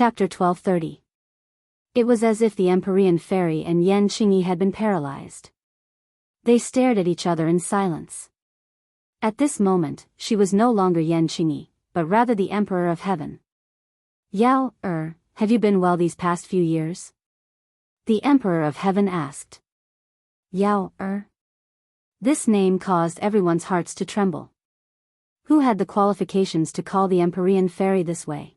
Chapter 1230. It was as if the Empyrean fairy and Yan Qingyi had been paralyzed. They stared at each other in silence. At this moment, she was no longer Yan Qingyi, but rather the Emperor of Heaven. Yao, have you been well these past few years? The Emperor of Heaven asked. Yao, This name caused everyone's hearts to tremble. Who had the qualifications to call the Empyrean fairy this way?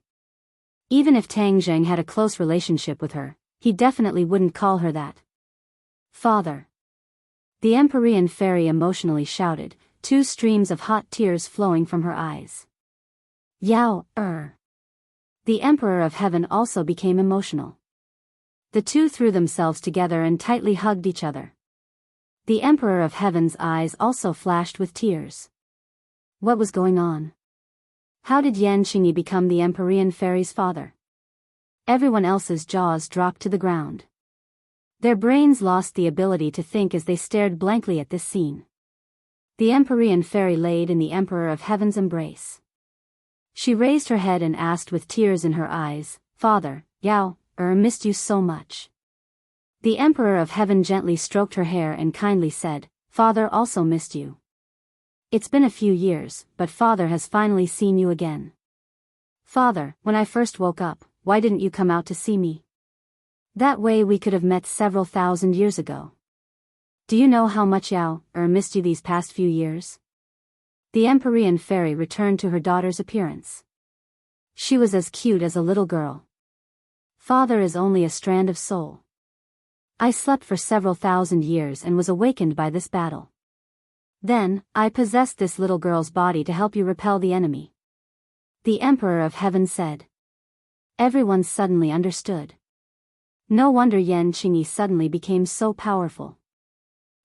Even if Tang Zheng had a close relationship with her, he definitely wouldn't call her that. Father. The Empyrean fairy emotionally shouted, two streams of hot tears flowing from her eyes. Yao, The Emperor of Heaven also became emotional. The two threw themselves together and tightly hugged each other. The Emperor of Heaven's eyes also flashed with tears. What was going on? How did Yan Qingyi become the Empyrean fairy's father? Everyone else's jaws dropped to the ground. Their brains lost the ability to think as they stared blankly at this scene. The Empyrean fairy laid in the Emperor of Heaven's embrace. She raised her head and asked with tears in her eyes, Father, Yao, missed you so much. The Emperor of Heaven gently stroked her hair and kindly said, Father also missed you. It's been a few years, but Father has finally seen you again. Father, when I first woke up, why didn't you come out to see me? That way we could have met several thousand years ago. Do you know how much Yao, missed you these past few years? The Empyrean fairy returned to her daughter's appearance. She was as cute as a little girl. Father is only a strand of soul. I slept for several thousand years and was awakened by this battle. Then, I possessed this little girl's body to help you repel the enemy. The Emperor of Heaven said. Everyone suddenly understood. No wonder Yan Qingyi suddenly became so powerful.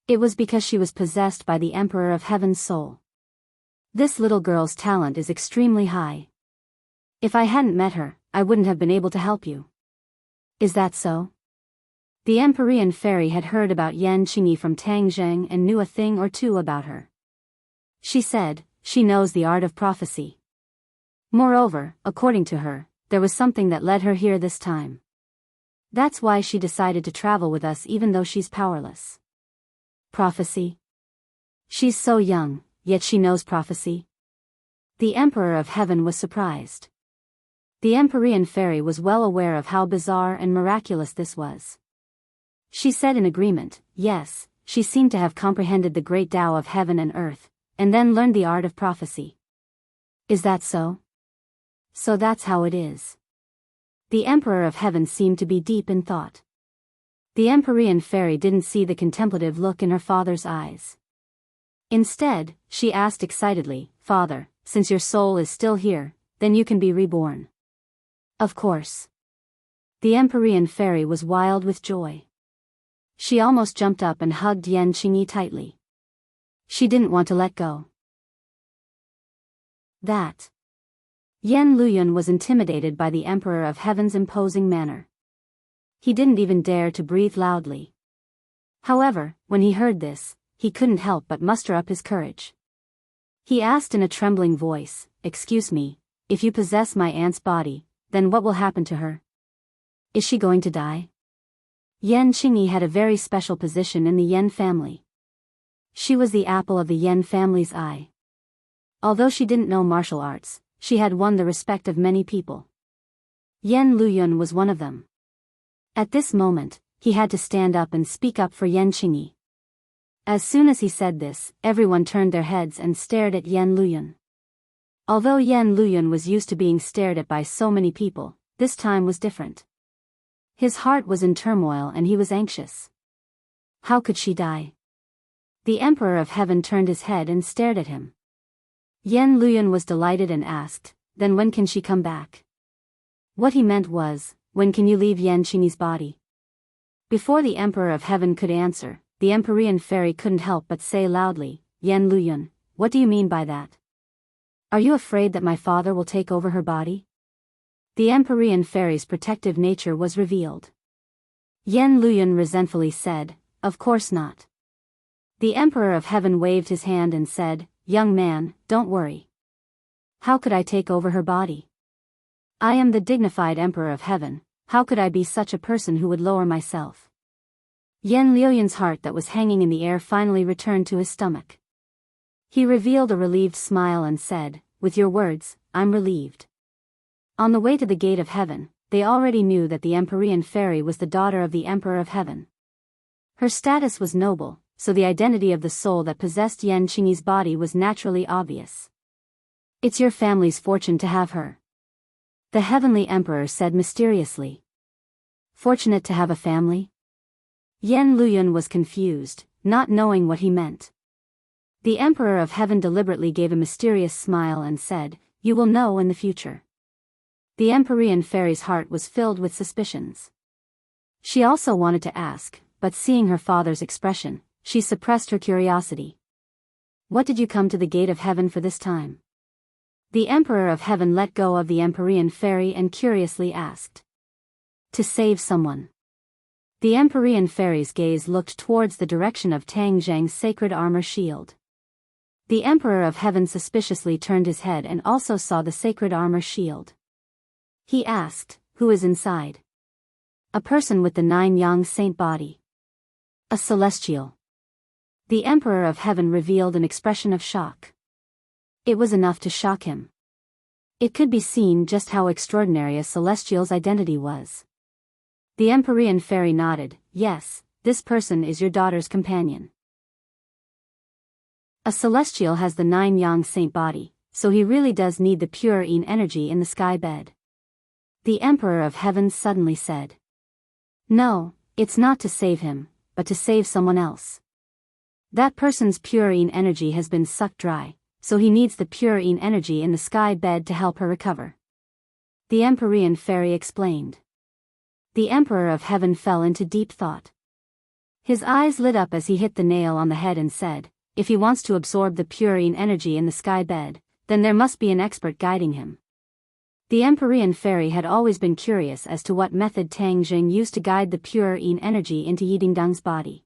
It was because she was possessed by the Emperor of Heaven's soul. This little girl's talent is extremely high. If I hadn't met her, I wouldn't have been able to help you. Is that so? The Empyrean fairy had heard about Yan Qingyi from Tang Zheng and knew a thing or two about her. She said, she knows the art of prophecy. Moreover, according to her, there was something that led her here this time. That's why she decided to travel with us even though she's powerless. Prophecy? She's so young, yet she knows prophecy? The Emperor of Heaven was surprised. The Empyrean fairy was well aware of how bizarre and miraculous this was. She said in agreement, yes, she seemed to have comprehended the great Tao of heaven and earth, and then learned the art of prophecy. Is that so? So that's how it is. The Emperor of Heaven seemed to be deep in thought. The Empyrean fairy didn't see the contemplative look in her father's eyes. Instead, she asked excitedly, Father, since your soul is still here, then you can be reborn. Of course. The Empyrean fairy was wild with joy. She almost jumped up and hugged Yan Qingyi tightly. She didn't want to let go. That. Yan Luyun was intimidated by the Emperor of Heaven's imposing manner. He didn't even dare to breathe loudly. However, when he heard this, he couldn't help but muster up his courage. He asked in a trembling voice, Excuse me, if you possess my aunt's body, then what will happen to her? Is she going to die? Yan Qingyi had a very special position in the Yan family. She was the apple of the Yan family's eye. Although she didn't know martial arts, she had won the respect of many people. Yan Luyun was one of them. At this moment, he had to stand up and speak up for Yan Qingyi. As soon as he said this, everyone turned their heads and stared at Yan Luyun. Although Yan Luyun was used to being stared at by so many people, this time was different. His heart was in turmoil and he was anxious. How could she die? The Emperor of Heaven turned his head and stared at him. Yan Luyun was delighted and asked, Then when can she come back? What he meant was, when can you leave Yan Qingyi's body? Before the Emperor of Heaven could answer, the Empyrean fairy couldn't help but say loudly, Yan Luyun, what do you mean by that? Are you afraid that my father will take over her body? The Empyrean fairy's protective nature was revealed. Yan Luyun resentfully said, Of course not. The Emperor of Heaven waved his hand and said, Young man, don't worry. How could I take over her body? I am the dignified Emperor of Heaven, how could I be such a person who would lower myself? Yan Liuyan's heart that was hanging in the air finally returned to his stomach. He revealed a relieved smile and said, with your words, I'm relieved. On the way to the gate of heaven, they already knew that the Empyrean fairy was the daughter of the Emperor of Heaven. Her status was noble, so the identity of the soul that possessed Yan Qingyi's body was naturally obvious. It's your family's fortune to have her, the Heavenly Emperor said mysteriously. Fortunate to have a family? Yan Liuyan was confused, not knowing what he meant. The Emperor of Heaven deliberately gave a mysterious smile and said, you will know in the future. The Empyrean fairy's heart was filled with suspicions. She also wanted to ask, but seeing her father's expression, she suppressed her curiosity. What did you come to the gate of heaven for this time? The Emperor of Heaven let go of the Empyrean fairy and curiously asked. To save someone. The Empyrean fairy's gaze looked towards the direction of Tang Zhang's sacred armor shield. The Emperor of Heaven suspiciously turned his head and also saw the sacred armor shield. He asked, who is inside? A person with the 9 yang saint body. A celestial. The Emperor of Heaven revealed an expression of shock. It was enough to shock him. It could be seen just how extraordinary a celestial's identity was. The Empyrean fairy nodded, yes, this person is your daughter's companion. A celestial has the 9 yang saint body, so he really does need the pure yin energy in the sky bed. The Emperor of Heaven suddenly said. No, it's not to save him, but to save someone else. That person's pure yin energy has been sucked dry, so he needs the pure yin energy in the sky bed to help her recover. The Empyrean fairy explained. The Emperor of Heaven fell into deep thought. His eyes lit up as he hit the nail on the head and said, if he wants to absorb the pure yin energy in the sky bed, then there must be an expert guiding him. The Empyrean fairy had always been curious as to what method Tang Zhang used to guide the pure yin energy into Yidingdang's body.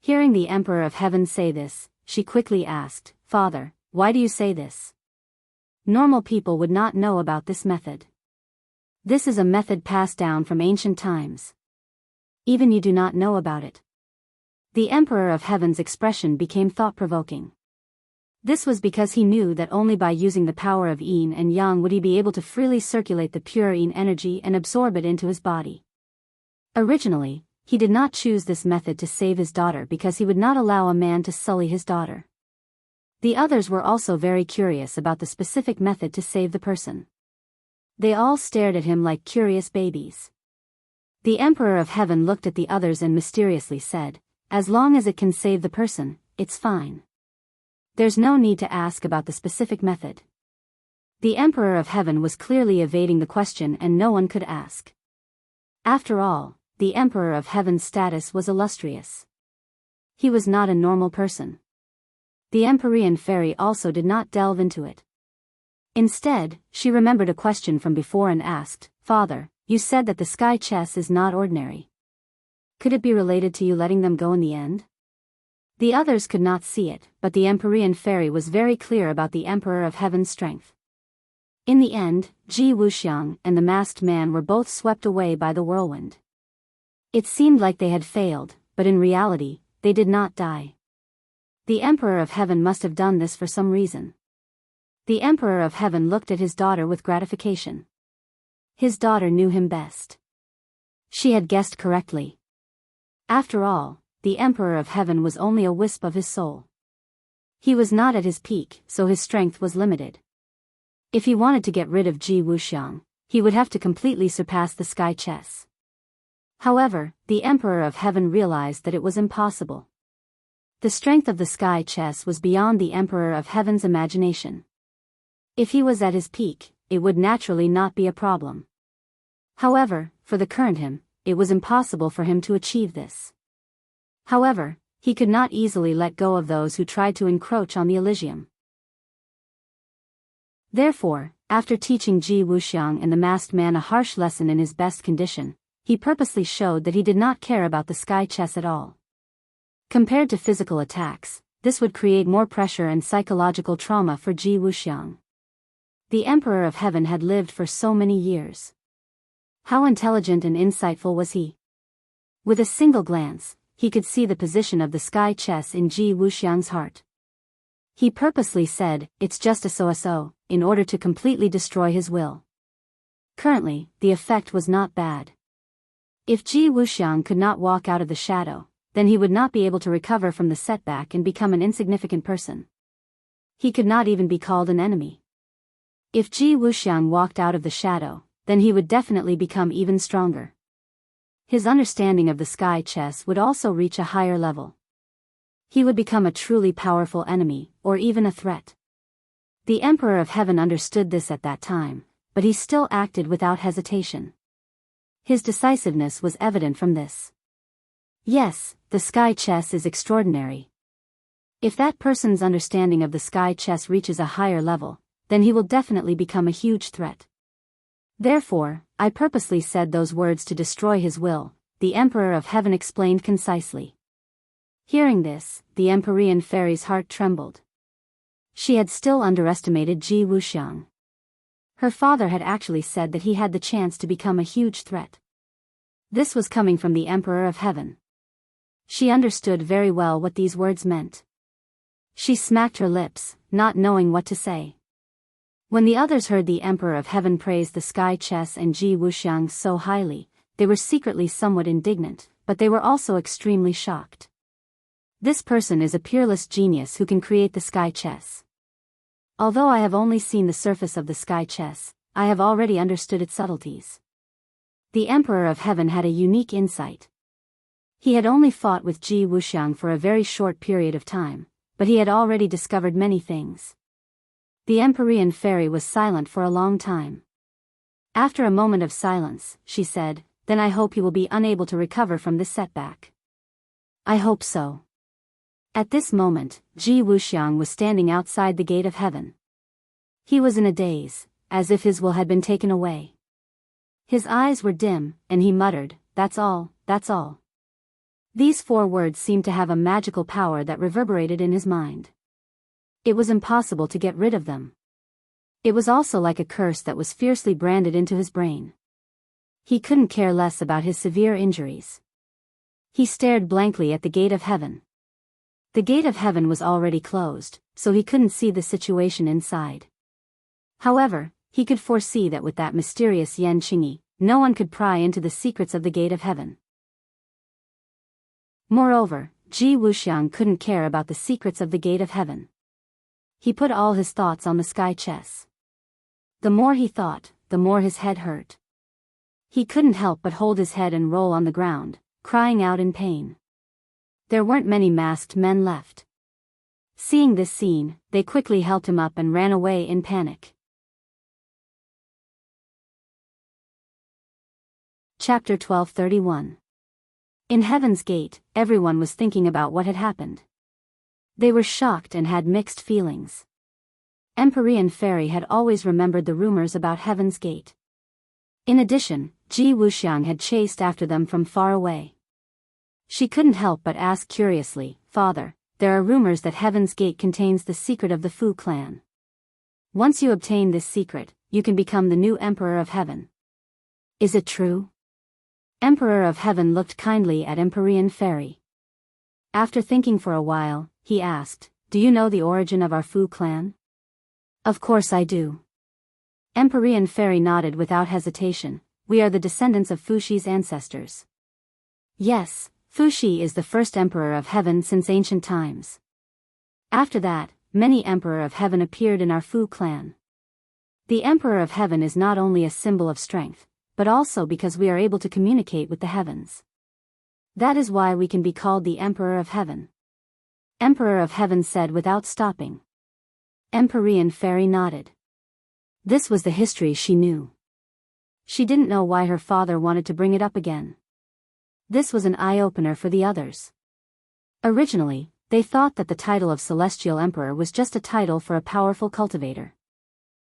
Hearing the Emperor of Heaven say this, she quickly asked, Father, why do you say this? Normal people would not know about this method. This is a method passed down from ancient times. Even you do not know about it. The Emperor of Heaven's expression became thought-provoking. This was because he knew that only by using the power of yin and yang would he be able to freely circulate the pure yin energy and absorb it into his body. Originally, he did not choose this method to save his daughter because he would not allow a man to sully his daughter. The others were also very curious about the specific method to save the person. They all stared at him like curious babies. The Emperor of Heaven looked at the others and mysteriously said, as long as it can save the person, it's fine. There's no need to ask about the specific method. The Emperor of Heaven was clearly evading the question and no one could ask. After all, the Emperor of Heaven's status was illustrious. He was not a normal person. The Empyrean fairy also did not delve into it. Instead, she remembered a question from before and asked, Father, you said that the sky chess is not ordinary. Could it be related to you letting them go in the end? The others could not see it, but the Empyrean fairy was very clear about the Emperor of Heaven's strength. In the end, Ji Wuxiang and the masked man were both swept away by the whirlwind. It seemed like they had failed, but in reality, they did not die. The Emperor of Heaven must have done this for some reason. The Emperor of Heaven looked at his daughter with gratification. His daughter knew him best. She had guessed correctly. After all, the Emperor of Heaven was only a wisp of his soul. He was not at his peak, so his strength was limited. If he wanted to get rid of Ji Wuxiang, he would have to completely surpass the sky chess. However, the Emperor of Heaven realized that it was impossible. The strength of the sky chess was beyond the Emperor of Heaven's imagination. If he was at his peak, it would naturally not be a problem. However, for the current him, it was impossible for him to achieve this. However, he could not easily let go of those who tried to encroach on the Elysium. Therefore, after teaching Ji Wuxiang and the masked man a harsh lesson in his best condition, he purposely showed that he did not care about the sky chess at all. Compared to physical attacks, this would create more pressure and psychological trauma for Ji Wuxiang. The Emperor of Heaven had lived for so many years. How intelligent and insightful was he? With a single glance, he could see the position of the sky chess in Ji Wuxiang's heart. He purposely said, "It's just a so-so," in order to completely destroy his will. Currently, the effect was not bad. If Ji Wuxiang could not walk out of the shadow, then he would not be able to recover from the setback and become an insignificant person. He could not even be called an enemy. If Ji Wuxiang walked out of the shadow, then he would definitely become even stronger. His understanding of the sky chess would also reach a higher level. He would become a truly powerful enemy, or even a threat. The Emperor of Heaven understood this at that time, but he still acted without hesitation. His decisiveness was evident from this. Yes, the sky chess is extraordinary. If that person's understanding of the sky chess reaches a higher level, then he will definitely become a huge threat. Therefore, I purposely said those words to destroy his will, the Emperor of Heaven explained concisely. Hearing this, the Empyrean fairy's heart trembled. She had still underestimated Ji Wuxiang. Her father had actually said that he had the chance to become a huge threat. This was coming from the Emperor of Heaven. She understood very well what these words meant. She smacked her lips, not knowing what to say. When the others heard the Emperor of Heaven praise the sky chess and Ji Wuxiang so highly, they were secretly somewhat indignant, but they were also extremely shocked. This person is a peerless genius who can create the sky chess. Although I have only seen the surface of the sky chess, I have already understood its subtleties. The Emperor of Heaven had a unique insight. He had only fought with Ji Wuxiang for a very short period of time, but he had already discovered many things. The Empyrean fairy was silent for a long time. After a moment of silence, she said, "Then I hope you will be unable to recover from this setback." "I hope so." At this moment, Ji Wuxiang was standing outside the gate of heaven. He was in a daze, as if his will had been taken away. His eyes were dim, and he muttered, "That's all, that's all." These 4 words seemed to have a magical power that reverberated in his mind. It was impossible to get rid of them. It was also like a curse that was fiercely branded into his brain. He couldn't care less about his severe injuries. He stared blankly at the gate of heaven. The gate of heaven was already closed, so he couldn't see the situation inside. However, he could foresee that with that mysterious Yan Qingyi, no one could pry into the secrets of the gate of heaven. Moreover, Ji Wuxiang couldn't care about the secrets of the gate of heaven. He put all his thoughts on the sky chess. The more he thought, the more his head hurt. He couldn't help but hold his head and roll on the ground, crying out in pain. There weren't many masked men left. Seeing this scene, they quickly helped him up and ran away in panic. Chapter 1231. In Heaven's Gate, everyone was thinking about what had happened. They were shocked and had mixed feelings. Empyrean Fairy had always remembered the rumors about Heaven's Gate. In addition, Ji Wuxiang had chased after them from far away. She couldn't help but ask curiously, "Father, there are rumors that Heaven's Gate contains the secret of the Fu clan. Once you obtain this secret, you can become the new Emperor of Heaven. Is it true?" Emperor of Heaven looked kindly at Empyrean Fairy. After thinking for a while, he asked, "Do you know the origin of our Fu clan?" "Of course I do." Empyrean Fairy nodded without hesitation. "We are the descendants of Fuxi's ancestors." "Yes, Fuxi is the first Emperor of Heaven since ancient times. After that, many Emperor of Heaven appeared in our Fu clan. The Emperor of Heaven is not only a symbol of strength, but also because we are able to communicate with the heavens. That is why we can be called the Emperor of Heaven." Emperor of Heaven said without stopping. Empyrean Fairy nodded. This was the history she knew. She didn't know why her father wanted to bring it up again. This was an eye-opener for the others. Originally, they thought that the title of Celestial Emperor was just a title for a powerful cultivator.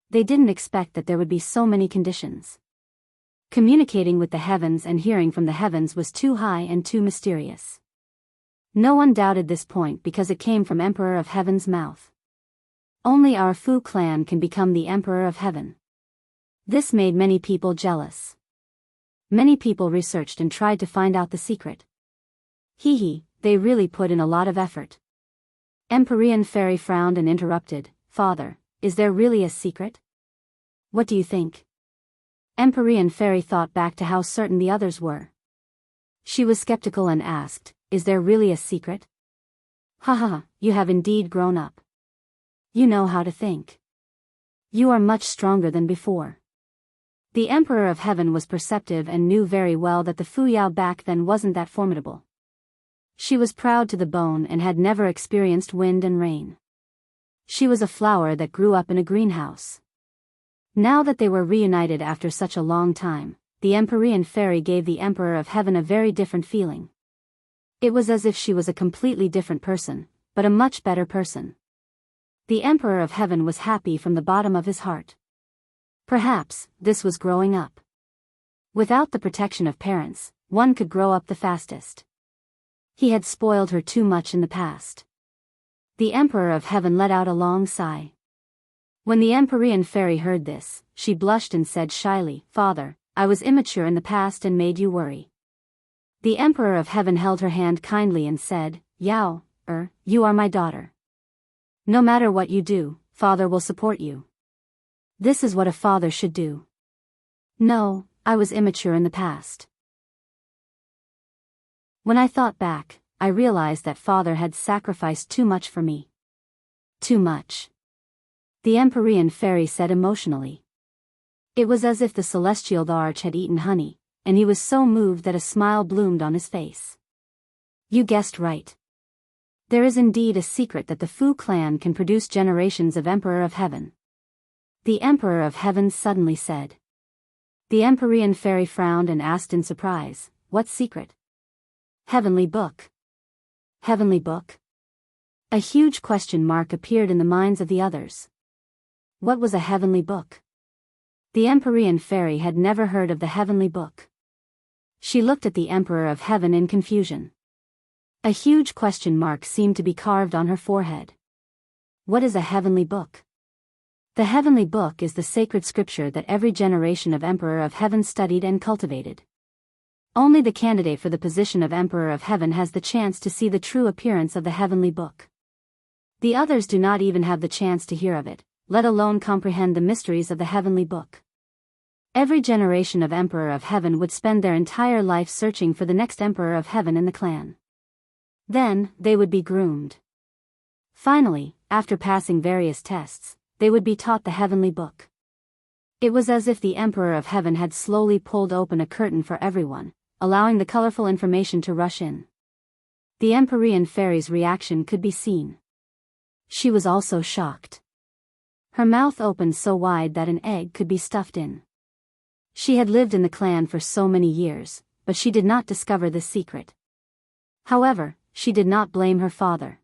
They didn't expect that there would be so many conditions. Communicating with the heavens and hearing from the heavens was too high and too mysterious. No one doubted this point because it came from Emperor of Heaven's mouth. Only our Fu clan can become the Emperor of Heaven. This made many people jealous. Many people researched and tried to find out the secret. They really put in a lot of effort. Empyrean Fairy frowned and interrupted, Father, is there really a secret? What do you think? Empyrean Fairy thought back to how certain the others were. She was skeptical and asked, is there really a secret? You have indeed grown up. You know how to think. You are much stronger than before. The Emperor of Heaven was perceptive and knew very well that the Fu Yao back then wasn't that formidable. She was proud to the bone and had never experienced wind and rain. She was a flower that grew up in a greenhouse. Now that they were reunited after such a long time, the Empyrean Fairy gave the Emperor of Heaven a very different feeling. It was as if she was a completely different person, but a much better person. The Emperor of Heaven was happy from the bottom of his heart. Perhaps, this was growing up. Without the protection of parents, one could grow up the fastest. He had spoiled her too much in the past. The Emperor of Heaven let out a long sigh. When the Empyrean Fairy heard this, she blushed and said shyly, Father, I was immature in the past and made you worry. The Emperor of Heaven held her hand kindly and said, Yao, you are my daughter. No matter what you do, Father will support you. This is what a father should do. No, I was immature in the past. When I thought back, I realized that Father had sacrificed too much for me. Too much. The Empyrean Fairy said emotionally. It was as if the celestial arch had eaten honey, and he was so moved that a smile bloomed on his face. You guessed right. There is indeed a secret that the Fu clan can produce generations of Emperor of Heaven. The Emperor of Heaven suddenly said. The Empyrean Fairy frowned and asked in surprise, what secret? Heavenly Book. Heavenly Book? A huge question mark appeared in the minds of the others. What was a heavenly book? The Empyrean Fairy had never heard of the Heavenly Book. She looked at the Emperor of Heaven in confusion. A huge question mark seemed to be carved on her forehead. What is a heavenly book? The Heavenly Book is the sacred scripture that every generation of Emperor of Heaven studied and cultivated. Only the candidate for the position of Emperor of Heaven has the chance to see the true appearance of the Heavenly Book. The others do not even have the chance to hear of it, let alone comprehend the mysteries of the Heavenly Book. Every generation of Emperor of Heaven would spend their entire life searching for the next Emperor of Heaven in the clan. Then, they would be groomed. Finally, after passing various tests, they would be taught the Heavenly Book. It was as if the Emperor of Heaven had slowly pulled open a curtain for everyone, allowing the colorful information to rush in. The Empyrean Fairy's reaction could be seen. She was also shocked. Her mouth opened so wide that an egg could be stuffed in. She had lived in the clan for so many years, but she did not discover this secret. However, she did not blame her father.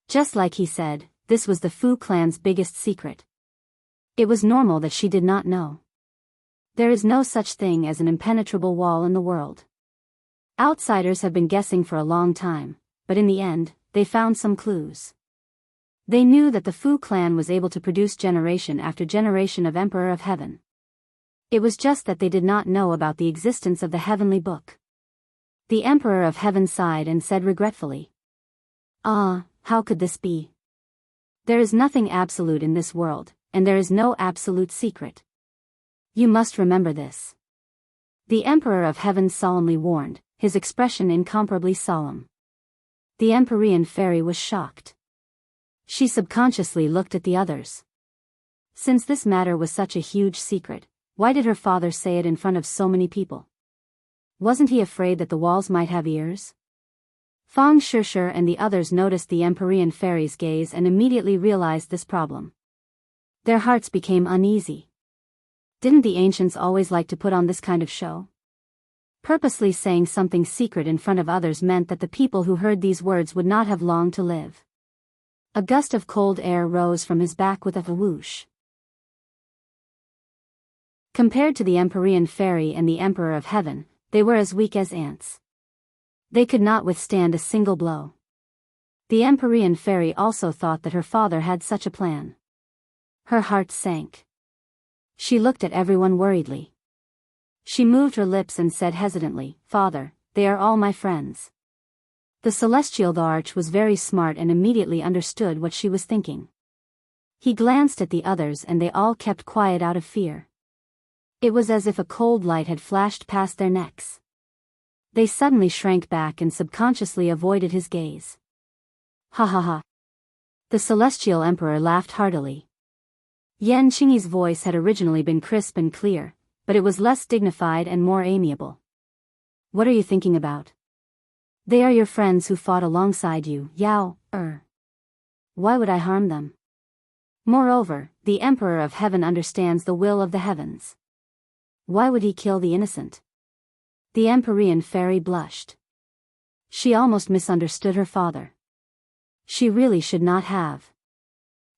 Just like he said, this was the Fu clan's biggest secret. It was normal that she did not know. There is no such thing as an impenetrable wall in the world. Outsiders have been guessing for a long time, but in the end, they found some clues. They knew that the Fu clan was able to produce generation after generation of Emperor of Heaven. It was just that they did not know about the existence of the Heavenly Book. The Emperor of Heaven sighed and said regretfully, how could this be? There is nothing absolute in this world, and there is no absolute secret. You must remember this. The Emperor of Heaven solemnly warned, his expression incomparably solemn. The Empyrean Fairy was shocked. She subconsciously looked at the others. Since this matter was such a huge secret, why did her father say it in front of so many people? Wasn't he afraid that the walls might have ears? Fang Shishir and the others noticed the Empyrean Fairy's gaze and immediately realized this problem. Their hearts became uneasy. Didn't the ancients always like to put on this kind of show? Purposely saying something secret in front of others meant that the people who heard these words would not have long to live. A gust of cold air rose from his back with a whoosh. Compared to the Empyrean Fairy and the Emperor of Heaven, they were as weak as ants. They could not withstand a single blow. The Empyrean fairy also thought that her father had such a plan. Her heart sank. She looked at everyone worriedly. She moved her lips and said hesitantly, "Father, they are all my friends." The celestial arch was very smart and immediately understood what she was thinking. He glanced at the others and they all kept quiet out of fear. It was as if a cold light had flashed past their necks. They suddenly shrank back and subconsciously avoided his gaze. Ha ha ha. The celestial emperor laughed heartily. Yan Qingyi's voice had originally been crisp and clear, but it was less dignified and more amiable. "What are you thinking about? They are your friends who fought alongside you, Yao. Why would I harm them? Moreover, the Emperor of Heaven understands the will of the heavens. Why would he kill the innocent?" The Empyrean fairy blushed. She almost misunderstood her father. She really should not have.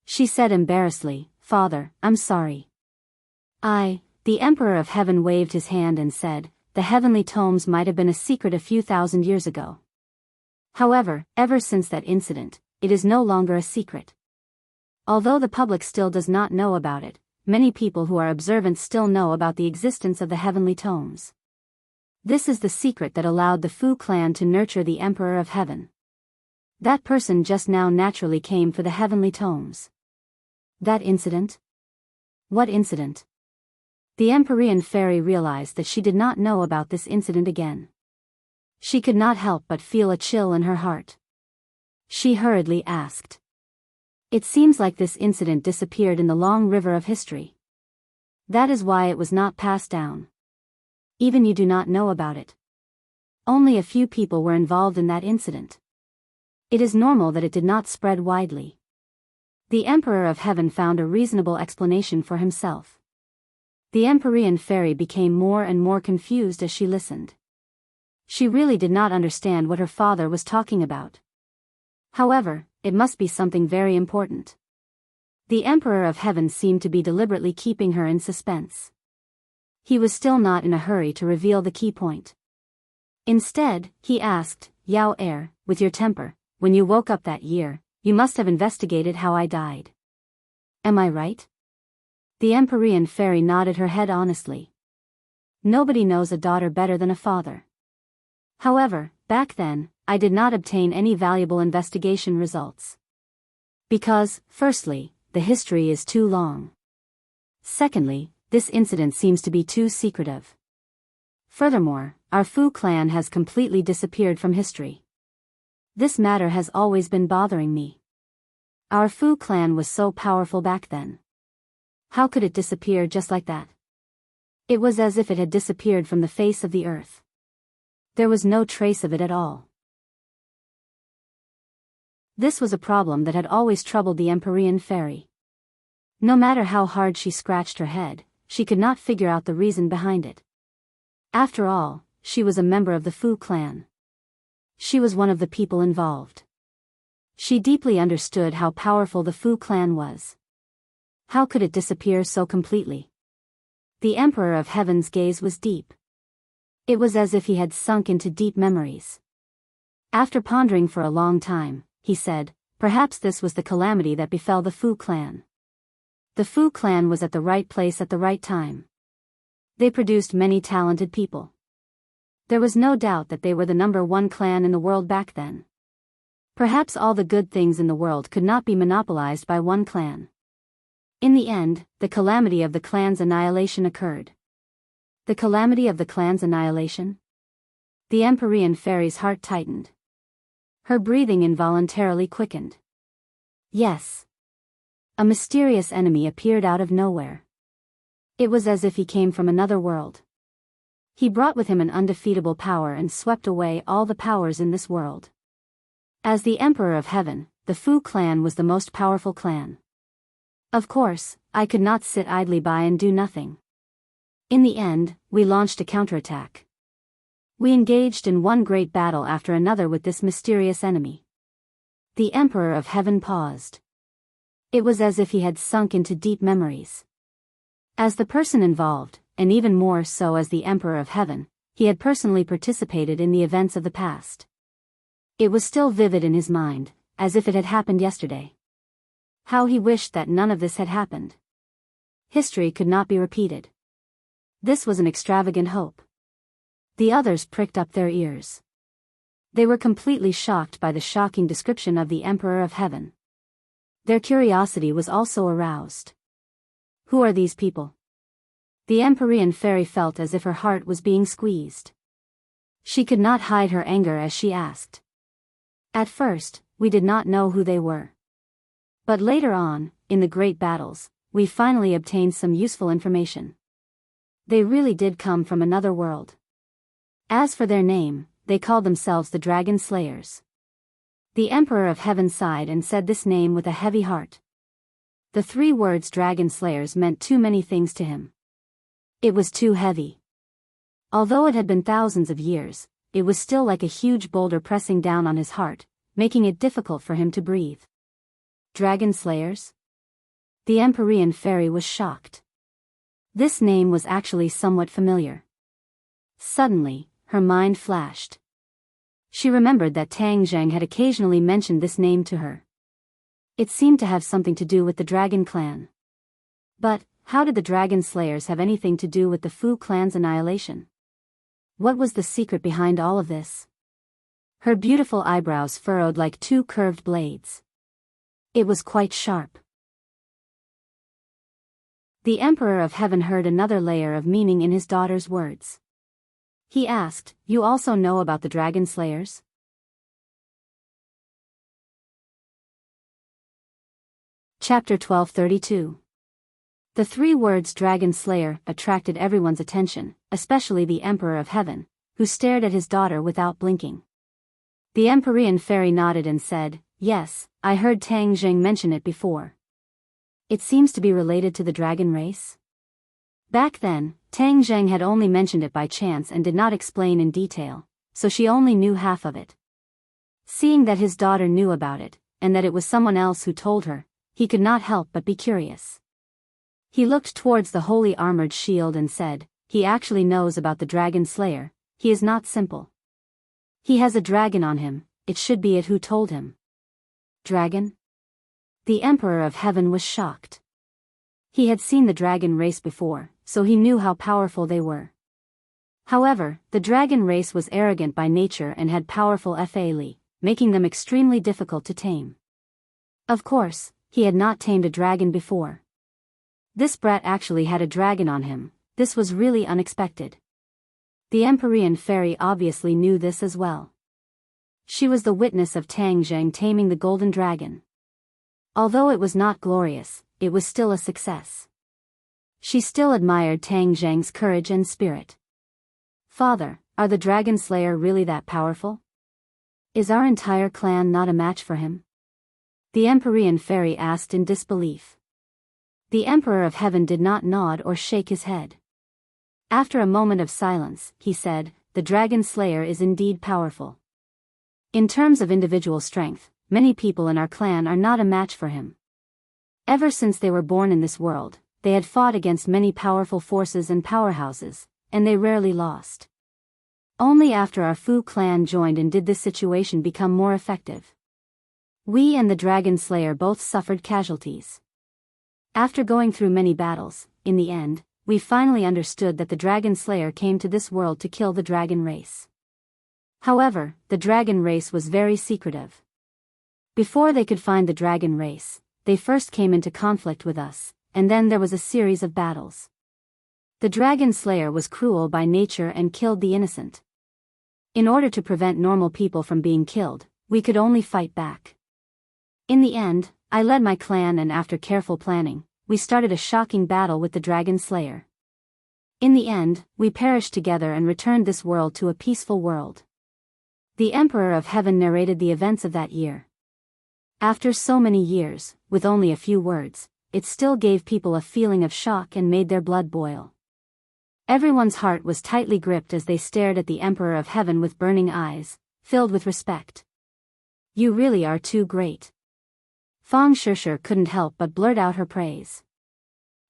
She said embarrassedly, "Father, I'm sorry." The Emperor of Heaven waved his hand and said, "The heavenly tomes might have been a secret a few thousand years ago. However, ever since that incident, it is no longer a secret. Although the public still does not know about it, many people who are observant still know about the existence of the heavenly tomes. This is the secret that allowed the Fu clan to nurture the Emperor of Heaven. That person just now naturally came for the heavenly tomes." "That incident? What incident?" The Empyrean fairy realized that she did not know about this incident again. She could not help but feel a chill in her heart. She hurriedly asked. "It seems like this incident disappeared in the long river of history. That is why it was not passed down. Even you do not know about it. Only a few people were involved in that incident. It is normal that it did not spread widely." The Emperor of Heaven found a reasonable explanation for himself. The Empyrean fairy became more and more confused as she listened. She really did not understand what her father was talking about. However, it must be something very important. The Emperor of Heaven seemed to be deliberately keeping her in suspense. He was still not in a hurry to reveal the key point. Instead, he asked, "Yao, with your temper, when you woke up that year, you must have investigated how I died. Am I right?" The Empyrean fairy nodded her head honestly. Nobody knows a daughter better than a father. However, back then, I did not obtain any valuable investigation results. Because, firstly, the history is too long. Secondly, this incident seems to be too secretive. Furthermore, our Fu clan has completely disappeared from history. This matter has always been bothering me. Our Fu clan was so powerful back then. How could it disappear just like that? It was as if it had disappeared from the face of the earth. There was no trace of it at all. This was a problem that had always troubled the Empyrean fairy. No matter how hard she scratched her head, she could not figure out the reason behind it. After all, she was a member of the Fu clan. She was one of the people involved. She deeply understood how powerful the Fu clan was. How could it disappear so completely? The Emperor of Heaven's gaze was deep. It was as if he had sunk into deep memories. After pondering for a long time, he said, "Perhaps this was the calamity that befell the Fu clan. The Fu clan was at the right place at the right time. They produced many talented people. There was no doubt that they were the #1 clan in the world back then. Perhaps all the good things in the world could not be monopolized by one clan. In the end, the calamity of the clan's annihilation occurred." The calamity of the clan's annihilation? The Empyrean fairy's heart tightened. Her breathing involuntarily quickened. Yes. A mysterious enemy appeared out of nowhere. It was as if he came from another world. He brought with him an undefeatable power and swept away all the powers in this world. As the Emperor of Heaven, the Fu clan was the most powerful clan. Of course, I could not sit idly by and do nothing. In the end, we launched a counterattack. We engaged in one great battle after another with this mysterious enemy. The Emperor of Heaven paused. It was as if he had sunk into deep memories. As the person involved, and even more so as the Emperor of Heaven, he had personally participated in the events of the past. It was still vivid in his mind, as if it had happened yesterday. How he wished that none of this had happened. History could not be repeated. This was an extravagant hope. The others pricked up their ears. They were completely shocked by the shocking description of the Emperor of Heaven. Their curiosity was also aroused. Who are these people? The Empyrean fairy felt as if her heart was being squeezed. She could not hide her anger as she asked. At first, we did not know who they were. But later on, in the great battles, we finally obtained some useful information. They really did come from another world. As for their name, they called themselves the Dragon Slayers. The Emperor of Heaven sighed and said this name with a heavy heart. The 3 words Dragon Slayers meant too many things to him. It was too heavy. Although it had been thousands of years, it was still like a huge boulder pressing down on his heart, making it difficult for him to breathe. Dragon Slayers? The Empyrean fairy was shocked. This name was actually somewhat familiar. Suddenly, her mind flashed. She remembered that Tang Zheng had occasionally mentioned this name to her. It seemed to have something to do with the Dragon Clan. But, how did the Dragon Slayers have anything to do with the Fu clan's annihilation? What was the secret behind all of this? Her beautiful eyebrows furrowed like 2 curved blades. It was quite sharp. The Emperor of Heaven heard another layer of meaning in his daughter's words. He asked, "You also know about the Dragon Slayers?" Chapter 1232. The 3 words Dragon Slayer attracted everyone's attention, especially the Emperor of Heaven, who stared at his daughter without blinking. The Empyrean fairy nodded and said, "Yes, I heard Tang Zheng mention it before. It seems to be related to the dragon race." Back then, Tang Zheng had only mentioned it by chance and did not explain in detail, so she only knew half of it. Seeing that his daughter knew about it, and that it was someone else who told her, he could not help but be curious. He looked towards the holy armored shield and said, "He actually knows about the Dragon Slayer. He is not simple. He has a dragon on him, it should be it who told him." Dragon? The Emperor of Heaven was shocked. He had seen the dragon race before, so he knew how powerful they were. However, the dragon race was arrogant by nature and had powerful Fa, making them extremely difficult to tame. Of course, he had not tamed a dragon before. This brat actually had a dragon on him. This was really unexpected. The Empyrean fairy obviously knew this as well. She was the witness of Tang Zheng taming the golden dragon. Although it was not glorious, it was still a success. She still admired Tang Zheng's courage and spirit. "Father, are the Dragon Slayer really that powerful? Is our entire clan not a match for him?" The Empyrean fairy asked in disbelief. The Emperor of Heaven did not nod or shake his head. After a moment of silence, he said, "The Dragon Slayer is indeed powerful. In terms of individual strength, many people in our clan are not a match for him. Ever since they were born in this world, they had fought against many powerful forces and powerhouses, and they rarely lost. Only after our Fu clan joined and did this situation become more effective. We and the Dragon Slayer both suffered casualties. After going through many battles, in the end, we finally understood that the Dragon Slayer came to this world to kill the dragon race. However, the dragon race was very secretive. Before they could find the dragon race, they first came into conflict with us, and then there was a series of battles. The Dragon Slayer was cruel by nature and killed the innocent. In order to prevent normal people from being killed, we could only fight back. In the end, I led my clan and after careful planning, we started a shocking battle with the Dragon Slayer. In the end, we perished together and returned this world to a peaceful world." The Emperor of Heaven narrated the events of that year. After so many years, with only a few words, it still gave people a feeling of shock and made their blood boil. Everyone's heart was tightly gripped as they stared at the Emperor of Heaven with burning eyes, filled with respect. "You really are too great." Fang Shishir couldn't help but blurt out her praise.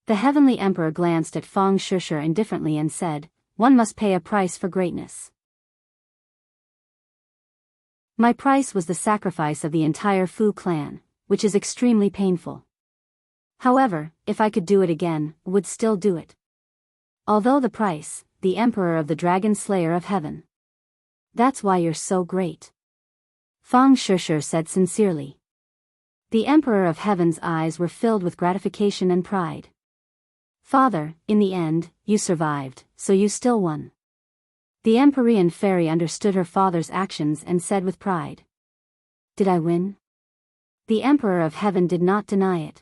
The Heavenly Emperor glanced at Fang Shishir indifferently and said, "One must pay a price for greatness." My price was the sacrifice of the entire Fu clan, which is extremely painful. However, if I could do it again, would still do it. Although the price, the Emperor of the Dragon Slayer of Heaven. That's why you're so great. Feng Shishir said sincerely. The Emperor of Heaven's eyes were filled with gratification and pride. Father, in the end, you survived, so you still won. The Empyrean fairy understood her father's actions and said with pride. Did I win? The Emperor of Heaven did not deny it.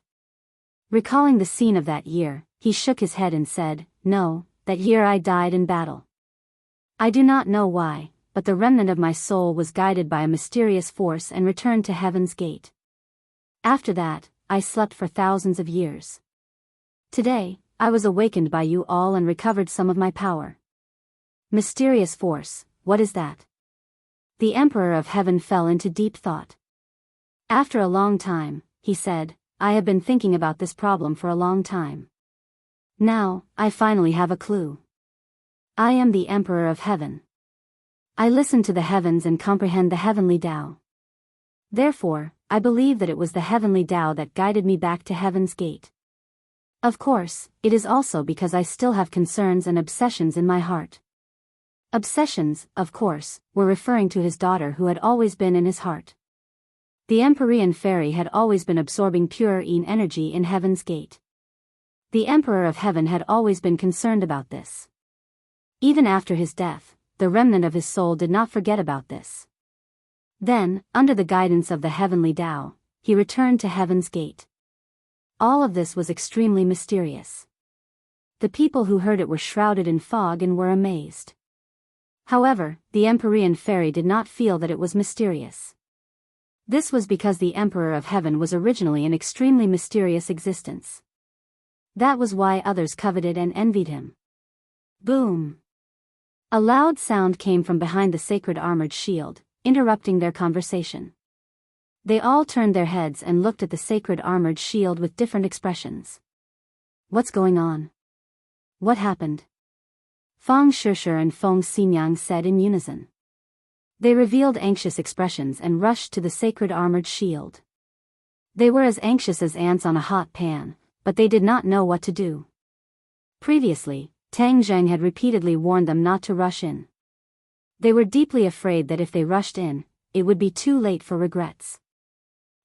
Recalling the scene of that year, he shook his head and said, No, that year I died in battle. I do not know why, but the remnant of my soul was guided by a mysterious force and returned to Heaven's gate. After that, I slept for thousands of years. Today, I was awakened by you all and recovered some of my power. Mysterious force, what is that? The Emperor of Heaven fell into deep thought. After a long time, he said, I have been thinking about this problem for a long time. Now, I finally have a clue. I am the Emperor of Heaven. I listen to the heavens and comprehend the heavenly Tao. Therefore, I believe that it was the heavenly Tao that guided me back to Heaven's gate. Of course, it is also because I still have concerns and obsessions in my heart. Obsessions, of course, were referring to his daughter who had always been in his heart. The Empyrean fairy had always been absorbing pure Yin energy in Heaven's gate. The Emperor of Heaven had always been concerned about this. Even after his death, the remnant of his soul did not forget about this. Then, under the guidance of the heavenly Tao, he returned to Heaven's gate. All of this was extremely mysterious. The people who heard it were shrouded in fog and were amazed. However, the Empyrean fairy did not feel that it was mysterious. This was because the Emperor of Heaven was originally an extremely mysterious existence. That was why others coveted and envied him. Boom! A loud sound came from behind the sacred armored shield, interrupting their conversation. They all turned their heads and looked at the sacred armored shield with different expressions. What's going on? What happened? Feng Shishir and Feng Xinyang said in unison. They revealed anxious expressions and rushed to the sacred armored shield. They were as anxious as ants on a hot pan, but they did not know what to do. Previously, Tang Zheng had repeatedly warned them not to rush in. They were deeply afraid that if they rushed in, it would be too late for regrets.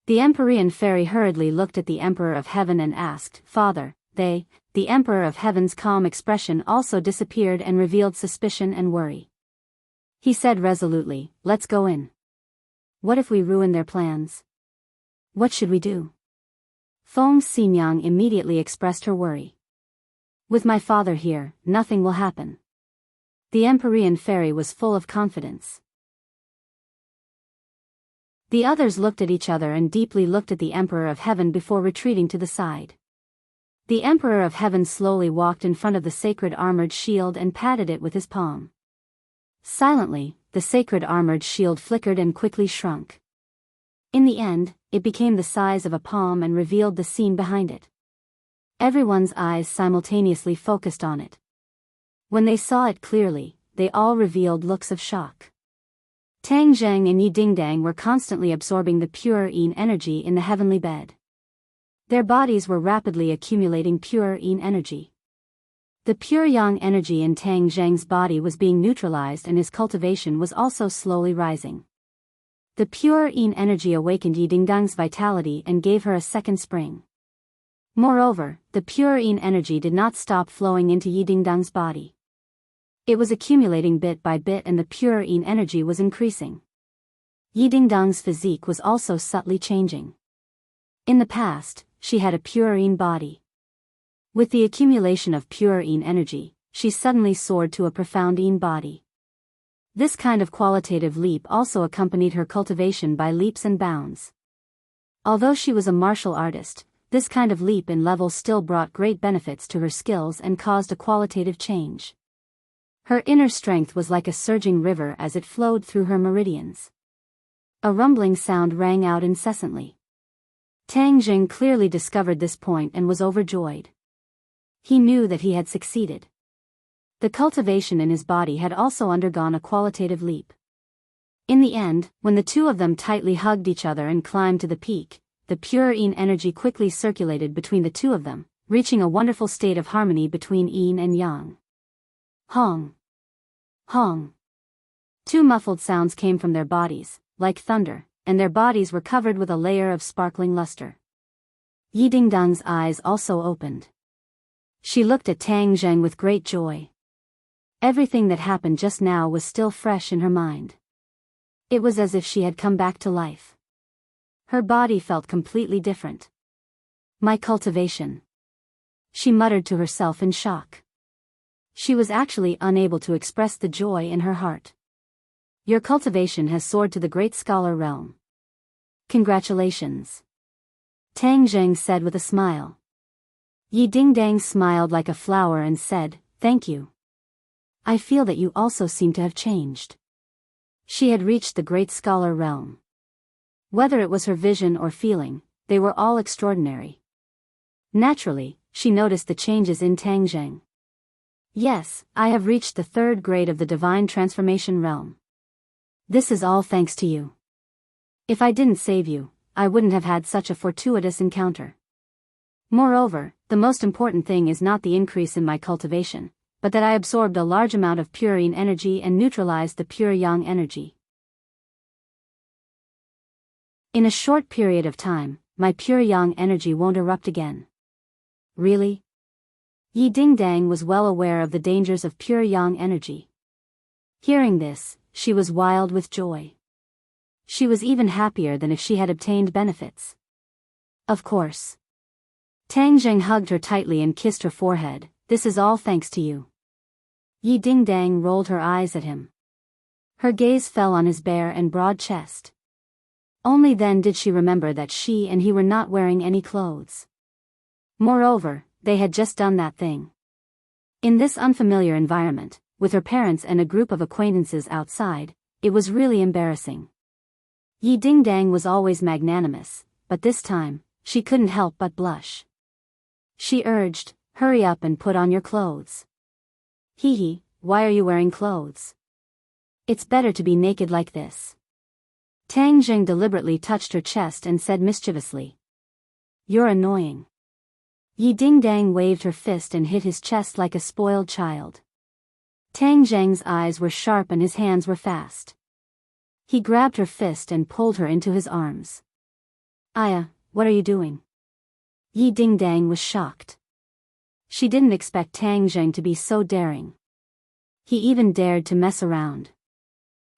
The Empyrean fairy hurriedly looked at the Emperor of Heaven and asked, Father, the Emperor of Heaven's calm expression also disappeared and revealed suspicion and worry. He said resolutely, Let's go in. What if we ruin their plans? What should we do? Feng Xinyang immediately expressed her worry. With my father here, nothing will happen. The Empyrean fairy was full of confidence. The others looked at each other and deeply looked at the Emperor of Heaven before retreating to the side. The Emperor of Heaven slowly walked in front of the sacred armored shield and patted it with his palm. Silently, the sacred armored shield flickered and quickly shrunk. In the end, it became the size of a palm and revealed the scene behind it. Everyone's eyes simultaneously focused on it. When they saw it clearly, they all revealed looks of shock. Tang Zheng and Yi Dingdang were constantly absorbing the pure Yin energy in the heavenly bed. Their bodies were rapidly accumulating pure Yin energy. The pure Yang energy in Tang Zheng's body was being neutralized and his cultivation was also slowly rising. The pure Yin energy awakened Yi Dingdang's vitality and gave her a second spring. Moreover, the pure Yin energy did not stop flowing into Yi Dingdang's body. It was accumulating bit by bit and the pure Yin energy was increasing. Yi Dingdang's physique was also subtly changing. In the past, she had a pure Yin body. With the accumulation of pure Yin energy, she suddenly soared to a profound Yin body. This kind of qualitative leap also accompanied her cultivation by leaps and bounds. Although she was a martial artist, this kind of leap in level still brought great benefits to her skills and caused a qualitative change. Her inner strength was like a surging river as it flowed through her meridians. A rumbling sound rang out incessantly. Tang Jing clearly discovered this point and was overjoyed. He knew that he had succeeded. The cultivation in his body had also undergone a qualitative leap. In the end, when the two of them tightly hugged each other and climbed to the peak, the pure yin energy quickly circulated between the two of them, reaching a wonderful state of harmony between yin and yang. Hong. Hong. Two muffled sounds came from their bodies, like thunder, and their bodies were covered with a layer of sparkling luster. Yi Dingdang's eyes also opened. She looked at Tang Zheng with great joy. Everything that happened just now was still fresh in her mind. It was as if she had come back to life. Her body felt completely different. My cultivation. She muttered to herself in shock. She was actually unable to express the joy in her heart. Your cultivation has soared to the great scholar realm. Congratulations. Tang Zheng said with a smile. Yi Dingdang smiled like a flower and said, "Thank you. I feel that you also seem to have changed." She had reached the great scholar realm. Whether it was her vision or feeling, they were all extraordinary. Naturally, she noticed the changes in Tang Zheng. Yes, I have reached the 3rd grade of the divine transformation realm. This is all thanks to you. If I didn't save you, I wouldn't have had such a fortuitous encounter. Moreover, the most important thing is not the increase in my cultivation, but that I absorbed a large amount of pure yin energy and neutralized the pure yang energy. In a short period of time, my pure yang energy won't erupt again. Really? Yi Dingdang was well aware of the dangers of pure yang energy. Hearing this, she was wild with joy. She was even happier than if she had obtained benefits. Of course. Tang Zheng hugged her tightly and kissed her forehead. This is all thanks to you. Yi Dingdang rolled her eyes at him. Her gaze fell on his bare and broad chest. Only then did she remember that she and he were not wearing any clothes. Moreover, they had just done that thing. In this unfamiliar environment, with her parents and a group of acquaintances outside, it was really embarrassing. Yi Dingdang was always magnanimous, but this time, she couldn't help but blush. She urged, "Hurry up and put on your clothes." Hee, why are you wearing clothes? It's better to be naked like this. Tang Zheng deliberately touched her chest and said mischievously. You're annoying. Yi Dingdang waved her fist and hit his chest like a spoiled child. Tang Zheng's eyes were sharp and his hands were fast. He grabbed her fist and pulled her into his arms. Aya, what are you doing? Yi Dingdang was shocked. She didn't expect Tang Zheng to be so daring. He even dared to mess around.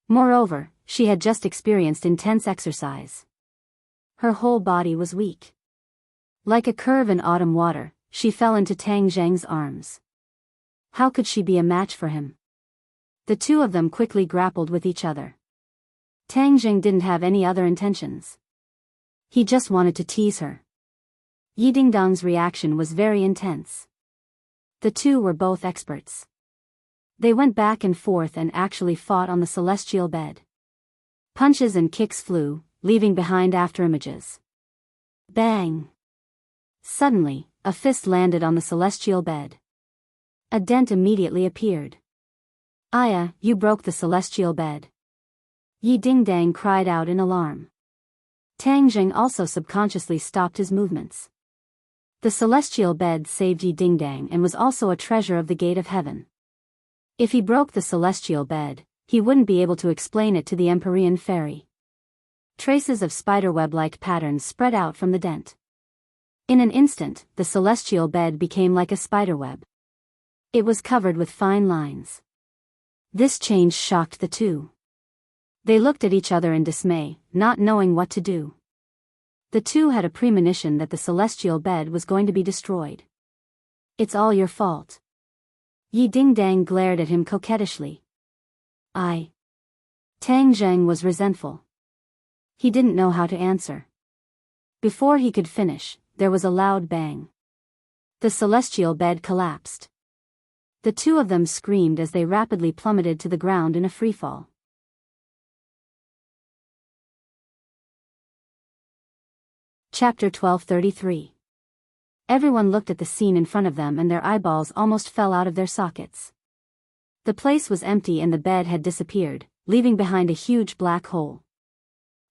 Moreover, she had just experienced intense exercise. Her whole body was weak. Like a curve in autumn water, she fell into Tang Zheng's arms. How could she be a match for him? The two of them quickly grappled with each other. Tang Zheng didn't have any other intentions. He just wanted to tease her. Yi Dingdang's reaction was very intense. The two were both experts. They went back and forth and actually fought on the celestial bed. Punches and kicks flew, leaving behind afterimages. Bang! Suddenly, a fist landed on the celestial bed. A dent immediately appeared. Aya, you broke the celestial bed. Yi Dingdang cried out in alarm. Tang Zheng also subconsciously stopped his movements. The celestial bed saved Yi Dingdang and was also a treasure of the gate of heaven. If he broke the celestial bed, he wouldn't be able to explain it to the Empyrean fairy. Traces of spiderweb-like patterns spread out from the dent. In an instant, the celestial bed became like a spiderweb. It was covered with fine lines. This change shocked the two. They looked at each other in dismay, not knowing what to do. The two had a premonition that the celestial bed was going to be destroyed. It's all your fault. Yi Dingdang glared at him coquettishly. Tang Zheng was resentful. He didn't know how to answer. Before he could finish, there was a loud bang. The celestial bed collapsed. The two of them screamed as they rapidly plummeted to the ground in a freefall. Chapter 1233. Everyone looked at the scene in front of them and their eyeballs almost fell out of their sockets. The place was empty and the bed had disappeared, leaving behind a huge black hole.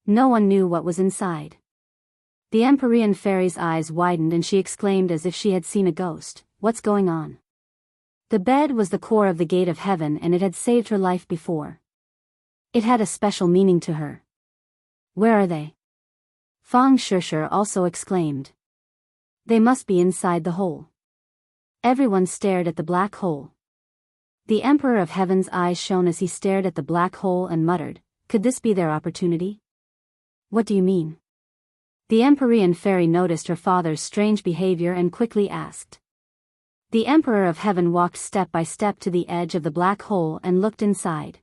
No one knew what was inside. The Empyrean fairy's eyes widened and she exclaimed as if she had seen a ghost, "What's going on?" The bed was the core of the gate of heaven and it had saved her life before. It had a special meaning to her. "Where are they?" Feng Shishir also exclaimed. "They must be inside the hole." Everyone stared at the black hole. The Emperor of Heaven's eyes shone as he stared at the black hole and muttered, "Could this be their opportunity?" "What do you mean?" The Empyrean fairy noticed her father's strange behavior and quickly asked. The Emperor of Heaven walked step by step to the edge of the black hole and looked inside.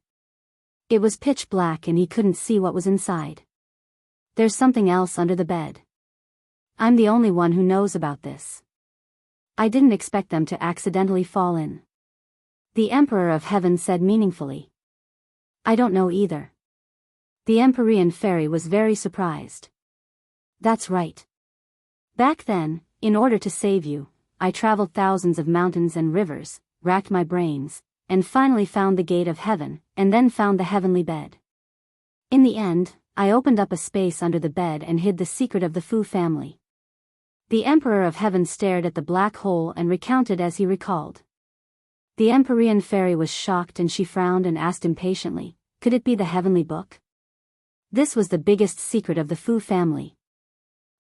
It was pitch black and he couldn't see what was inside. "There's something else under the bed. I'm the only one who knows about this. I didn't expect them to accidentally fall in." The Emperor of Heaven said meaningfully. "I don't know either." The Empyrean fairy was very surprised. "That's right. Back then, in order to save you, I traveled thousands of mountains and rivers, racked my brains, and finally found the gate of heaven, and then found the heavenly bed. In the end, I opened up a space under the bed and hid the secret of the Fu family." The Emperor of Heaven stared at the black hole and recounted as he recalled. The Empyrean fairy was shocked and she frowned and asked impatiently, "Could it be the heavenly book?" This was the biggest secret of the Fu family.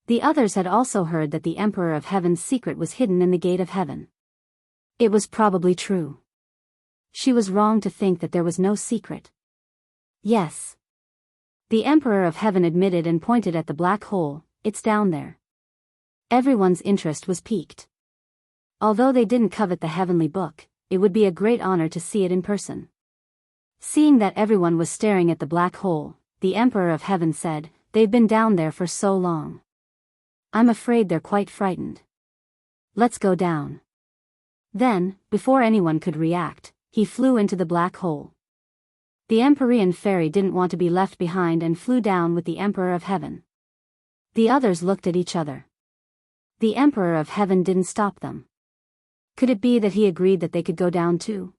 The others had also heard that the Emperor of Heaven's secret was hidden in the gate of heaven. It was probably true. She was wrong to think that there was no secret. "Yes." The Emperor of Heaven admitted and pointed at the black hole, "It's down there." Everyone's interest was piqued. Although they didn't covet the heavenly book, it would be a great honor to see it in person. Seeing that everyone was staring at the black hole, the Emperor of Heaven said, "They've been down there for so long. I'm afraid they're quite frightened. Let's go down." Then, before anyone could react, he flew into the black hole. The Empyrean fairy didn't want to be left behind and flew down with the Emperor of Heaven. The others looked at each other. The Emperor of Heaven didn't stop them. Could it be that he agreed that they could go down too?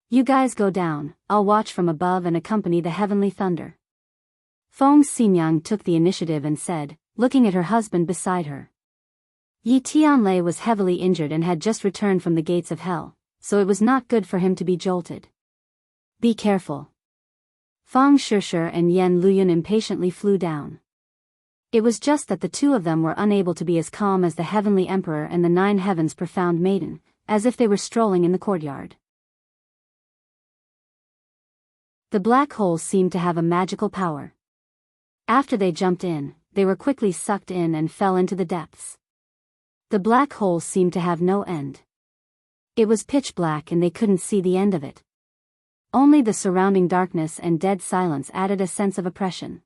"You guys go down, I'll watch from above and accompany the heavenly thunder." Feng Xinyang took the initiative and said, looking at her husband beside her. Yi Tianlei was heavily injured and had just returned from the gates of hell, so it was not good for him to be jolted. "Be careful." Feng Shishir and Yan Luyun impatiently flew down. It was just that the two of them were unable to be as calm as the heavenly emperor and the 9 heavens profound maiden, as if they were strolling in the courtyard. The black hole seemed to have a magical power. After they jumped in, they were quickly sucked in and fell into the depths. The black hole seemed to have no end. It was pitch black and they couldn't see the end of it. Only the surrounding darkness and dead silence added a sense of oppression.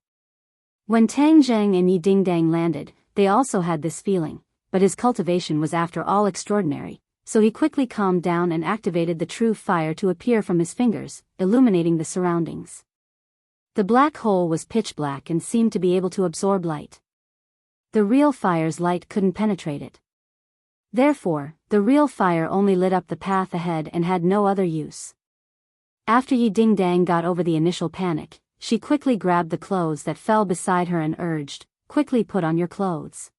When Tang Zheng and Yi Dingdang landed, they also had this feeling, but his cultivation was after all extraordinary, so he quickly calmed down and activated the true fire to appear from his fingers, illuminating the surroundings. The black hole was pitch black and seemed to be able to absorb light. The real fire's light couldn't penetrate it. Therefore, the real fire only lit up the path ahead and had no other use. After Yi Dingdang got over the initial panic, she quickly grabbed the clothes that fell beside her and urged, "Quickly put on your clothes."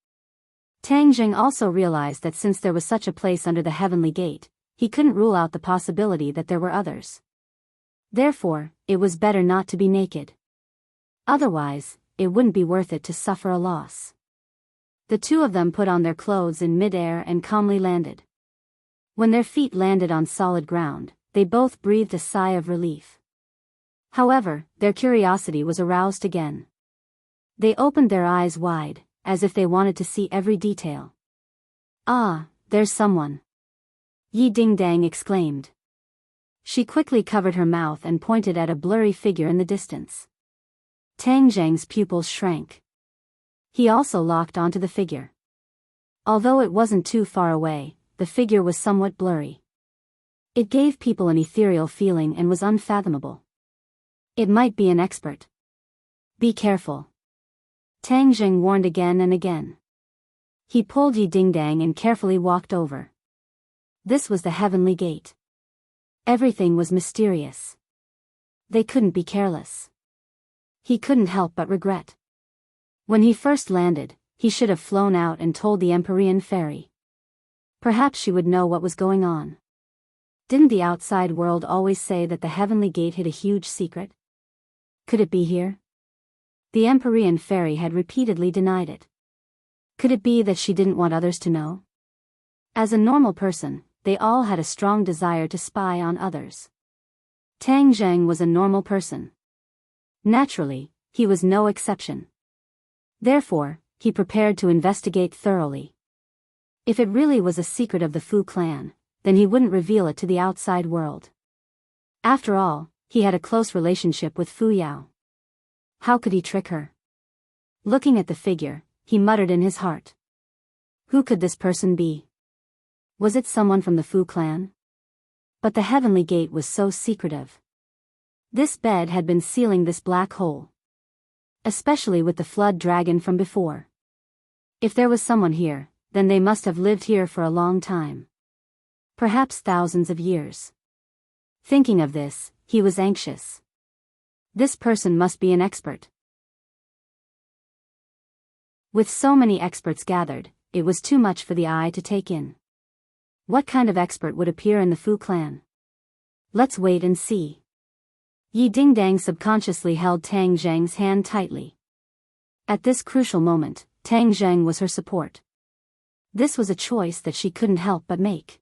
Tang Jing also realized that since there was such a place under the heavenly gate, he couldn't rule out the possibility that there were others. Therefore, it was better not to be naked. Otherwise, it wouldn't be worth it to suffer a loss. The two of them put on their clothes in mid-air and calmly landed. When their feet landed on solid ground, they both breathed a sigh of relief. However, their curiosity was aroused again. They opened their eyes wide, as if they wanted to see every detail. "Ah, there's someone!" Yi Dingdang exclaimed. She quickly covered her mouth and pointed at a blurry figure in the distance. Tang Zheng's pupils shrank. He also locked onto the figure. Although it wasn't too far away, the figure was somewhat blurry. It gave people an ethereal feeling and was unfathomable. It might be an expert. "Be careful." Tang Zheng warned again and again. He pulled Yi Dingdang and carefully walked over. This was the heavenly gate. Everything was mysterious. They couldn't be careless. He couldn't help but regret. When he first landed, he should have flown out and told the Empyrean fairy. Perhaps she would know what was going on. Didn't the outside world always say that the heavenly gate hid a huge secret? Could it be here? The Empyrean fairy had repeatedly denied it. Could it be that she didn't want others to know? As a normal person, they all had a strong desire to spy on others. Tang Zheng was a normal person. Naturally, he was no exception. Therefore, he prepared to investigate thoroughly. If it really was a secret of the Fu clan, then he wouldn't reveal it to the outside world. After all, he had a close relationship with Fu Yao. How could he trick her? Looking at the figure, he muttered in his heart. Who could this person be? Was it someone from the Fu clan? But the heavenly gate was so secretive. This bed had been sealing this black hole. Especially with the flood dragon from before. If there was someone here, then they must have lived here for a long time. Perhaps thousands of years. Thinking of this, he was anxious. This person must be an expert. With so many experts gathered, it was too much for the eye to take in. What kind of expert would appear in the Fu clan? Let's wait and see. Yi Dingdang subconsciously held Tang Zheng's hand tightly. At this crucial moment, Tang Zheng was her support. This was a choice that she couldn't help but make.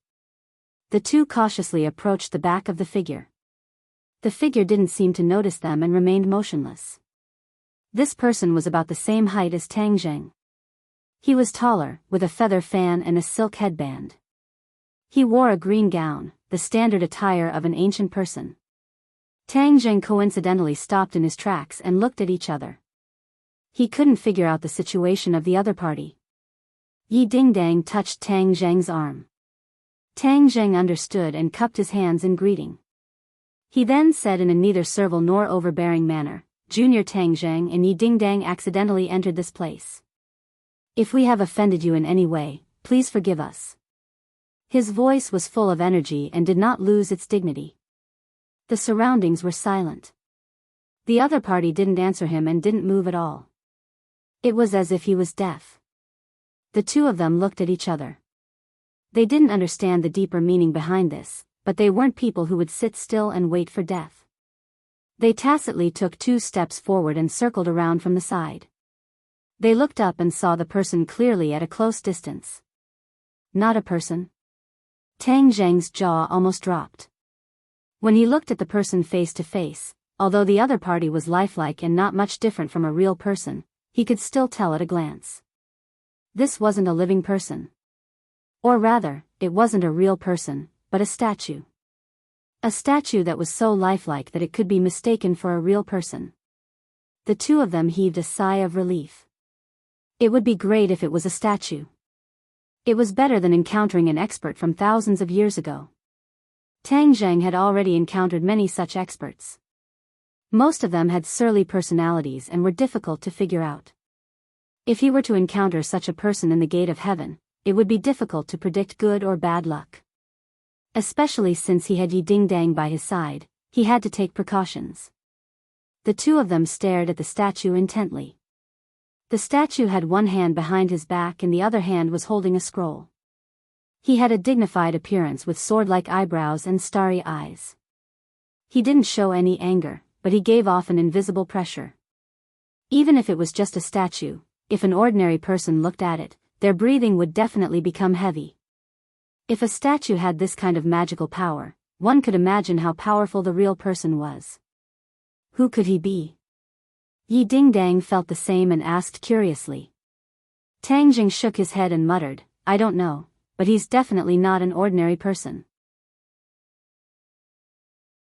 The two cautiously approached the back of the figure. The figure didn't seem to notice them and remained motionless. This person was about the same height as Tang Zheng. He was taller, with a feather fan and a silk headband. He wore a green gown, the standard attire of an ancient person. Tang Zheng coincidentally stopped in his tracks and looked at each other. He couldn't figure out the situation of the other party. Yi Dingdang touched Tang Zheng's arm. Tang Zheng understood and cupped his hands in greeting. He then said in a neither servile nor overbearing manner, Junior Tang Zheng and Yi Dingdang accidentally entered this place. If we have offended you in any way, please forgive us. His voice was full of energy and did not lose its dignity. The surroundings were silent. The other party didn't answer him and didn't move at all. It was as if he was deaf. The two of them looked at each other. They didn't understand the deeper meaning behind this, but they weren't people who would sit still and wait for death. They tacitly took 2 steps forward and circled around from the side. They looked up and saw the person clearly at a close distance. Not a person. Tang Zheng's jaw almost dropped. When he looked at the person face to face, although the other party was lifelike and not much different from a real person, he could still tell at a glance. This wasn't a living person. Or rather, it wasn't a real person, but a statue. A statue that was so lifelike that it could be mistaken for a real person. The two of them heaved a sigh of relief. It would be great if it was a statue. It was better than encountering an expert from thousands of years ago. Tang Zheng had already encountered many such experts. Most of them had surly personalities and were difficult to figure out. If he were to encounter such a person in the gate of heaven, it would be difficult to predict good or bad luck. Especially since he had Yi Dingdang by his side, he had to take precautions. The two of them stared at the statue intently. The statue had one hand behind his back and the other hand was holding a scroll. He had a dignified appearance with sword-like eyebrows and starry eyes. He didn't show any anger, but he gave off an invisible pressure. Even if it was just a statue, if an ordinary person looked at it, their breathing would definitely become heavy. If a statue had this kind of magical power, one could imagine how powerful the real person was. Who could he be? Yi Dingdang felt the same and asked curiously. Tang Zheng shook his head and muttered, I don't know, but he's definitely not an ordinary person.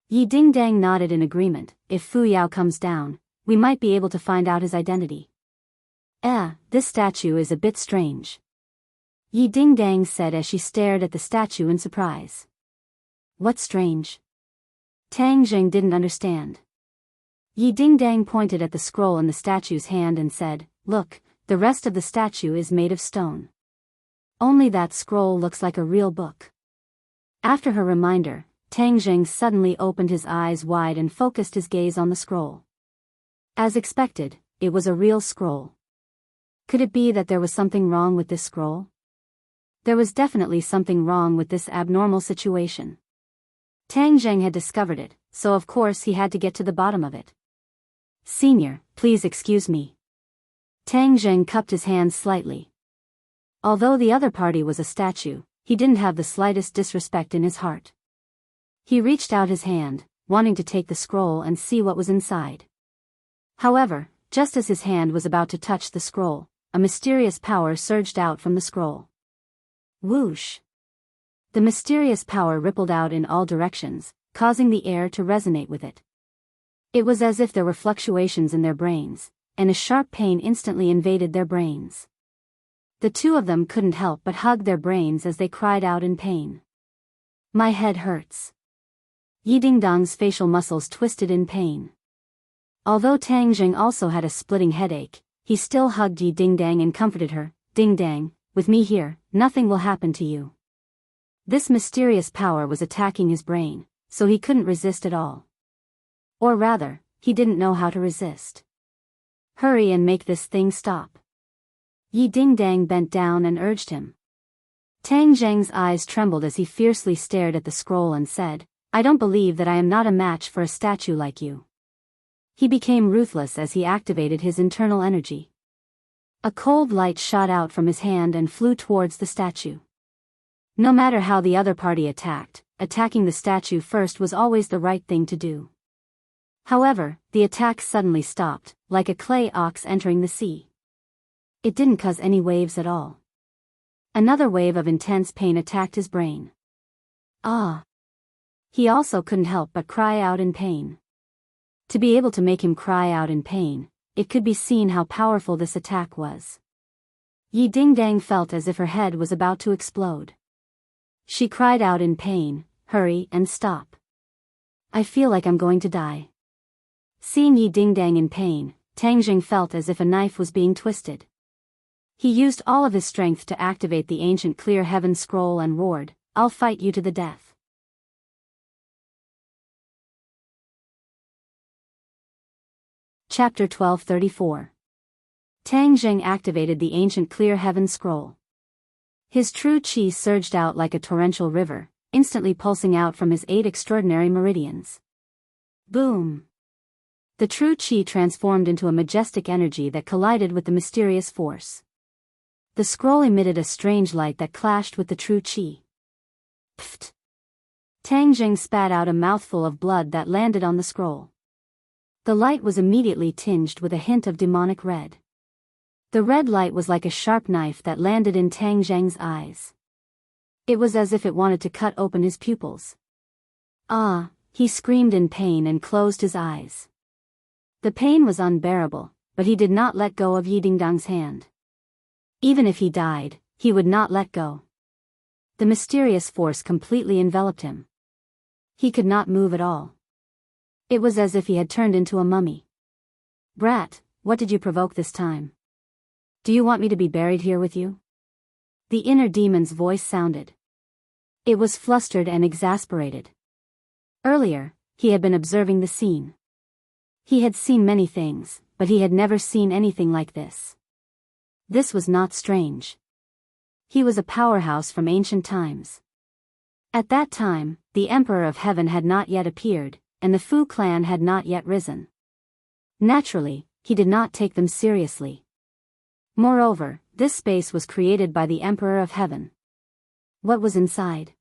Yi Dingdang nodded in agreement. If Fu Yao comes down, we might be able to find out his identity. This statue is a bit strange. Yi Dingdang said as she stared at the statue in surprise. What's strange? Tang Zheng didn't understand. Yi Dingdang pointed at the scroll in the statue's hand and said, Look, the rest of the statue is made of stone. Only that scroll looks like a real book. After her reminder, Tang Jing suddenly opened his eyes wide and focused his gaze on the scroll. As expected, it was a real scroll. Could it be that there was something wrong with this scroll? There was definitely something wrong with this abnormal situation. Tang Jing had discovered it, so of course he had to get to the bottom of it. "Senior, please excuse me." Tang Jing cupped his hands slightly. Although the other party was a statue, he didn't have the slightest disrespect in his heart. He reached out his hand, wanting to take the scroll and see what was inside. However, just as his hand was about to touch the scroll, a mysterious power surged out from the scroll. Whoosh! The mysterious power rippled out in all directions, causing the air to resonate with it. It was as if there were fluctuations in their brains, and a sharp pain instantly invaded their brains. The two of them couldn't help but hug their brains as they cried out in pain. "My head hurts." Yi Dingdang's facial muscles twisted in pain. Although Tang Jing also had a splitting headache, he still hugged Yi Dingdang and comforted her. "Dingdang, with me here, nothing will happen to you." This mysterious power was attacking his brain, so he couldn't resist at all. Or rather, he didn't know how to resist. "Hurry and make this thing stop." Yi Dingdang bent down and urged him. Tang Jing's eyes trembled as he fiercely stared at the scroll and said, "I don't believe that I am not a match for a statue like you." He became ruthless as he activated his internal energy. A cold light shot out from his hand and flew towards the statue. No matter how the other party attacked, attacking the statue first was always the right thing to do. However, the attack suddenly stopped, like a clay ox entering the sea. It didn't cause any waves at all. Another wave of intense pain attacked his brain. "Ah!" He also couldn't help but cry out in pain. To be able to make him cry out in pain, it could be seen how powerful this attack was. Yi Dingdang felt as if her head was about to explode. She cried out in pain, "Hurry and stop. I feel like I'm going to die." Seeing Yi Dingdang in pain, Tang Jing felt as if a knife was being twisted. He used all of his strength to activate the ancient clear heaven scroll and roared, "I'll fight you to the death." Chapter 1234. Tang Jing activated the ancient clear heaven scroll. His true qi surged out like a torrential river, instantly pulsing out from his 8 extraordinary meridians. Boom! The true qi transformed into a majestic energy that collided with the mysterious force. The scroll emitted a strange light that clashed with the true qi. Pfft! Tang Jing spat out a mouthful of blood that landed on the scroll. The light was immediately tinged with a hint of demonic red. The red light was like a sharp knife that landed in Tang Jing's eyes. It was as if it wanted to cut open his pupils. "Ah!" he screamed in pain and closed his eyes. The pain was unbearable, but he did not let go of Yi Dingdang's hand. Even if he died, he would not let go. The mysterious force completely enveloped him. He could not move at all. It was as if he had turned into a mummy. "Brat, what did you provoke this time? Do you want me to be buried here with you?" The inner demon's voice sounded. It was flustered and exasperated. Earlier, he had been observing the scene. He had seen many things, but he had never seen anything like this. This was not strange. He was a powerhouse from ancient times. At that time, the Emperor of Heaven had not yet appeared, and the Fu clan had not yet risen. Naturally, he did not take them seriously. Moreover, this space was created by the Emperor of Heaven. What was inside?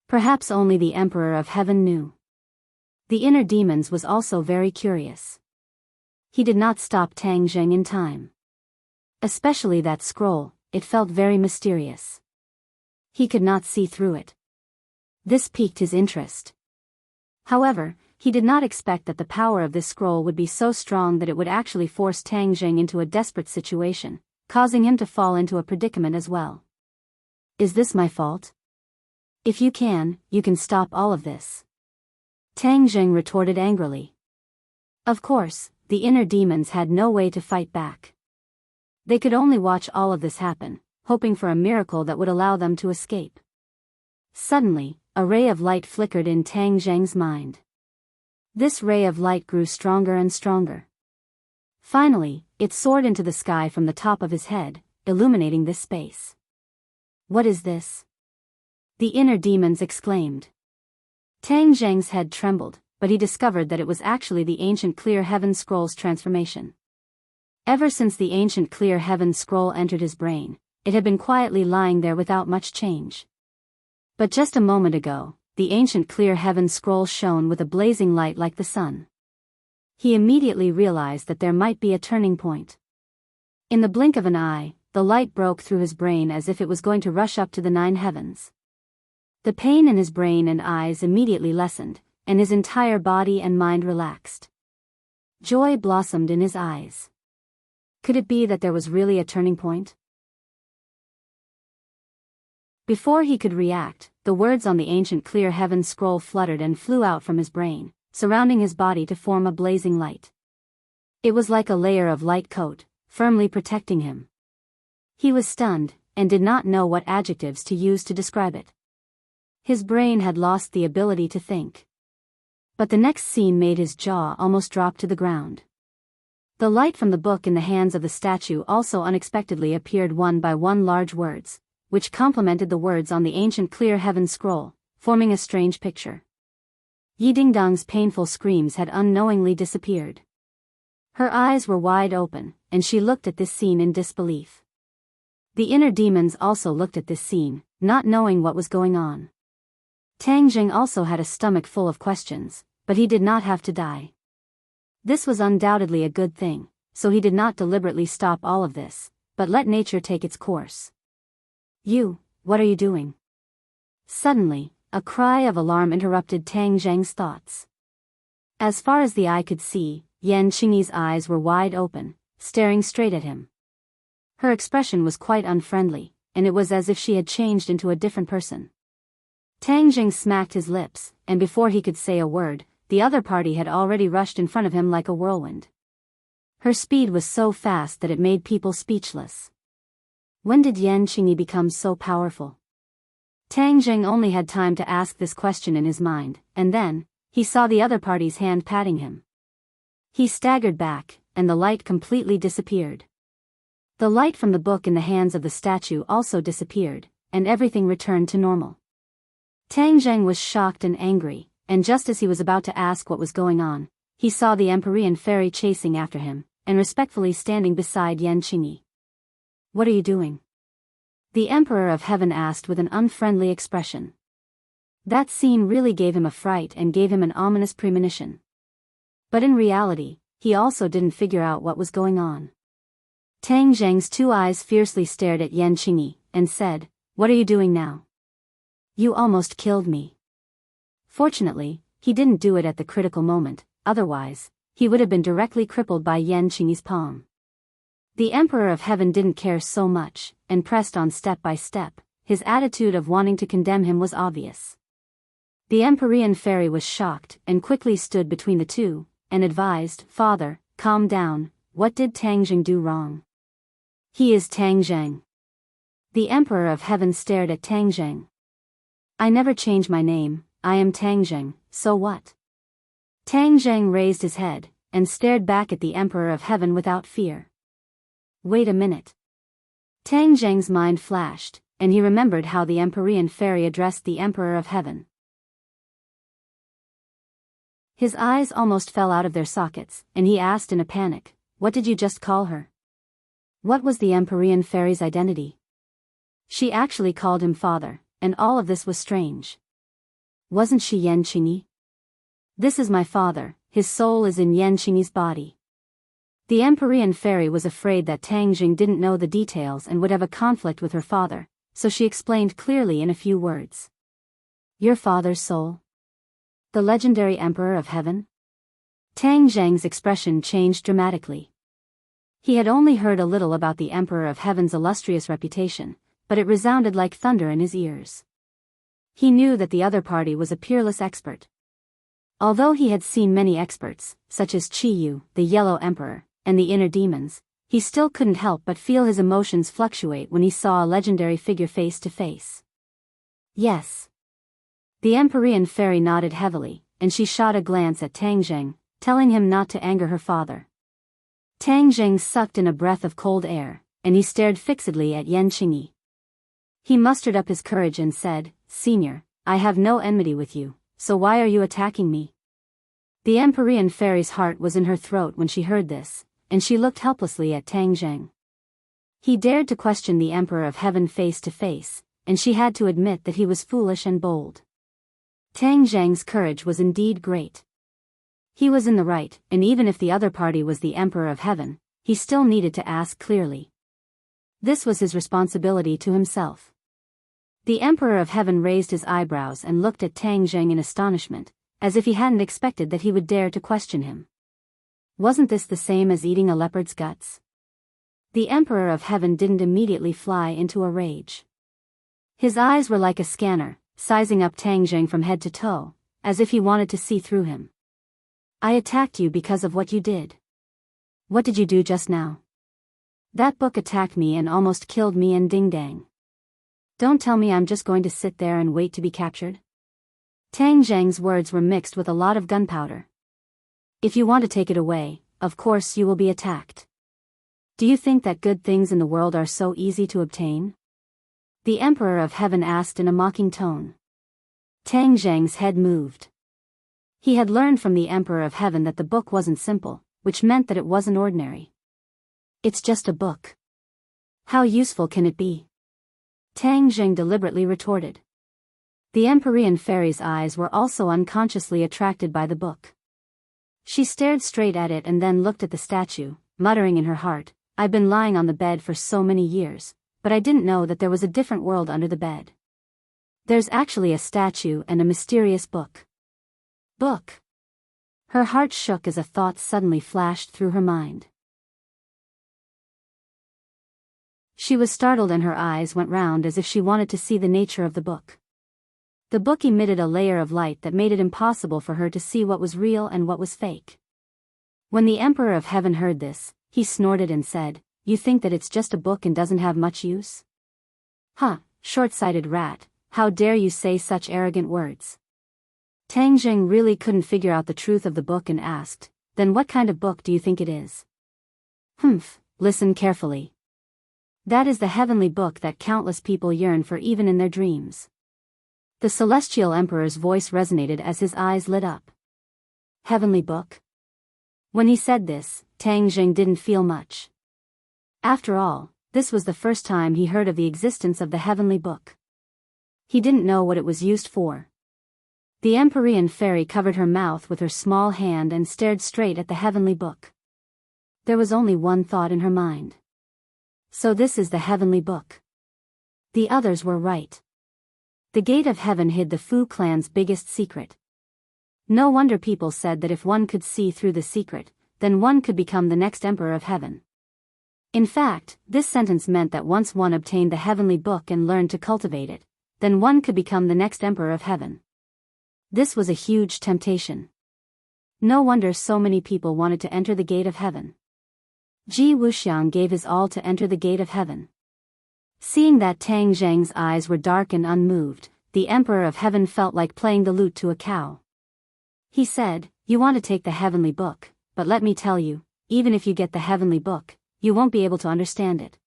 Perhaps only the Emperor of Heaven knew. The inner demons was also very curious. He did not stop Tang Jing in time. Especially that scroll, it felt very mysterious. He could not see through it. This piqued his interest. However, he did not expect that the power of this scroll would be so strong that it would actually force Tang Jing into a desperate situation, causing him to fall into a predicament as well. "Is this my fault? If you can stop all of this." Tang Jing retorted angrily. Of course, the inner demons had no way to fight back. They could only watch all of this happen, hoping for a miracle that would allow them to escape. Suddenly, a ray of light flickered in Tang Zheng's mind. This ray of light grew stronger and stronger. Finally, it soared into the sky from the top of his head, illuminating this space. What is this? The inner demons exclaimed. Tang Zheng's head trembled, but he discovered that it was actually the ancient Clear Heaven Scroll's transformation. Ever since the ancient Clear Heaven Scroll entered his brain, it had been quietly lying there without much change. But just a moment ago, the ancient Clear Heaven Scroll shone with a blazing light like the sun. He immediately realized that there might be a turning point. In the blink of an eye, the light broke through his brain as if it was going to rush up to the 9 heavens. The pain in his brain and eyes immediately lessened, and his entire body and mind relaxed. Joy blossomed in his eyes. Could it be that there was really a turning point? Before he could react, the words on the ancient Clear Heaven Scroll fluttered and flew out from his brain, surrounding his body to form a blazing light. It was like a layer of light coat, firmly protecting him. He was stunned, and did not know what adjectives to use to describe it. His brain had lost the ability to think. But the next scene made his jaw almost drop to the ground. The light from the book in the hands of the statue also unexpectedly appeared one by one large words, which complemented the words on the ancient Clear Heaven Scroll, forming a strange picture. Yi Dingdong's painful screams had unknowingly disappeared. Her eyes were wide open, and she looked at this scene in disbelief. The inner demons also looked at this scene, not knowing what was going on. Tang Zheng also had a stomach full of questions, but he did not have to die. This was undoubtedly a good thing, so he did not deliberately stop all of this, but let nature take its course. You, what are you doing? Suddenly, a cry of alarm interrupted Tang Zheng's thoughts. As far as the eye could see, Yan Qingyi's eyes were wide open, staring straight at him. Her expression was quite unfriendly, and it was as if she had changed into a different person. Tang Zheng smacked his lips, and before he could say a word, the other party had already rushed in front of him like a whirlwind. Her speed was so fast that it made people speechless. When did Yan Qingyi become so powerful? Tang Zheng only had time to ask this question in his mind, and then, he saw the other party's hand patting him. He staggered back, and the light completely disappeared. The light from the book in the hands of the statue also disappeared, and everything returned to normal. Tang Zheng was shocked and angry, and just as he was about to ask what was going on, he saw the Empyrean fairy chasing after him, and respectfully standing beside Yan Qingyi. What are you doing? The Emperor of Heaven asked with an unfriendly expression. That scene really gave him a fright and gave him an ominous premonition. But in reality, he also didn't figure out what was going on. Tang Zheng's 2 eyes fiercely stared at Yan Qingyi, and said, "What are you doing now? You almost killed me." Fortunately, he didn't do it at the critical moment, otherwise, he would have been directly crippled by Yan Qingyi's palm. The Emperor of Heaven didn't care so much, and pressed on step by step. His attitude of wanting to condemn him was obvious. The Empyrean fairy was shocked, and quickly stood between the two, and advised, "Father, calm down, what did Tang Zheng do wrong?" "He is Tang Zheng." The Emperor of Heaven stared at Tang Zheng. "I never change my name, I am Tang Zheng, so what?" Tang Zheng raised his head, and stared back at the Emperor of Heaven without fear. Wait a minute. Tang Zheng's mind flashed, and he remembered how the Empyrean fairy addressed the Emperor of Heaven. His eyes almost fell out of their sockets, and he asked in a panic, "What did you just call her?" What was the Empyrean fairy's identity? She actually called him father, and all of this was strange. Wasn't she Yan Qingyi? "This is my father, his soul is in Yan Qingyi's body." The Empyrean fairy was afraid that Tang Zheng didn't know the details and would have a conflict with her father, so she explained clearly in a few words. "Your father's soul? The legendary Emperor of Heaven?" Tang Zheng's expression changed dramatically. He had only heard a little about the Emperor of Heaven's illustrious reputation, but it resounded like thunder in his ears. He knew that the other party was a peerless expert. Although he had seen many experts, such as Qi Yu, the Yellow Emperor, and the Inner Demons, he still couldn't help but feel his emotions fluctuate when he saw a legendary figure face to face. Yes. The Empyrean fairy nodded heavily, and she shot a glance at Tang Zheng, telling him not to anger her father. Tang Zheng sucked in a breath of cold air, and he stared fixedly at Yan Qingyi. He mustered up his courage and said, "Senior, I have no enmity with you, so why are you attacking me?" The Empyrean fairy's heart was in her throat when she heard this, and she looked helplessly at Tang Zheng. He dared to question the Emperor of Heaven face to face, and she had to admit that he was foolish and bold. Tang Zheng's courage was indeed great. He was in the right, and even if the other party was the Emperor of Heaven, he still needed to ask clearly. This was his responsibility to himself. The Emperor of Heaven raised his eyebrows and looked at Tang Zheng in astonishment, as if he hadn't expected that he would dare to question him. Wasn't this the same as eating a leopard's guts? The Emperor of Heaven didn't immediately fly into a rage. His eyes were like a scanner, sizing up Tang Zheng from head to toe, as if he wanted to see through him. "I attacked you because of what you did. What did you do just now? That book attacked me and almost killed me and Ding Dang. Don't tell me I'm just going to sit there and wait to be captured." Tang Zheng's words were mixed with a lot of gunpowder. "If you want to take it away, of course you will be attacked. Do you think that good things in the world are so easy to obtain?" The Emperor of Heaven asked in a mocking tone. Tang Zheng's head moved. He had learned from the Emperor of Heaven that the book wasn't simple, which meant that it wasn't ordinary. "It's just a book. How useful can it be?" Tang Zheng deliberately retorted. The Empyrean fairy's eyes were also unconsciously attracted by the book. She stared straight at it and then looked at the statue, muttering in her heart, "I've been lying on the bed for so many years, but I didn't know that there was a different world under the bed. There's actually a statue and a mysterious book." Book. Her heart shook as a thought suddenly flashed through her mind. She was startled and her eyes went round as if she wanted to see the nature of the book. The book emitted a layer of light that made it impossible for her to see what was real and what was fake. When the Emperor of Heaven heard this, he snorted and said, "You think that it's just a book and doesn't have much use? Huh, short-sighted rat, how dare you say such arrogant words?" Tang Zheng really couldn't figure out the truth of the book and asked, "Then what kind of book do you think it is?" "Humph, listen carefully. That is the heavenly book that countless people yearn for even in their dreams." The celestial emperor's voice resonated as his eyes lit up. Heavenly book? When he said this, Tang Zheng didn't feel much. After all, this was the first time he heard of the existence of the heavenly book. He didn't know what it was used for. The Empyrean fairy covered her mouth with her small hand and stared straight at the heavenly book. There was only one thought in her mind. So this is the heavenly book. The others were right. The gate of heaven hid the Fu clan's biggest secret. No wonder people said that if one could see through the secret, then one could become the next emperor of heaven. In fact, this sentence meant that once one obtained the heavenly book and learned to cultivate it, then one could become the next emperor of heaven. This was a huge temptation. No wonder so many people wanted to enter the gate of heaven. Ji Wuxiang gave his all to enter the gate of heaven. Seeing that Tang Zheng's eyes were dark and unmoved, the Emperor of Heaven felt like playing the lute to a cow. He said, "You want to take the heavenly book, but let me tell you, even if you get the heavenly book, you won't be able to understand it."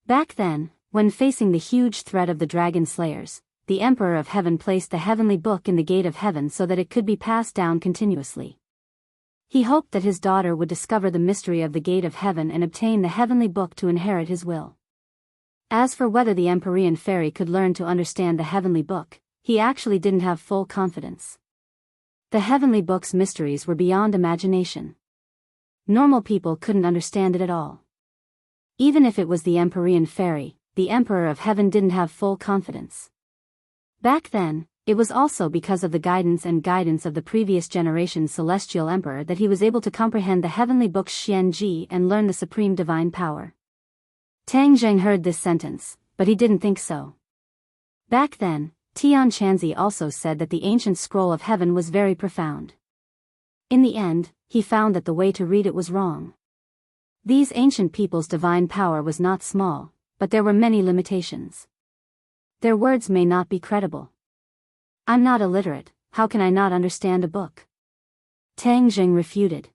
Back then, when facing the huge threat of the dragon slayers, the Emperor of Heaven placed the heavenly book in the gate of heaven so that it could be passed down continuously. He hoped that his daughter would discover the mystery of the gate of heaven and obtain the heavenly book to inherit his will. As for whether the Empyrean fairy could learn to understand the heavenly book, he actually didn't have full confidence. The heavenly book's mysteries were beyond imagination. Normal people couldn't understand it at all. Even if it was the Empyrean fairy, the Emperor of Heaven didn't have full confidence. Back then, it was also because of the guidance of the previous generation's celestial emperor that he was able to comprehend the heavenly book's Xianji and learn the supreme divine power. Tang Zheng heard this sentence, but he didn't think so. Back then, Tian Chanzi also said that the ancient scroll of heaven was very profound. In the end, he found that the way to read it was wrong. These ancient people's divine power was not small, but there were many limitations. Their words may not be credible. I'm not illiterate, how can I not understand a book? Tang Zheng refuted.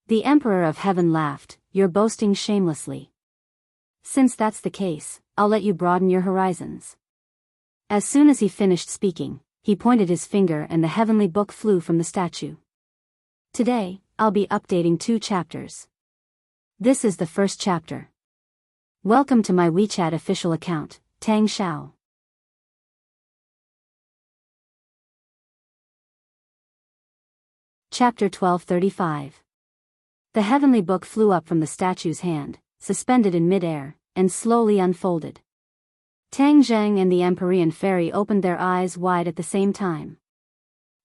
The Emperor of Heaven laughed, you're boasting shamelessly. Since that's the case, I'll let you broaden your horizons. As soon as he finished speaking, he pointed his finger and the heavenly book flew from the statue. Today, I'll be updating 2 chapters. This is the first chapter. Welcome to my WeChat official account, Tang Xiao. Chapter 1235. The heavenly book flew up from the statue's hand, suspended in mid-air, and slowly unfolded. Tang Zheng and the Empyrean fairy opened their eyes wide at the same time.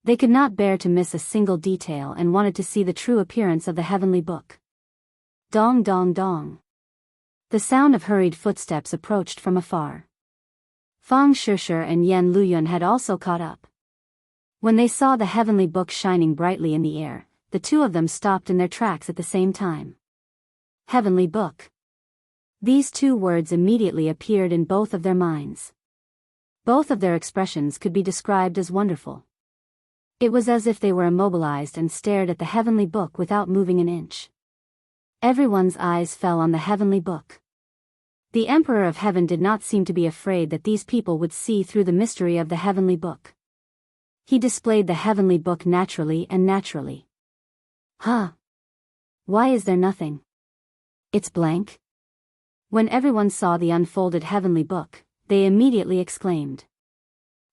They could not bear to miss a single detail and wanted to see the true appearance of the heavenly book. Dong dong dong. The sound of hurried footsteps approached from afar. Fang Shishir and Yan Luyun had also caught up. When they saw the heavenly book shining brightly in the air, the 2 of them stopped in their tracks at the same time. Heavenly book. These 2 words immediately appeared in both of their minds. Both of their expressions could be described as wonderful. It was as if they were immobilized and stared at the heavenly book without moving an inch. Everyone's eyes fell on the heavenly book. The Emperor of Heaven did not seem to be afraid that these people would see through the mystery of the heavenly book. He displayed the heavenly book naturally. Huh? Why is there nothing? It's blank? When everyone saw the unfolded heavenly book, they immediately exclaimed.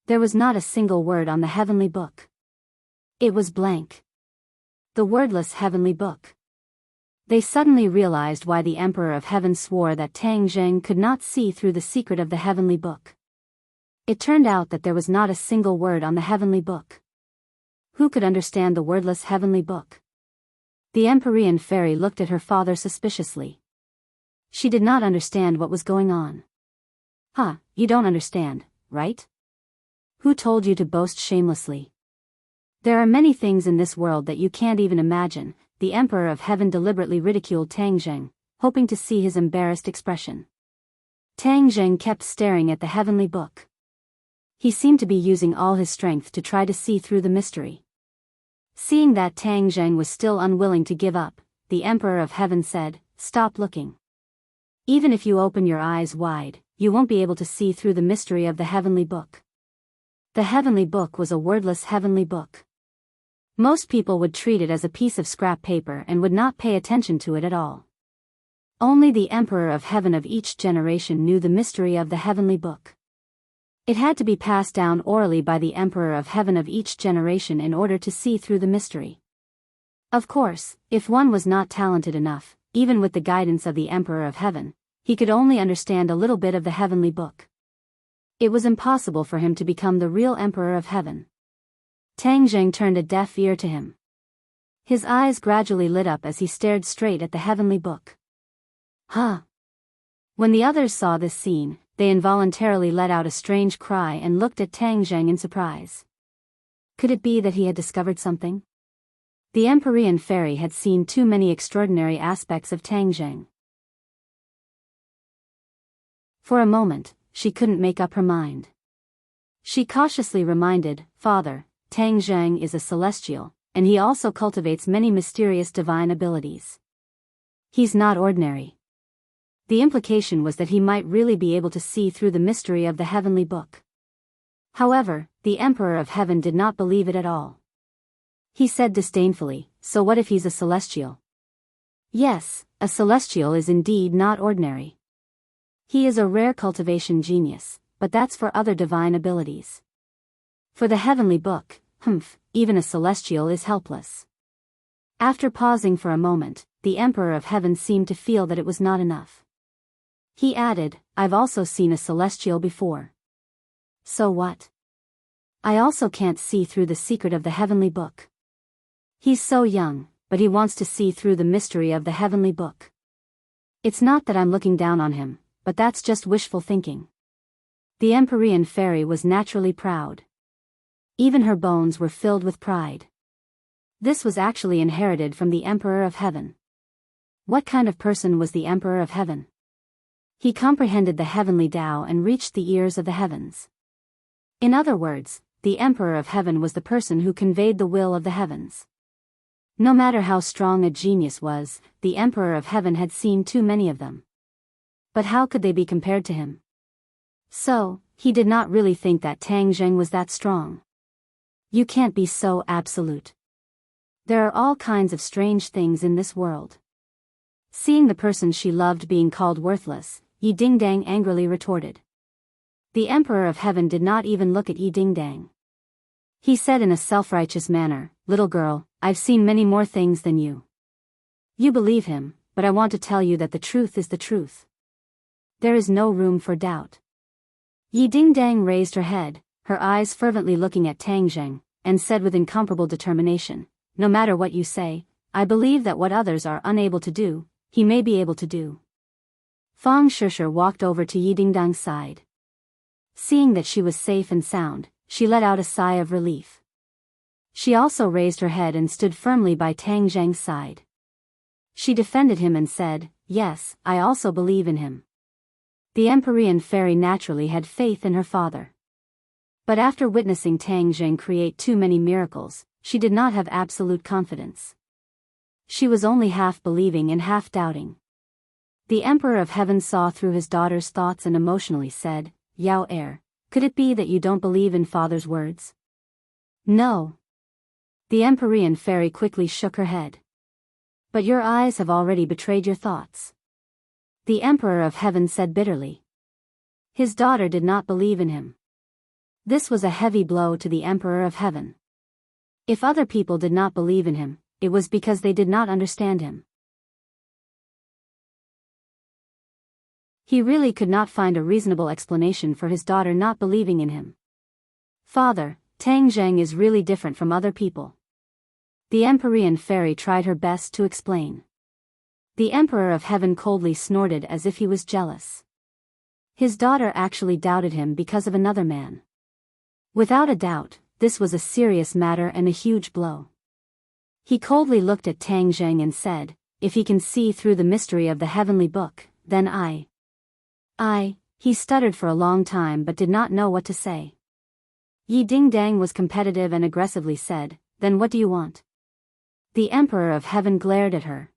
There was not a single word on the heavenly book. It was blank. The wordless heavenly book. They suddenly realized why the Emperor of Heaven swore that Tang Zheng could not see through the secret of the heavenly book. It turned out that there was not a single word on the heavenly book. Who could understand the wordless heavenly book? The Empyrean fairy looked at her father suspiciously. She did not understand what was going on. Huh, you don't understand, right? Who told you to boast shamelessly? There are many things in this world that you can't even imagine. The Emperor of Heaven deliberately ridiculed Tang Zheng, hoping to see his embarrassed expression. Tang Zheng kept staring at the heavenly book. He seemed to be using all his strength to try to see through the mystery. Seeing that Tang Zheng was still unwilling to give up, the Emperor of Heaven said, "Stop looking. Even if you open your eyes wide, you won't be able to see through the mystery of the heavenly book." The heavenly book was a wordless heavenly book. Most people would treat it as a piece of scrap paper and would not pay attention to it at all. Only the Emperor of Heaven of each generation knew the mystery of the heavenly book. It had to be passed down orally by the Emperor of Heaven of each generation in order to see through the mystery. Of course, if one was not talented enough, even with the guidance of the Emperor of Heaven, he could only understand a little bit of the heavenly book. It was impossible for him to become the real Emperor of Heaven. Tang Zheng turned a deaf ear to him. His eyes gradually lit up as he stared straight at the heavenly book. Huh? When the others saw this scene, they involuntarily let out a strange cry and looked at Tang Zheng in surprise. Could it be that he had discovered something? The Empyrean fairy had seen too many extraordinary aspects of Tang Zheng. For a moment, she couldn't make up her mind. She cautiously reminded, "Father, Tang Zheng is a celestial, and he also cultivates many mysterious divine abilities. He's not ordinary." The implication was that he might really be able to see through the mystery of the heavenly book. However, the Emperor of Heaven did not believe it at all. He said disdainfully, "So what if he's a celestial?" Yes, a celestial is indeed not ordinary. He is a rare cultivation genius, but that's for other divine abilities. For the heavenly book, even a celestial is helpless. After pausing for a moment, the Emperor of Heaven seemed to feel that it was not enough. He added, "I've also seen a celestial before." So what? I also can't see through the secret of the heavenly book. He's so young, but he wants to see through the mystery of the heavenly book. It's not that I'm looking down on him, but that's just wishful thinking. The Empyrean fairy was naturally proud. Even her bones were filled with pride. This was actually inherited from the Emperor of Heaven. What kind of person was the Emperor of Heaven? He comprehended the heavenly Tao and reached the ears of the heavens. In other words, the Emperor of Heaven was the person who conveyed the will of the heavens. No matter how strong a genius was, the Emperor of Heaven had seen too many of them. But how could they be compared to him? So, he did not really think that Tang Zheng was that strong. You can't be so absolute. There are all kinds of strange things in this world. Seeing the person she loved being called worthless, Yi Dingdang angrily retorted. The Emperor of Heaven did not even look at Yi Dingdang. He said in a self-righteous manner, "Little girl, I've seen many more things than you. You believe him, but I want to tell you that the truth is the truth. There is no room for doubt." Yi Dingdang raised her head, her eyes fervently looking at Tang Zheng, and said with incomparable determination, "No matter what you say, I believe that what others are unable to do, he may be able to do." Fang Shishir walked over to Yi Dingdang's side. Seeing that she was safe and sound, she let out a sigh of relief. She also raised her head and stood firmly by Tang Zheng's side. She defended him and said, "Yes, I also believe in him." The Empyrean fairy naturally had faith in her father. But after witnessing Tang Zheng create too many miracles, she did not have absolute confidence. She was only half believing and half doubting. The Emperor of Heaven saw through his daughter's thoughts and emotionally said, "Yao Er, could it be that you don't believe in father's words?" "No." The Empyrean fairy quickly shook her head. "But your eyes have already betrayed your thoughts," the Emperor of Heaven said bitterly. His daughter did not believe in him. This was a heavy blow to the Emperor of Heaven. If other people did not believe in him, it was because they did not understand him. He really could not find a reasonable explanation for his daughter not believing in him. "Father, Tang Zheng is really different from other people." The Empyrean fairy tried her best to explain. The Emperor of Heaven coldly snorted as if he was jealous. His daughter actually doubted him because of another man. Without a doubt, this was a serious matter and a huge blow. He coldly looked at Tang Zheng and said, "If he can see through the mystery of the heavenly book, then he stuttered for a long time but did not know what to say. Yi Dingdang was competitive and aggressively said, "Then what do you want?" The Emperor of Heaven glared at her.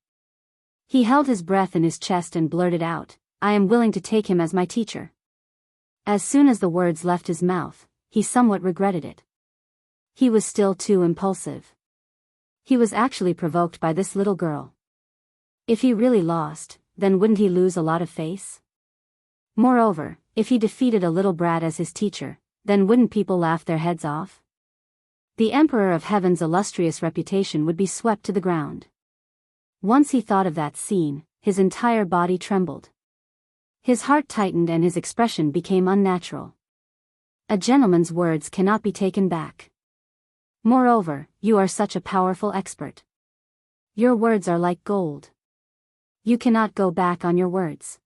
He held his breath in his chest and blurted out, "I am willing to take him as my teacher." As soon as the words left his mouth, he somewhat regretted it. He was still too impulsive. He was actually provoked by this little girl. If he really lost, then wouldn't he lose a lot of face? Moreover, if he defeated a little brat as his teacher, then wouldn't people laugh their heads off? The Emperor of Heaven's illustrious reputation would be swept to the ground. Once he thought of that scene, his entire body trembled. His heart tightened and his expression became unnatural. A gentleman's words cannot be taken back. Moreover, you are such a powerful expert. Your words are like gold. You cannot go back on your words.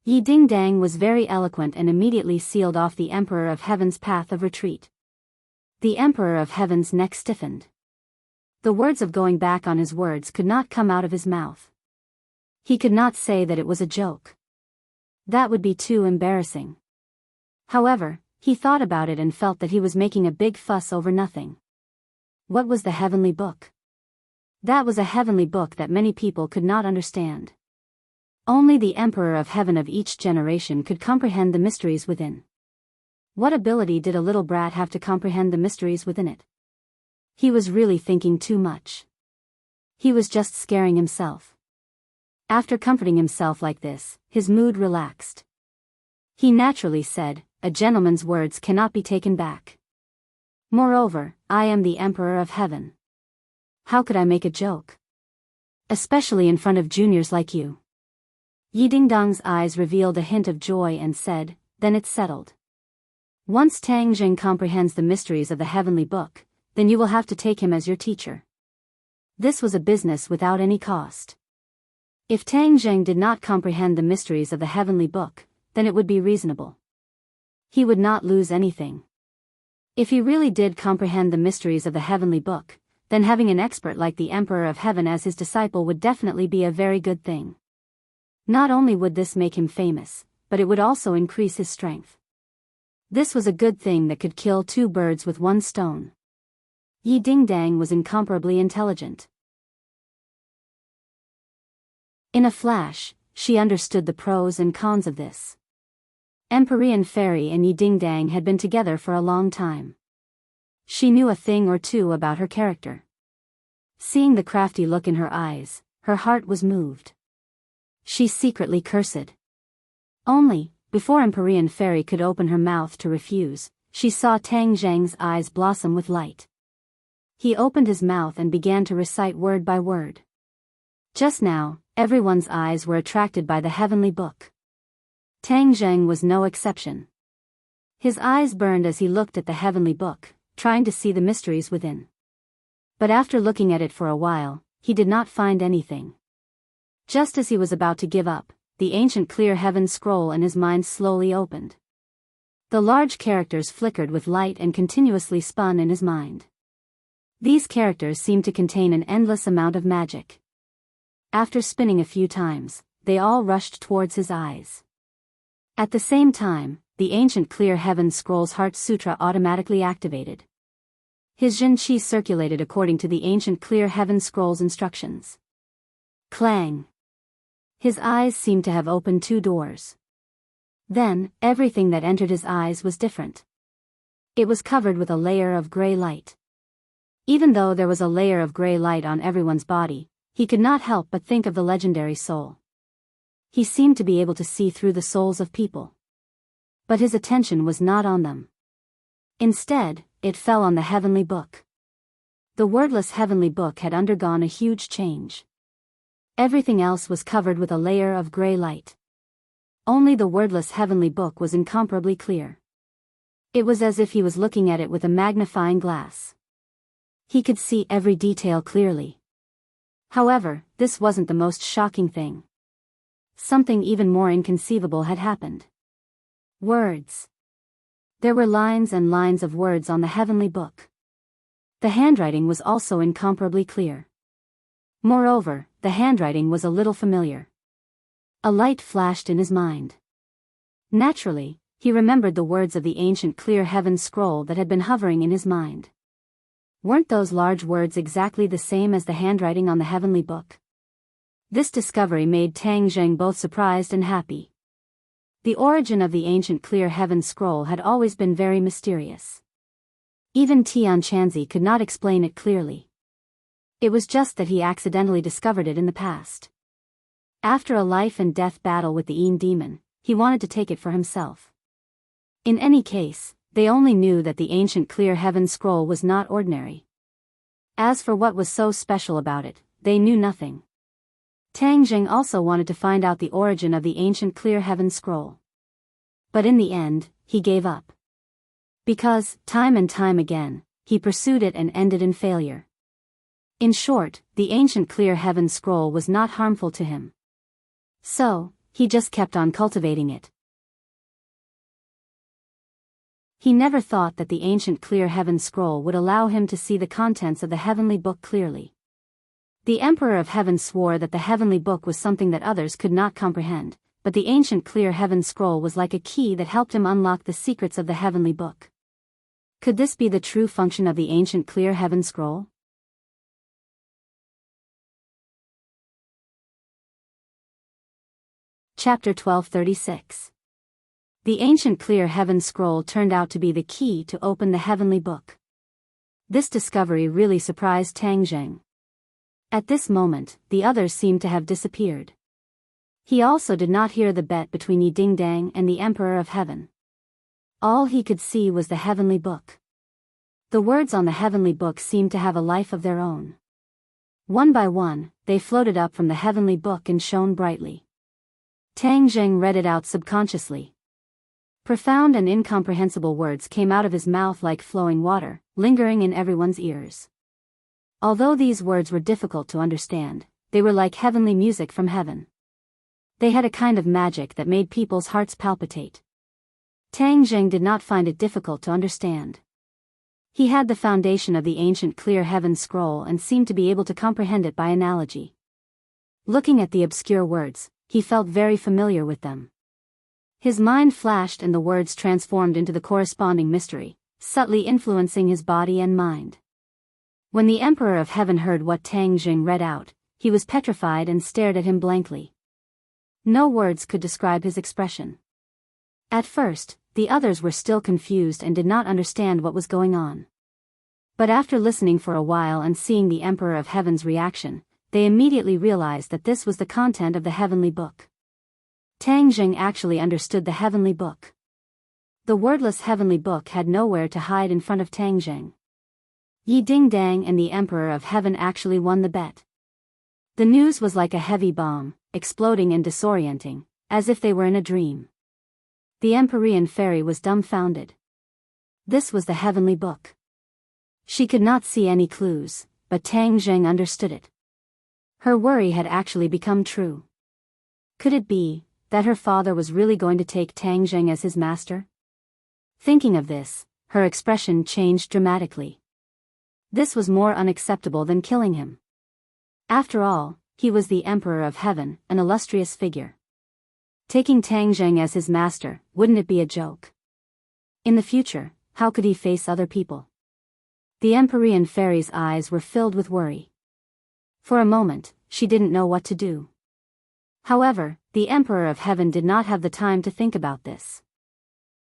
Yi Dingdang was very eloquent and immediately sealed off the Emperor of Heaven's path of retreat. The Emperor of Heaven's neck stiffened. The words of going back on his words could not come out of his mouth. He could not say that it was a joke. That would be too embarrassing. However, he thought about it and felt that he was making a big fuss over nothing. What was the heavenly book? That was a heavenly book that many people could not understand. Only the Emperor of Heaven of each generation could comprehend the mysteries within. What ability did a little brat have to comprehend the mysteries within it? He was really thinking too much. He was just scaring himself. After comforting himself like this, his mood relaxed. He naturally said, "A gentleman's words cannot be taken back. Moreover, I am the Emperor of Heaven. How could I make a joke? Especially in front of juniors like you." Yi Dingdang's eyes revealed a hint of joy and said, "Then it's settled. Once Tang Zheng comprehends the mysteries of the heavenly book, then you will have to take him as your teacher." This was a business without any cost. If Tang Zheng did not comprehend the mysteries of the heavenly book, then it would be reasonable. He would not lose anything. If he really did comprehend the mysteries of the heavenly book, then having an expert like the Emperor of Heaven as his disciple would definitely be a very good thing. Not only would this make him famous, but it would also increase his strength. This was a good thing that could kill two birds with one stone. Yi Ding-dang was incomparably intelligent. In a flash, she understood the pros and cons of this. Empyrean Fairy and Yi Ding-dang had been together for a long time. She knew a thing or two about her character. Seeing the crafty look in her eyes, her heart was moved. She secretly cursed. Only, before Empyrean Fairy could open her mouth to refuse, she saw Tang Zhang's eyes blossom with light. He opened his mouth and began to recite word by word. Just now, everyone's eyes were attracted by the heavenly book. Tang Zhang was no exception. His eyes burned as he looked at the heavenly book, trying to see the mysteries within. But after looking at it for a while, he did not find anything. Just as he was about to give up, the ancient clear heaven scroll in his mind slowly opened. The large characters flickered with light and continuously spun in his mind. These characters seemed to contain an endless amount of magic. After spinning a few times, they all rushed towards his eyes. At the same time, the ancient clear heaven scroll's heart sutra automatically activated. His Jin Qi circulated according to the ancient clear heaven scroll's instructions. Clang! His eyes seemed to have opened two doors. Then, everything that entered his eyes was different. It was covered with a layer of gray light. Even though there was a layer of gray light on everyone's body, he could not help but think of the legendary soul. He seemed to be able to see through the souls of people. But his attention was not on them. Instead, it fell on the heavenly book. The wordless heavenly book had undergone a huge change. Everything else was covered with a layer of gray light. Only the wordless heavenly book was incomparably clear. It was as if he was looking at it with a magnifying glass. He could see every detail clearly. However, this wasn't the most shocking thing. Something even more inconceivable had happened. Words. There were lines and lines of words on the heavenly book. The handwriting was also incomparably clear. Moreover, the handwriting was a little familiar. A light flashed in his mind. Naturally, he remembered the words of the ancient clear heaven scroll that had been hovering in his mind. Weren't those large words exactly the same as the handwriting on the heavenly book? This discovery made Tang Zheng both surprised and happy. The origin of the ancient clear heaven scroll had always been very mysterious. Even Tian Chanzi could not explain it clearly. It was just that he accidentally discovered it in the past. After a life and death battle with the Yin demon, he wanted to take it for himself. In any case, they only knew that the ancient clear heaven scroll was not ordinary. As for what was so special about it, they knew nothing. Tang Zheng also wanted to find out the origin of the ancient clear heaven scroll. But in the end, he gave up. Because, time and time again, he pursued it and ended in failure. In short, the ancient clear heaven scroll was not harmful to him. So, he just kept on cultivating it. He never thought that the ancient clear heaven scroll would allow him to see the contents of the heavenly book clearly. The Emperor of Heaven swore that the heavenly book was something that others could not comprehend, but the ancient clear heaven scroll was like a key that helped him unlock the secrets of the heavenly book. Could this be the true function of the ancient clear heaven scroll? Chapter 1236. The ancient clear heaven scroll turned out to be the key to open the heavenly book. This discovery really surprised Tang Zheng. At this moment, the others seemed to have disappeared. He also did not hear the bet between Yi Ding-dang and the Emperor of Heaven. All he could see was the heavenly book. The words on the heavenly book seemed to have a life of their own. One by one, they floated up from the heavenly book and shone brightly. Tang Zheng read it out subconsciously. Profound and incomprehensible words came out of his mouth like flowing water, lingering in everyone's ears. Although these words were difficult to understand, they were like heavenly music from heaven. They had a kind of magic that made people's hearts palpitate. Tang Zheng did not find it difficult to understand. He had the foundation of the ancient clear heaven scroll and seemed to be able to comprehend it by analogy. Looking at the obscure words, he felt very familiar with them. His mind flashed and the words transformed into the corresponding mystery, subtly influencing his body and mind. When the Emperor of Heaven heard what Tang Jing read out, he was petrified and stared at him blankly. No words could describe his expression. At first, the others were still confused and did not understand what was going on. But after listening for a while and seeing the Emperor of Heaven's reaction, they immediately realized that this was the content of the heavenly book. Tang Jing actually understood the heavenly book. The wordless heavenly book had nowhere to hide in front of Tang Jing. Yi Ding Dang and the Emperor of Heaven actually won the bet. The news was like a heavy bomb, exploding and disorienting, as if they were in a dream. The Empyrean fairy was dumbfounded. This was the heavenly book. She could not see any clues, but Tang Jing understood it. Her worry had actually become true. Could it be that her father was really going to take Tang Jing as his master? Thinking of this, her expression changed dramatically. This was more unacceptable than killing him. After all, he was the Emperor of Heaven, an illustrious figure. Taking Tang Jing as his master, wouldn't it be a joke? In the future, how could he face other people? The Empyrean fairy's eyes were filled with worry. For a moment, she didn't know what to do. However, the Emperor of Heaven did not have the time to think about this.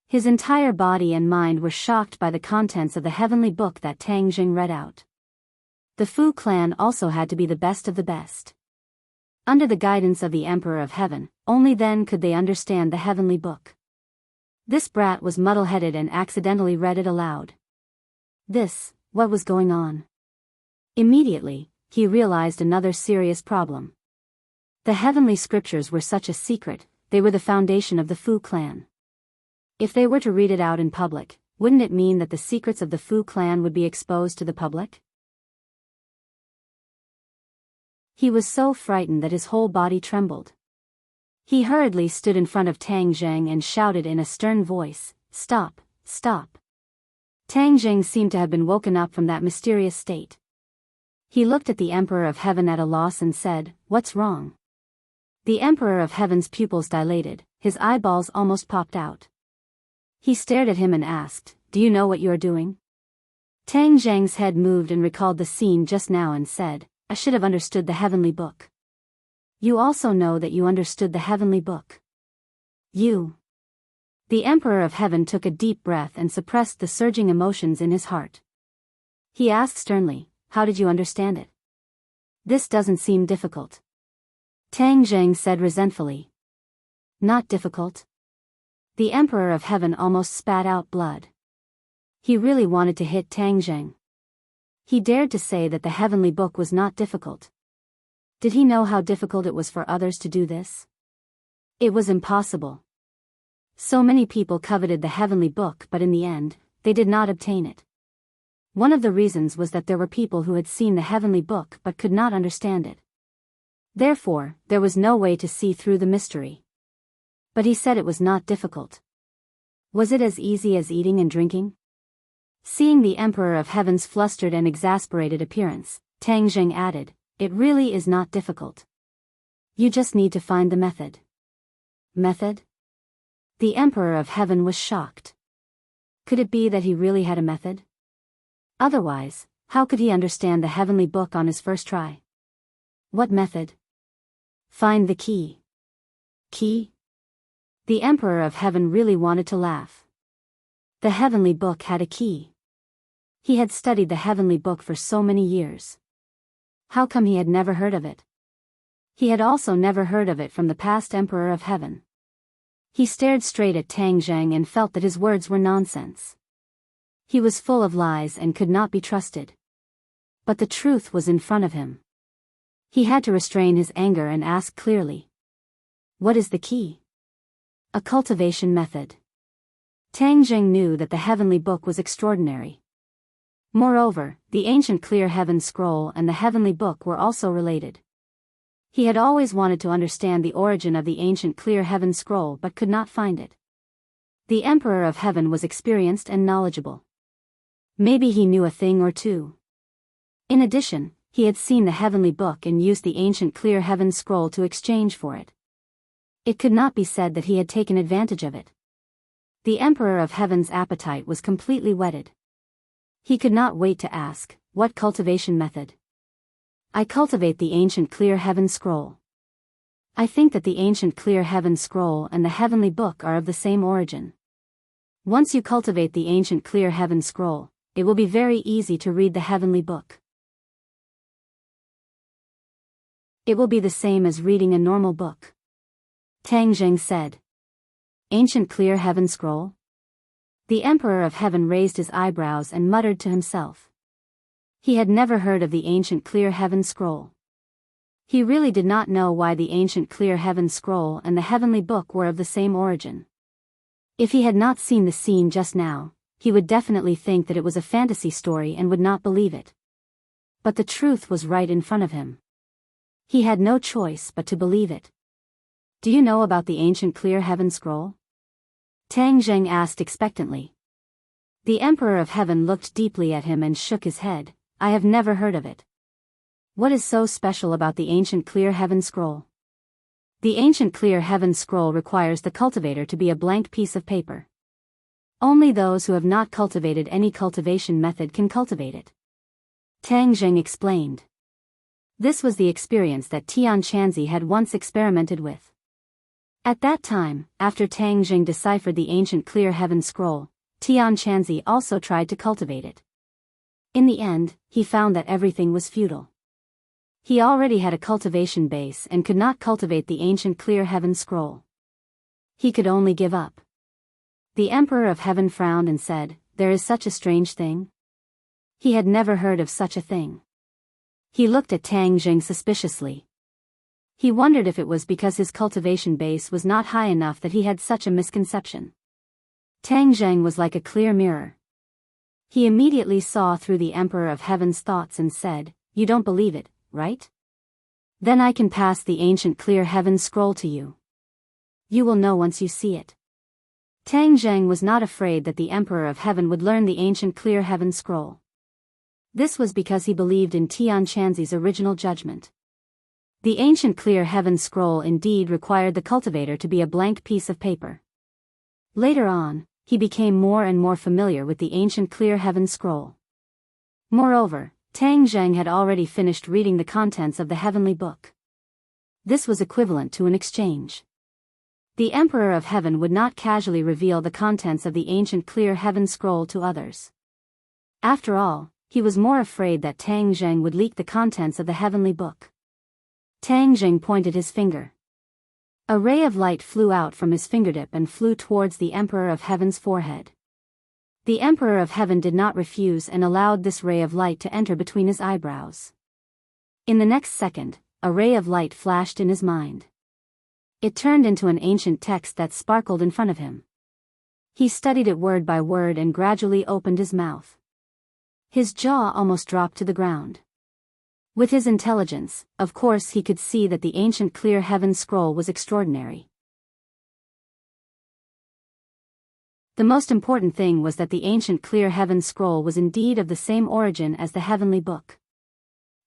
His entire body and mind were shocked by the contents of the heavenly book that Tang Jing read out. The Fu clan also had to be the best of the best. Under the guidance of the Emperor of Heaven, only then could they understand the heavenly book. This brat was muddle-headed and accidentally read it aloud. What was going on? Immediately, he realized another serious problem. The heavenly scriptures were such a secret, they were the foundation of the Fu clan. If they were to read it out in public, wouldn't it mean that the secrets of the Fu clan would be exposed to the public? He was so frightened that his whole body trembled. He hurriedly stood in front of Tang Jing and shouted in a stern voice, "Stop, stop." Tang Jing seemed to have been woken up from that mysterious state. He looked at the Emperor of Heaven at a loss and said, "What's wrong?" The Emperor of Heaven's pupils dilated, his eyeballs almost popped out. He stared at him and asked, "Do you know what you are doing?" Tang Jing's head moved and recalled the scene just now and said, "I should have understood the heavenly book." "You also know that you understood the heavenly book." "You." The Emperor of Heaven took a deep breath and suppressed the surging emotions in his heart. He asked sternly, "How did you understand it?" "This doesn't seem difficult." Tang Jing said resentfully. "Not difficult?" The Emperor of Heaven almost spat out blood. He really wanted to hit Tang Jing. He dared to say that the heavenly book was not difficult. Did he know how difficult it was for others to do this? It was impossible. So many people coveted the heavenly book, but in the end, they did not obtain it. One of the reasons was that there were people who had seen the heavenly book but could not understand it. Therefore, there was no way to see through the mystery. But he said it was not difficult. Was it as easy as eating and drinking? Seeing the Emperor of Heaven's flustered and exasperated appearance, Tang Jing added, "It really is not difficult. You just need to find the method." Method? The Emperor of Heaven was shocked. Could it be that he really had a method? Otherwise, how could he understand the heavenly book on his first try? What method? Find the key. Key? The Emperor of Heaven really wanted to laugh. The heavenly book had a key. He had studied the heavenly book for so many years. How come he had never heard of it? He had also never heard of it from the past Emperor of Heaven. He stared straight at Tang Jing and felt that his words were nonsense. He was full of lies and could not be trusted. But the truth was in front of him. He had to restrain his anger and ask clearly. What is the key? A cultivation method. Tang Jing knew that the heavenly book was extraordinary. Moreover, the ancient clear heaven scroll and the heavenly book were also related. He had always wanted to understand the origin of the ancient clear heaven scroll but could not find it. The Emperor of Heaven was experienced and knowledgeable. Maybe he knew a thing or two. In addition, he had seen the heavenly book and used the ancient clear heaven scroll to exchange for it. It could not be said that he had taken advantage of it. The Emperor of Heaven's appetite was completely whetted. He could not wait to ask, what cultivation method? I cultivate the ancient clear heaven scroll. I think that the ancient clear heaven scroll and the heavenly book are of the same origin. Once you cultivate the ancient clear heaven scroll, it will be very easy to read the heavenly book. It will be the same as reading a normal book. Tang Jing said. Ancient clear heaven scroll? The Emperor of Heaven raised his eyebrows and muttered to himself. He had never heard of the ancient clear heaven scroll. He really did not know why the ancient clear heaven scroll and the heavenly book were of the same origin. If he had not seen the scene just now, he would definitely think that it was a fantasy story and would not believe it. But the truth was right in front of him. He had no choice but to believe it. Do you know about the ancient clear heaven scroll? Tang Zheng asked expectantly. The Emperor of Heaven looked deeply at him and shook his head. I have never heard of it. What is so special about the ancient clear heaven scroll? The ancient clear heaven scroll requires the cultivator to be a blank piece of paper. Only those who have not cultivated any cultivation method can cultivate it. Tang Zheng explained. This was the experience that Tian Chanzi had once experimented with. At that time, after Tang Jing deciphered the ancient clear heaven scroll, Tian Chanzi also tried to cultivate it. In the end, he found that everything was futile. He already had a cultivation base and could not cultivate the ancient clear heaven scroll. He could only give up. The Emperor of Heaven frowned and said, There is such a strange thing? He had never heard of such a thing. He looked at Tang Jing suspiciously. He wondered if it was because his cultivation base was not high enough that he had such a misconception. Tang Zheng was like a clear mirror. He immediately saw through the Emperor of Heaven's thoughts and said, You don't believe it, right? Then I can pass the ancient clear heaven scroll to you. You will know once you see it. Tang Zheng was not afraid that the Emperor of Heaven would learn the ancient clear heaven scroll. This was because he believed in Tian Chanzi's original judgment. The ancient clear heaven scroll indeed required the cultivator to be a blank piece of paper. Later on, he became more and more familiar with the ancient clear heaven scroll. Moreover, Tang Zheng had already finished reading the contents of the heavenly book. This was equivalent to an exchange. The Emperor of Heaven would not casually reveal the contents of the ancient clear heaven scroll to others. After all, he was more afraid that Tang Zheng would leak the contents of the heavenly book. Tang Jing pointed his finger. A ray of light flew out from his fingertip and flew towards the Emperor of Heaven's forehead. The Emperor of Heaven did not refuse and allowed this ray of light to enter between his eyebrows. In the next second, a ray of light flashed in his mind. It turned into an ancient text that sparkled in front of him. He studied it word by word and gradually opened his mouth. His jaw almost dropped to the ground. With his intelligence, of course he could see that the ancient clear heaven scroll was extraordinary. The most important thing was that the ancient clear heaven scroll was indeed of the same origin as the heavenly book.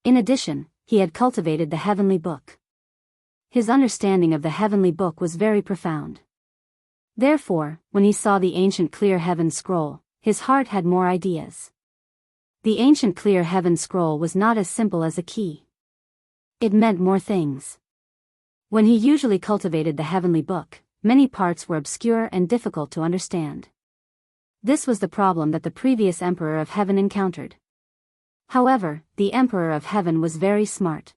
In addition, he had cultivated the heavenly book. His understanding of the heavenly book was very profound. Therefore, when he saw the ancient clear heaven scroll, his heart had more ideas. The ancient clear heaven scroll was not as simple as a key. It meant more things. When he usually cultivated the heavenly book, many parts were obscure and difficult to understand. This was the problem that the previous Emperor of Heaven encountered. However, the Emperor of Heaven was very smart.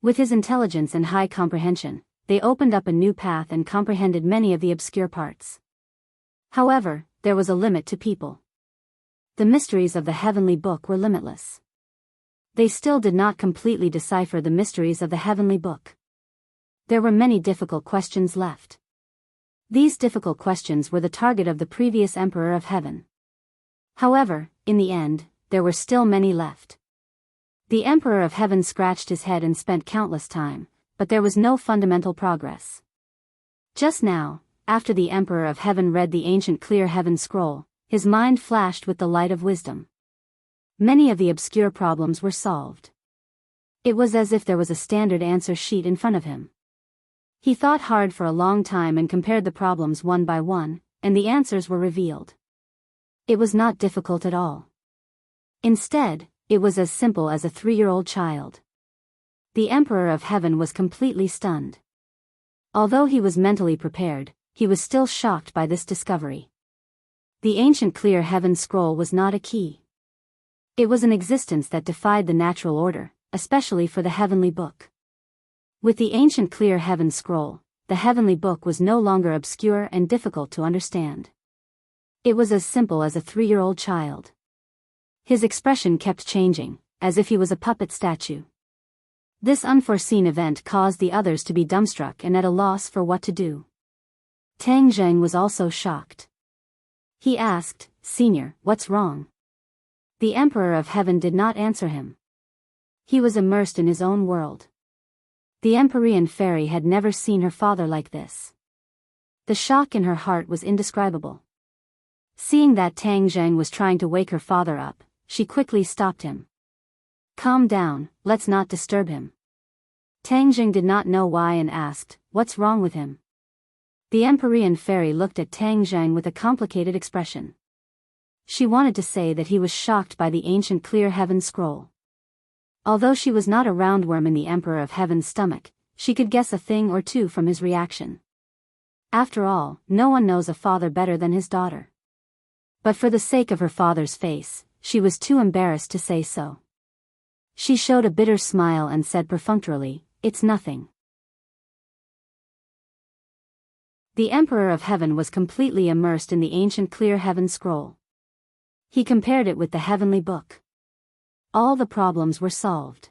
With his intelligence and high comprehension, they opened up a new path and comprehended many of the obscure parts. However, there was a limit to people. The mysteries of the heavenly book were limitless. They still did not completely decipher the mysteries of the heavenly book. There were many difficult questions left. These difficult questions were the target of the previous Emperor of Heaven. However, in the end, there were still many left. The Emperor of Heaven scratched his head and spent countless time, but there was no fundamental progress. Just now, after the Emperor of Heaven read the ancient clear heaven scroll, his mind flashed with the light of wisdom. Many of the obscure problems were solved. It was as if there was a standard answer sheet in front of him. He thought hard for a long time and compared the problems one by one, and the answers were revealed. It was not difficult at all. Instead, it was as simple as a 3-year-old child. The Emperor of Heaven was completely stunned. Although he was mentally prepared, he was still shocked by this discovery. The ancient clear heaven scroll was not a key. It was an existence that defied the natural order, especially for the heavenly book. With the ancient clear heaven scroll, the heavenly book was no longer obscure and difficult to understand. It was as simple as a 3-year-old child. His expression kept changing, as if he was a puppet statue. This unforeseen event caused the others to be dumbstruck and at a loss for what to do. Tang Zheng was also shocked. He asked, "Senior, what's wrong?" The Emperor of Heaven did not answer him. He was immersed in his own world. The Empyrean fairy had never seen her father like this. The shock in her heart was indescribable. Seeing that Tang Zheng was trying to wake her father up, she quickly stopped him. "Calm down, let's not disturb him." Tang Zheng did not know why and asked, "What's wrong with him?" The Empyrean fairy looked at Tang Zheng with a complicated expression. She wanted to say that he was shocked by the ancient clear heaven scroll. Although she was not a roundworm in the Emperor of Heaven's stomach, she could guess a thing or two from his reaction. After all, no one knows a father better than his daughter. But for the sake of her father's face, she was too embarrassed to say so. She showed a bitter smile and said perfunctorily, "It's nothing." The Emperor of Heaven was completely immersed in the ancient clear heaven scroll. He compared it with the heavenly book. All the problems were solved.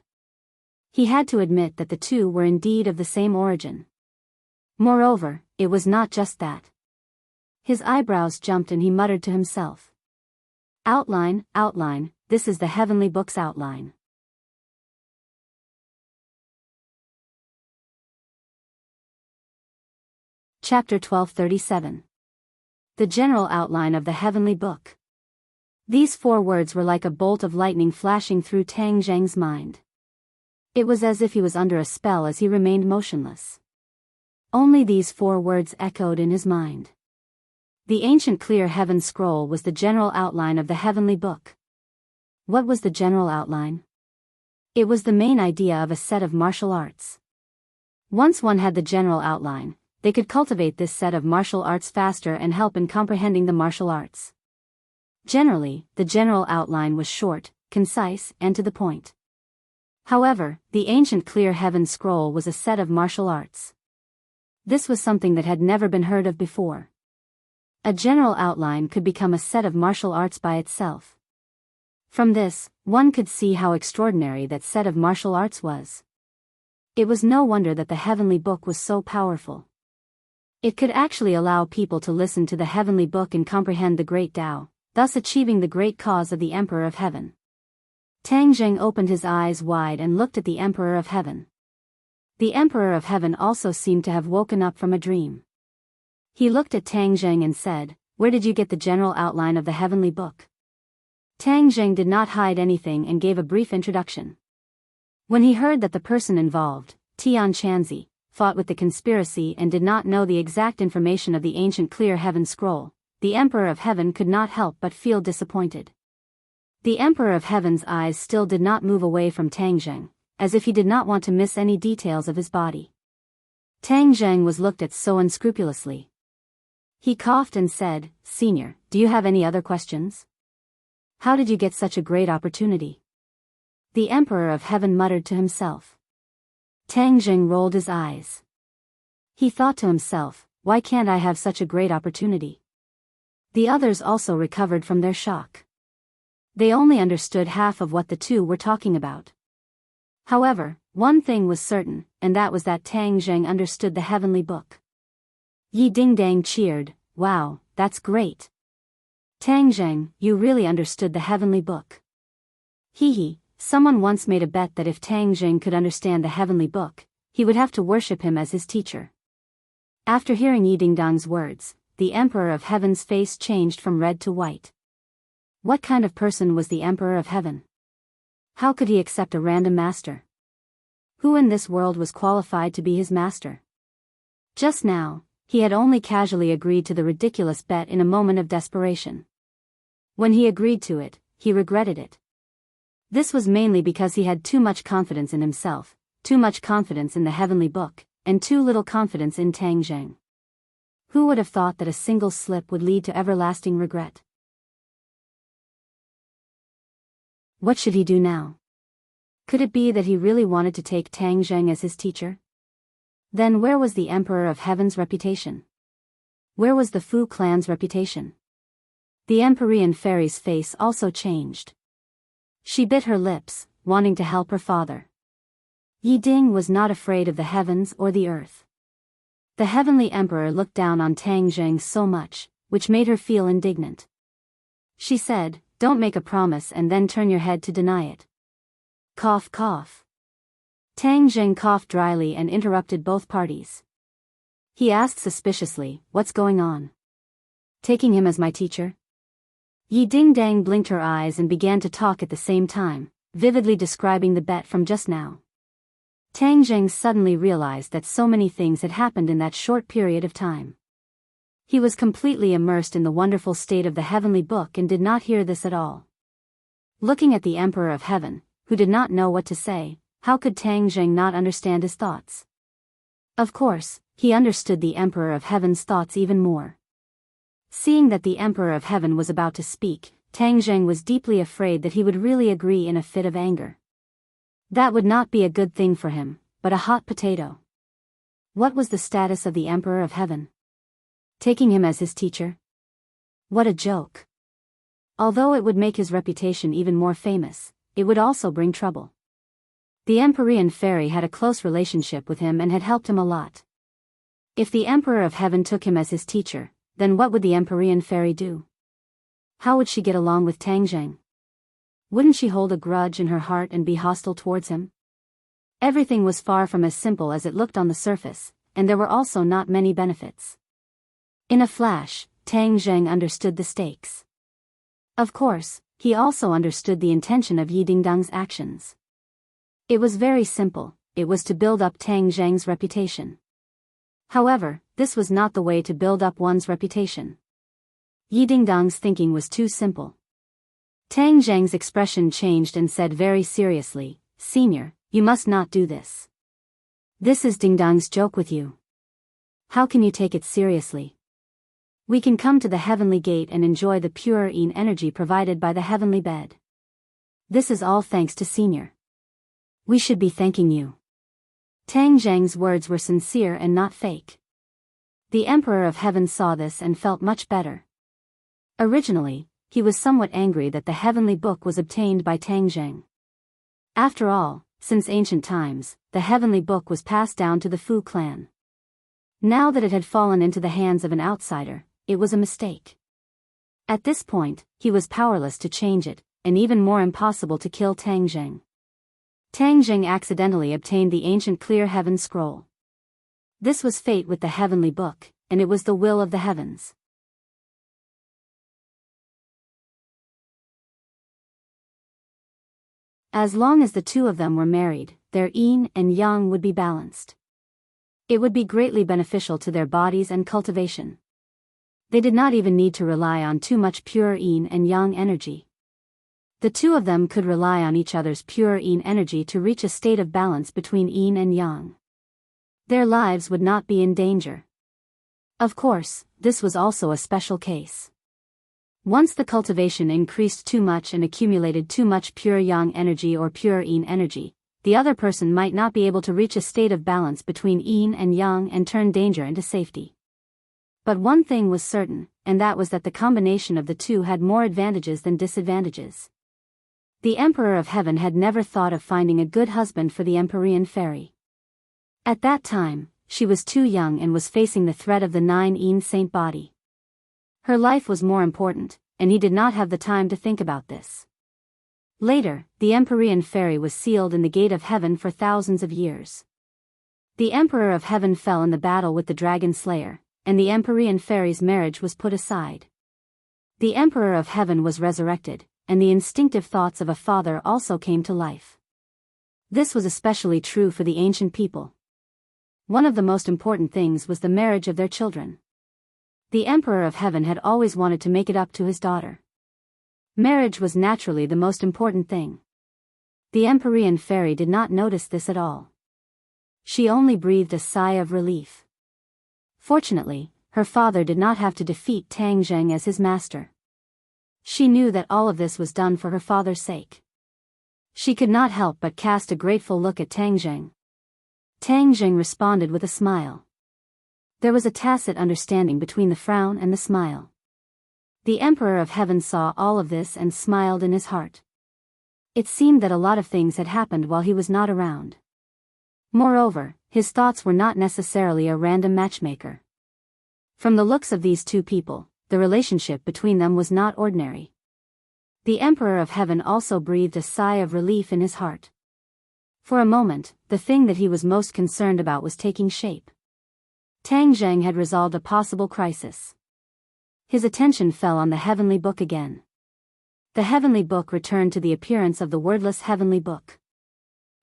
He had to admit that the two were indeed of the same origin. Moreover, it was not just that. His eyebrows jumped and he muttered to himself. "Outline, outline, this is the heavenly book's outline." Chapter 1237. The General Outline of the Heavenly Book. These 4 words were like a bolt of lightning flashing through Tang Zheng's mind. It was as if he was under a spell as he remained motionless. Only these 4 words echoed in his mind. The ancient clear heaven scroll was the general outline of the heavenly book. What was the general outline? It was the main idea of a set of martial arts. Once one had the general outline, they could cultivate this set of martial arts faster and help in comprehending the martial arts. Generally, the general outline was short, concise, and to the point. However, the ancient clear heaven scroll was a set of martial arts. This was something that had never been heard of before. A general outline could become a set of martial arts by itself. From this, one could see how extraordinary that set of martial arts was. It was no wonder that the heavenly book was so powerful. It could actually allow people to listen to the heavenly book and comprehend the great Tao, thus achieving the great cause of the Emperor of Heaven. Tang Zheng opened his eyes wide and looked at the Emperor of Heaven. The Emperor of Heaven also seemed to have woken up from a dream. He looked at Tang Zheng and said, "Where did you get the general outline of the heavenly book?" Tang Zheng did not hide anything and gave a brief introduction. When he heard that the person involved, Tian Chanzi, fought with the conspiracy and did not know the exact information of the ancient clear heaven scroll, the Emperor of Heaven could not help but feel disappointed. The Emperor of Heaven's eyes still did not move away from Tang Zheng, as if he did not want to miss any details of his body. Tang Zheng was looked at so unscrupulously. He coughed and said, "Senior, do you have any other questions? How did you get such a great opportunity?" The Emperor of Heaven muttered to himself. Tang Zheng rolled his eyes. He thought to himself, "Why can't I have such a great opportunity?" The others also recovered from their shock. They only understood half of what the two were talking about. However, one thing was certain, and that was that Tang Zheng understood the heavenly book. Yi Dingdang cheered, "Wow, that's great. Tang Zheng, you really understood the heavenly book." Hee, someone once made a bet that if Tang Zheng could understand the heavenly book, he would have to worship him as his teacher. After hearing Yi Dingdang's words, the Emperor of Heaven's face changed from red to white. What kind of person was the Emperor of Heaven? How could he accept a random master? Who in this world was qualified to be his master? Just now, he had only casually agreed to the ridiculous bet in a moment of desperation. When he agreed to it, he regretted it. This was mainly because he had too much confidence in himself, too much confidence in the heavenly book, and too little confidence in Tang Zheng. Who would have thought that a single slip would lead to everlasting regret? What should he do now? Could it be that he really wanted to take Tang Zheng as his teacher? Then where was the Emperor of Heaven's reputation? Where was the Fu clan's reputation? The Empyrean fairy's face also changed. She bit her lips, wanting to help her father. Yi Ding was not afraid of the heavens or the earth. The heavenly emperor looked down on Tang Zheng so much, which made her feel indignant. She said, "Don't make a promise and then turn your head to deny it." Cough cough. Tang Zheng coughed dryly and interrupted both parties. He asked suspiciously, "What's going on? Taking him as my teacher?" Yi Ding Dang blinked her eyes and began to talk at the same time, vividly describing the bet from just now. Tang Zheng suddenly realized that so many things had happened in that short period of time. He was completely immersed in the wonderful state of the heavenly book and did not hear this at all. Looking at the Emperor of Heaven, who did not know what to say, how could Tang Zheng not understand his thoughts? Of course, he understood the Emperor of Heaven's thoughts even more. Seeing that the Emperor of Heaven was about to speak, Tang Zheng was deeply afraid that he would really agree in a fit of anger. That would not be a good thing for him, but a hot potato. What was the status of the Emperor of Heaven? Taking him as his teacher? What a joke. Although it would make his reputation even more famous, it would also bring trouble. The Empyrean fairy had a close relationship with him and had helped him a lot. If the Emperor of Heaven took him as his teacher, then what would the Empyrean fairy do? How would she get along with Tang Zheng? Wouldn't she hold a grudge in her heart and be hostile towards him? Everything was far from as simple as it looked on the surface, and there were also not many benefits. In a flash, Tang Zheng understood the stakes. Of course, he also understood the intention of Yi Dingdang's actions. It was very simple, it was to build up Tang Zheng's reputation. However, this was not the way to build up one's reputation. Yi Dingdang's thinking was too simple. Tang Zheng's expression changed and said very seriously, "Senior, you must not do this. This is Dingdang's joke with you. How can you take it seriously? We can come to the heavenly gate and enjoy the pure Yin energy provided by the heavenly bed. This is all thanks to Senior. We should be thanking you." Tang Zheng's words were sincere and not fake. The Emperor of Heaven saw this and felt much better. Originally, he was somewhat angry that the heavenly book was obtained by Tang Zheng. After all, since ancient times, the heavenly book was passed down to the Fu clan. Now that it had fallen into the hands of an outsider, it was a mistake. At this point, he was powerless to change it, and even more impossible to kill Tang Zheng. Tang Zheng accidentally obtained the ancient clear heaven scroll. This was fate with the heavenly book, and it was the will of the heavens. As long as the two of them were married, their yin and yang would be balanced. It would be greatly beneficial to their bodies and cultivation. They did not even need to rely on too much pure yin and yang energy. The two of them could rely on each other's pure yin energy to reach a state of balance between yin and yang. Their lives would not be in danger. Of course, this was also a special case. Once the cultivation increased too much and accumulated too much pure yang energy or pure yin energy, the other person might not be able to reach a state of balance between yin and yang and turn danger into safety. But one thing was certain, and that was that the combination of the two had more advantages than disadvantages. The Emperor of Heaven had never thought of finding a good husband for the Empyrean fairy. At that time, she was too young and was facing the threat of the 9 yin saint body. Her life was more important, and he did not have the time to think about this. Later, the Empyrean fairy was sealed in the gate of heaven for thousands of years. The Emperor of Heaven fell in the battle with the dragon slayer, and the Empyrean fairy's marriage was put aside. The Emperor of Heaven was resurrected, and the instinctive thoughts of a father also came to life. This was especially true for the ancient people. One of the most important things was the marriage of their children. The Emperor of Heaven had always wanted to make it up to his daughter. Marriage was naturally the most important thing. The Empyrean fairy did not notice this at all. She only breathed a sigh of relief. Fortunately, her father did not have to defeat Tang Zheng as his master. She knew that all of this was done for her father's sake. She could not help but cast a grateful look at Tang Zheng. Tang Zheng responded with a smile. There was a tacit understanding between the frown and the smile. The Emperor of Heaven saw all of this and smiled in his heart. It seemed that a lot of things had happened while he was not around. Moreover, his thoughts were not necessarily a random matchmaker. From the looks of these two people, the relationship between them was not ordinary. The Emperor of Heaven also breathed a sigh of relief in his heart. For a moment, the thing that he was most concerned about was taking shape. Tang Zheng had resolved a possible crisis. His attention fell on the heavenly book again. The heavenly book returned to the appearance of the wordless heavenly book.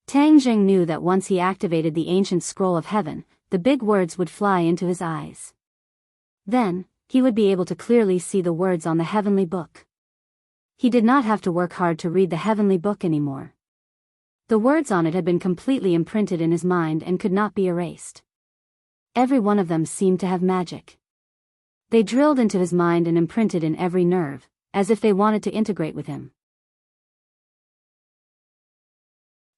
Tang Zheng knew that once he activated the ancient scroll of heaven, the big words would fly into his eyes. Then, he would be able to clearly see the words on the heavenly book. He did not have to work hard to read the heavenly book anymore. The words on it had been completely imprinted in his mind and could not be erased. Every one of them seemed to have magic. They drilled into his mind and imprinted in every nerve, as if they wanted to integrate with him.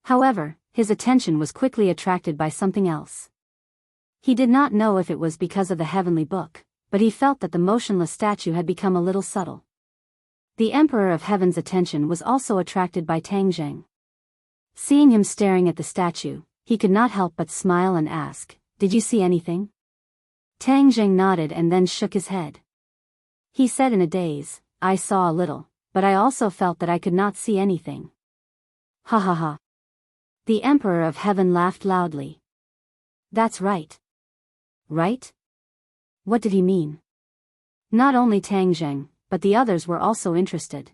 However, his attention was quickly attracted by something else. He did not know if it was because of the heavenly book, but he felt that the motionless statue had become a little subtle. The Emperor of Heaven's attention was also attracted by Tang Zheng. Seeing him staring at the statue, he could not help but smile and ask, "Did you see anything?" Tang Zheng nodded and then shook his head. He said in a daze, "I saw a little, but I also felt that I could not see anything." Ha ha ha. The Emperor of Heaven laughed loudly. That's right. Right? What did he mean? Not only Tang Zheng, but the others were also interested.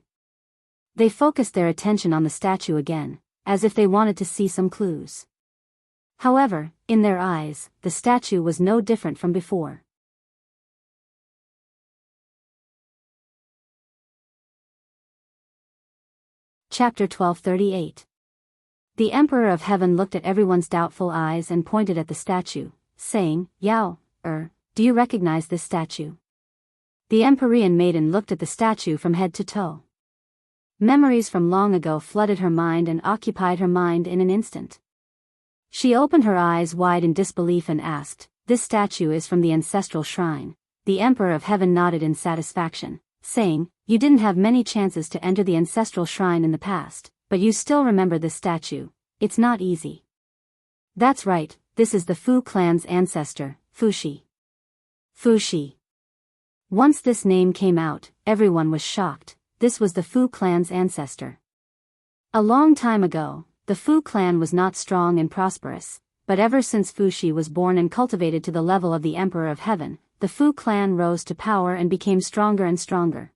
They focused their attention on the statue again, as if they wanted to see some clues. However, in their eyes, the statue was no different from before. Chapter 1238. The Emperor of Heaven looked at everyone's doubtful eyes and pointed at the statue, saying, "Yao, do you recognize this statue?" The Empyrean maiden looked at the statue from head to toe. Memories from long ago flooded her mind and occupied her mind in an instant. She opened her eyes wide in disbelief and asked, "This statue is from the ancestral shrine." The Emperor of Heaven nodded in satisfaction, saying, "You didn't have many chances to enter the ancestral shrine in the past, but you still remember this statue. It's not easy." "That's right, this is the Fu clan's ancestor, Fushi." Fushi. Once this name came out, everyone was shocked. This was the Fu clan's ancestor. A long time ago, the Fu clan was not strong and prosperous, but ever since Fushi was born and cultivated to the level of the Emperor of Heaven, the Fu clan rose to power and became stronger and stronger.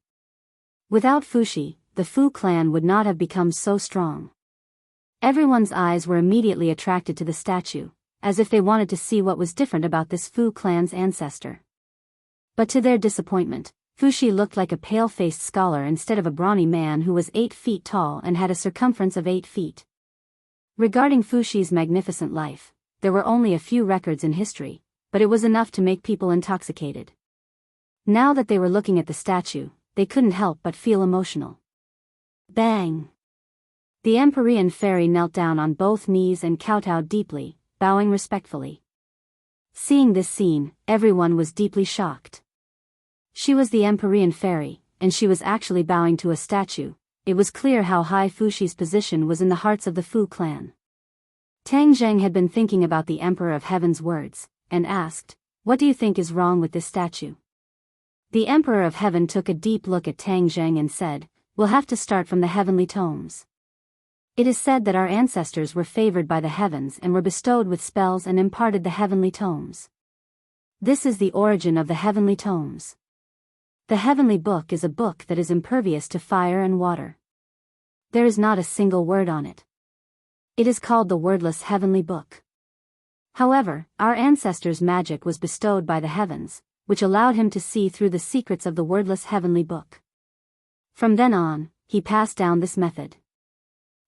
Without Fushi, the Fu clan would not have become so strong. Everyone's eyes were immediately attracted to the statue, as if they wanted to see what was different about this Fu clan's ancestor. But to their disappointment, Fushi looked like a pale-faced scholar instead of a brawny man who was 8 feet tall and had a circumference of 8 feet. Regarding Fushi's magnificent life, there were only a few records in history, but it was enough to make people intoxicated. Now that they were looking at the statue, they couldn't help but feel emotional. Bang! The Empyrean fairy knelt down on both knees and kowtowed deeply, bowing respectfully. Seeing this scene, everyone was deeply shocked. She was the Empyrean fairy, and she was actually bowing to a statue. It was clear how high Fushi's position was in the hearts of the Fu clan. Tang Zheng had been thinking about the Emperor of Heaven's words, and asked, "What do you think is wrong with this statue?" The Emperor of Heaven took a deep look at Tang Zheng and said, "We'll have to start from the heavenly tomes. It is said that our ancestors were favored by the heavens and were bestowed with spells and imparted the heavenly tomes. This is the origin of the heavenly tomes. The heavenly book is a book that is impervious to fire and water. There is not a single word on it. It is called the wordless heavenly book. However, our ancestors' magic was bestowed by the heavens, which allowed him to see through the secrets of the wordless heavenly book. From then on, he passed down this method.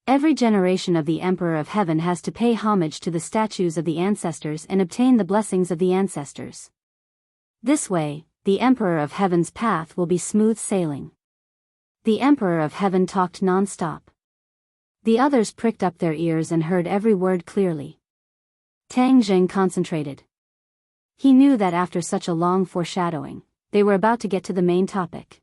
Every generation of the Emperor of Heaven has to pay homage to the statues of the ancestors and obtain the blessings of the ancestors. This way, the Emperor of Heaven's path will be smooth sailing. The Emperor of Heaven talked non-stop. The others pricked up their ears and heard every word clearly. Tang Jing concentrated. He knew that after such a long foreshadowing, they were about to get to the main topic.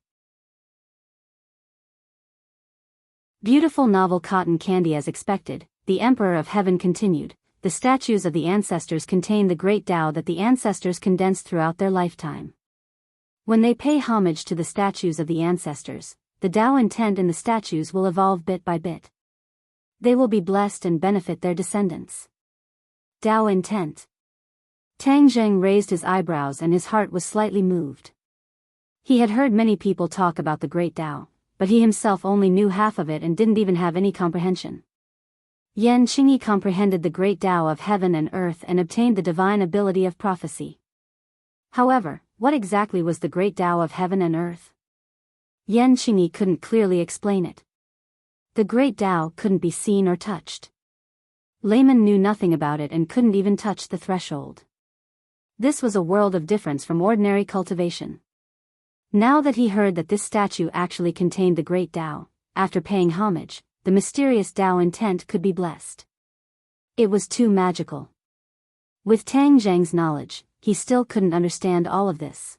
Beautiful novel cotton candy. As expected, the Emperor of Heaven continued. The statues of the ancestors contain the great Tao that the ancestors condensed throughout their lifetime. When they pay homage to the statues of the ancestors, the Tao intent in the statues will evolve bit by bit. They will be blessed and benefit their descendants. Tao intent. Tang Zheng raised his eyebrows and his heart was slightly moved. He had heard many people talk about the great Tao, but he himself only knew half of it and didn't even have any comprehension. Yan Qingyi comprehended the great Tao of heaven and earth and obtained the divine ability of prophecy. However, what exactly was the great Tao of heaven and earth? Yan Qingyi couldn't clearly explain it. The great Tao couldn't be seen or touched. Layman knew nothing about it and couldn't even touch the threshold. This was a world of difference from ordinary cultivation. Now that he heard that this statue actually contained the great Tao, after paying homage, the mysterious Tao intent could be blessed. It was too magical. With Tang Zheng's knowledge, he still couldn't understand all of this.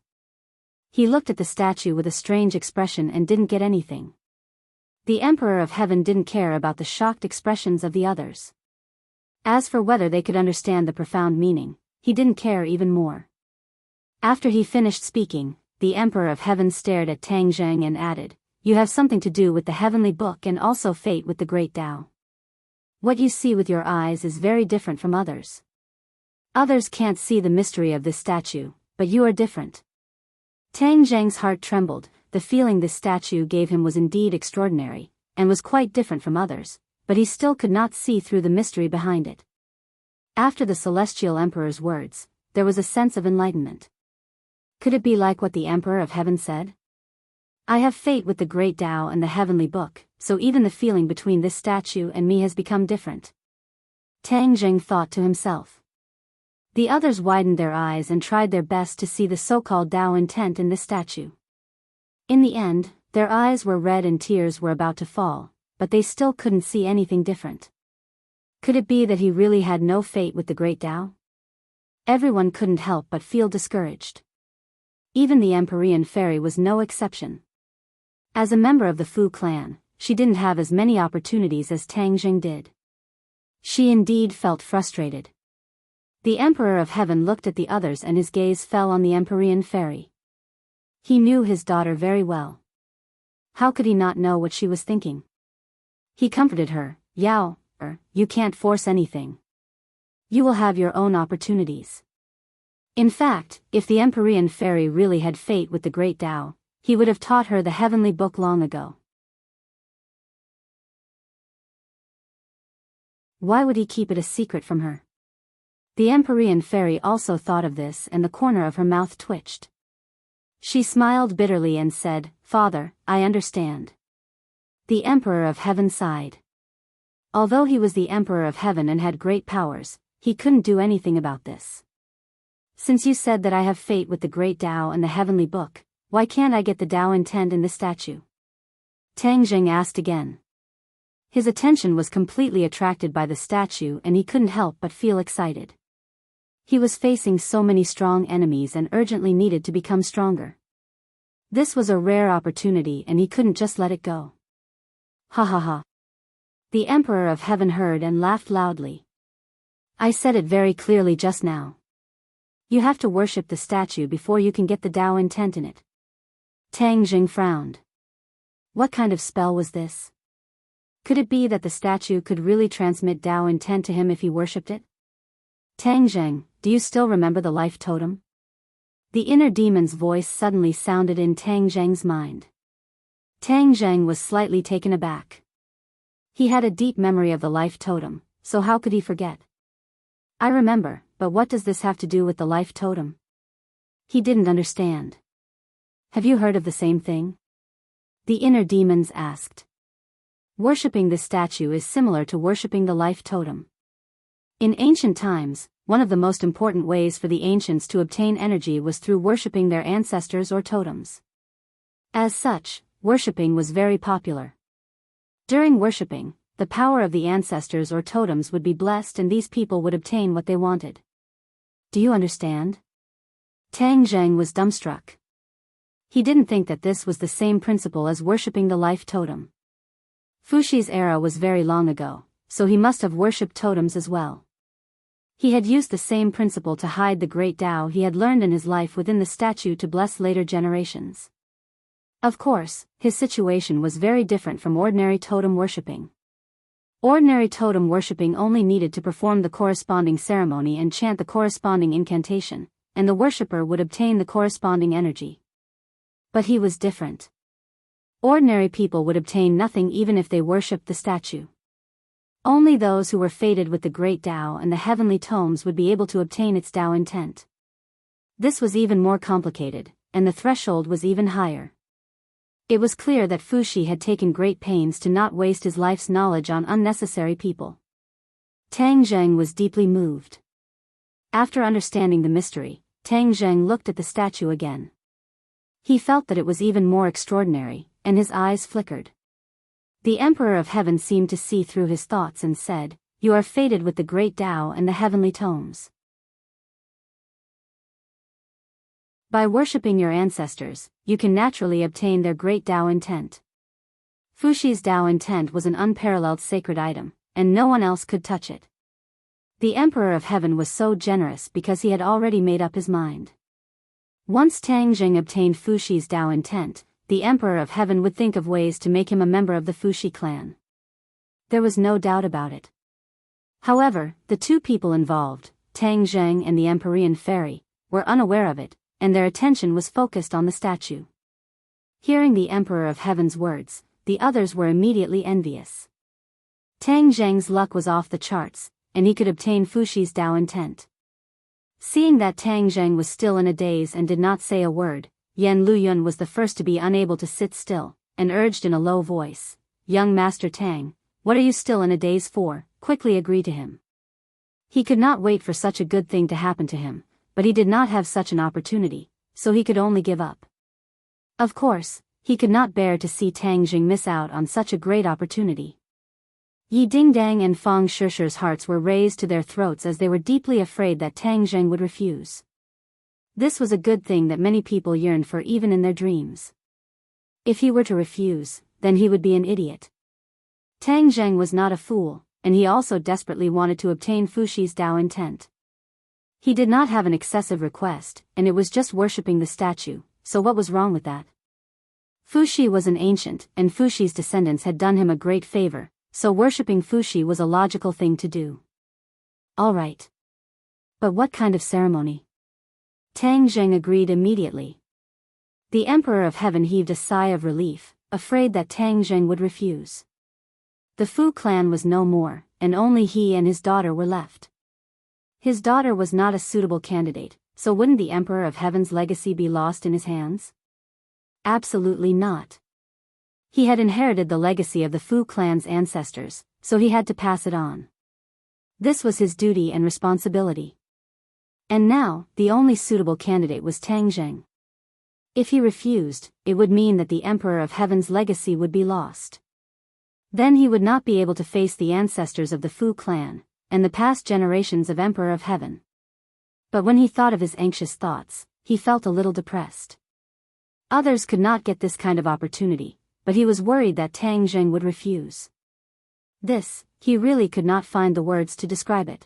He looked at the statue with a strange expression and didn't get anything. The Emperor of Heaven didn't care about the shocked expressions of the others. As for whether they could understand the profound meaning, he didn't care even more. After he finished speaking, the Emperor of Heaven stared at Tang Zheng and added, "You have something to do with the heavenly book and also fate with the great Tao. What you see with your eyes is very different from others. Others can't see the mystery of this statue, but you are different." Tang Zheng's heart trembled. The feeling this statue gave him was indeed extraordinary, and was quite different from others, but he still could not see through the mystery behind it. After the Celestial Emperor's words, there was a sense of enlightenment. Could it be like what the Emperor of Heaven said? I have fate with the great Tao and the heavenly book, so even the feeling between this statue and me has become different. Tang Zheng thought to himself. The others widened their eyes and tried their best to see the so-called Tao intent in this statue. In the end, their eyes were red and tears were about to fall, but they still couldn't see anything different. Could it be that he really had no fate with the great Tao? Everyone couldn't help but feel discouraged. Even the Empyrean fairy was no exception. As a member of the Fu clan, she didn't have as many opportunities as Tang Jing did. She indeed felt frustrated. The Emperor of Heaven looked at the others and his gaze fell on the Empyrean fairy. He knew his daughter very well. How could he not know what she was thinking? He comforted her, "Yao, you can't force anything. You will have your own opportunities." In fact, if the Empyrean fairy really had fate with the great Tao, he would have taught her the heavenly book long ago. Why would he keep it a secret from her? The Empyrean fairy also thought of this and the corner of her mouth twitched. She smiled bitterly and said, "Father, I understand." The Emperor of Heaven sighed. Although he was the Emperor of Heaven and had great powers, he couldn't do anything about this. "Since you said that I have fate with the great Tao and the heavenly book, why can't I get the Tao intent in the statue?" Tang Jing asked again. His attention was completely attracted by the statue and he couldn't help but feel excited. He was facing so many strong enemies and urgently needed to become stronger. This was a rare opportunity and he couldn't just let it go. Ha ha ha. The Emperor of Heaven heard and laughed loudly. "I said it very clearly just now. You have to worship the statue before you can get the Tao intent in it." Tang Jing frowned. What kind of spell was this? Could it be that the statue could really transmit Tao intent to him if he worshipped it? "Tang Zheng, do you still remember the life totem?" The inner demon's voice suddenly sounded in Tang Zheng's mind. Tang Zheng was slightly taken aback. He had a deep memory of the life totem, so how could he forget? "I remember, but what does this have to do with the life totem? He didn't understand. Have you heard of the same thing? The inner demons asked. Worshipping this statue is similar to worshipping the life totem. In ancient times, one of the most important ways for the ancients to obtain energy was through worshipping their ancestors or totems. As such, worshipping was very popular. During worshipping, the power of the ancestors or totems would be blessed and these people would obtain what they wanted. Do you understand? Tang Zheng was dumbstruck. He didn't think that this was the same principle as worshipping the life totem. Fushi's era was very long ago, so he must have worshipped totems as well. He had used the same principle to hide the great Tao he had learned in his life within the statue to bless later generations. Of course, his situation was very different from ordinary totem worshipping. Ordinary totem worshipping only needed to perform the corresponding ceremony and chant the corresponding incantation, and the worshipper would obtain the corresponding energy. But he was different. Ordinary people would obtain nothing even if they worshipped the statue. Only those who were fated with the great Tao and the heavenly tomes would be able to obtain its Tao intent. This was even more complicated, and the threshold was even higher. It was clear that Fushi had taken great pains to not waste his life's knowledge on unnecessary people. Tang Zheng was deeply moved. After understanding the mystery, Tang Zheng looked at the statue again. He felt that it was even more extraordinary, and his eyes flickered. The Emperor of Heaven seemed to see through his thoughts and said, "You are fated with the great Tao and the heavenly tomes. By worshipping your ancestors, you can naturally obtain their great Tao intent." Fushi's Tao intent was an unparalleled sacred item, and no one else could touch it. The Emperor of Heaven was so generous because he had already made up his mind. Once Tang Zheng obtained Fushi's Tao intent, the Emperor of Heaven would think of ways to make him a member of the Fushi clan. There was no doubt about it. However, the two people involved, Tang Zheng and the Empyrean Fairy, were unaware of it, and their attention was focused on the statue. Hearing the Emperor of Heaven's words, the others were immediately envious. Tang Zheng's luck was off the charts, and he could obtain Fushi's Tao intent. Seeing that Tang Zheng was still in a daze and did not say a word, Yan Luyun was the first to be unable to sit still, and urged in a low voice, "Young Master Tang, what are you still in a daze for? Quickly agree to him." He could not wait for such a good thing to happen to him, but he did not have such an opportunity, so he could only give up. Of course, he could not bear to see Tang Zheng miss out on such a great opportunity. Yi Dingdang and Fang Shishi's hearts were raised to their throats as they were deeply afraid that Tang Zheng would refuse. This was a good thing that many people yearned for even in their dreams. If he were to refuse, then he would be an idiot. Tang Zheng was not a fool, and he also desperately wanted to obtain Fushi's Tao intent. He did not have an excessive request, and it was just worshipping the statue, so what was wrong with that? Fushi was an ancient, and Fushi's descendants had done him a great favor, so worshipping Fushi was a logical thing to do. All right. But what kind of ceremony? Tang Zheng agreed immediately. The Emperor of Heaven heaved a sigh of relief, afraid that Tang Zheng would refuse. The Fu clan was no more, and only he and his daughter were left. His daughter was not a suitable candidate, so wouldn't the Emperor of Heaven's legacy be lost in his hands? Absolutely not. He had inherited the legacy of the Fu clan's ancestors, so he had to pass it on. This was his duty and responsibility. And now, the only suitable candidate was Tang Zheng. If he refused, it would mean that the Emperor of Heaven's legacy would be lost. Then he would not be able to face the ancestors of the Fu clan, and the past generations of Emperor of Heaven. But when he thought of his anxious thoughts, he felt a little depressed. Others could not get this kind of opportunity, but he was worried that Tang Zheng would refuse. This, he really could not find the words to describe it.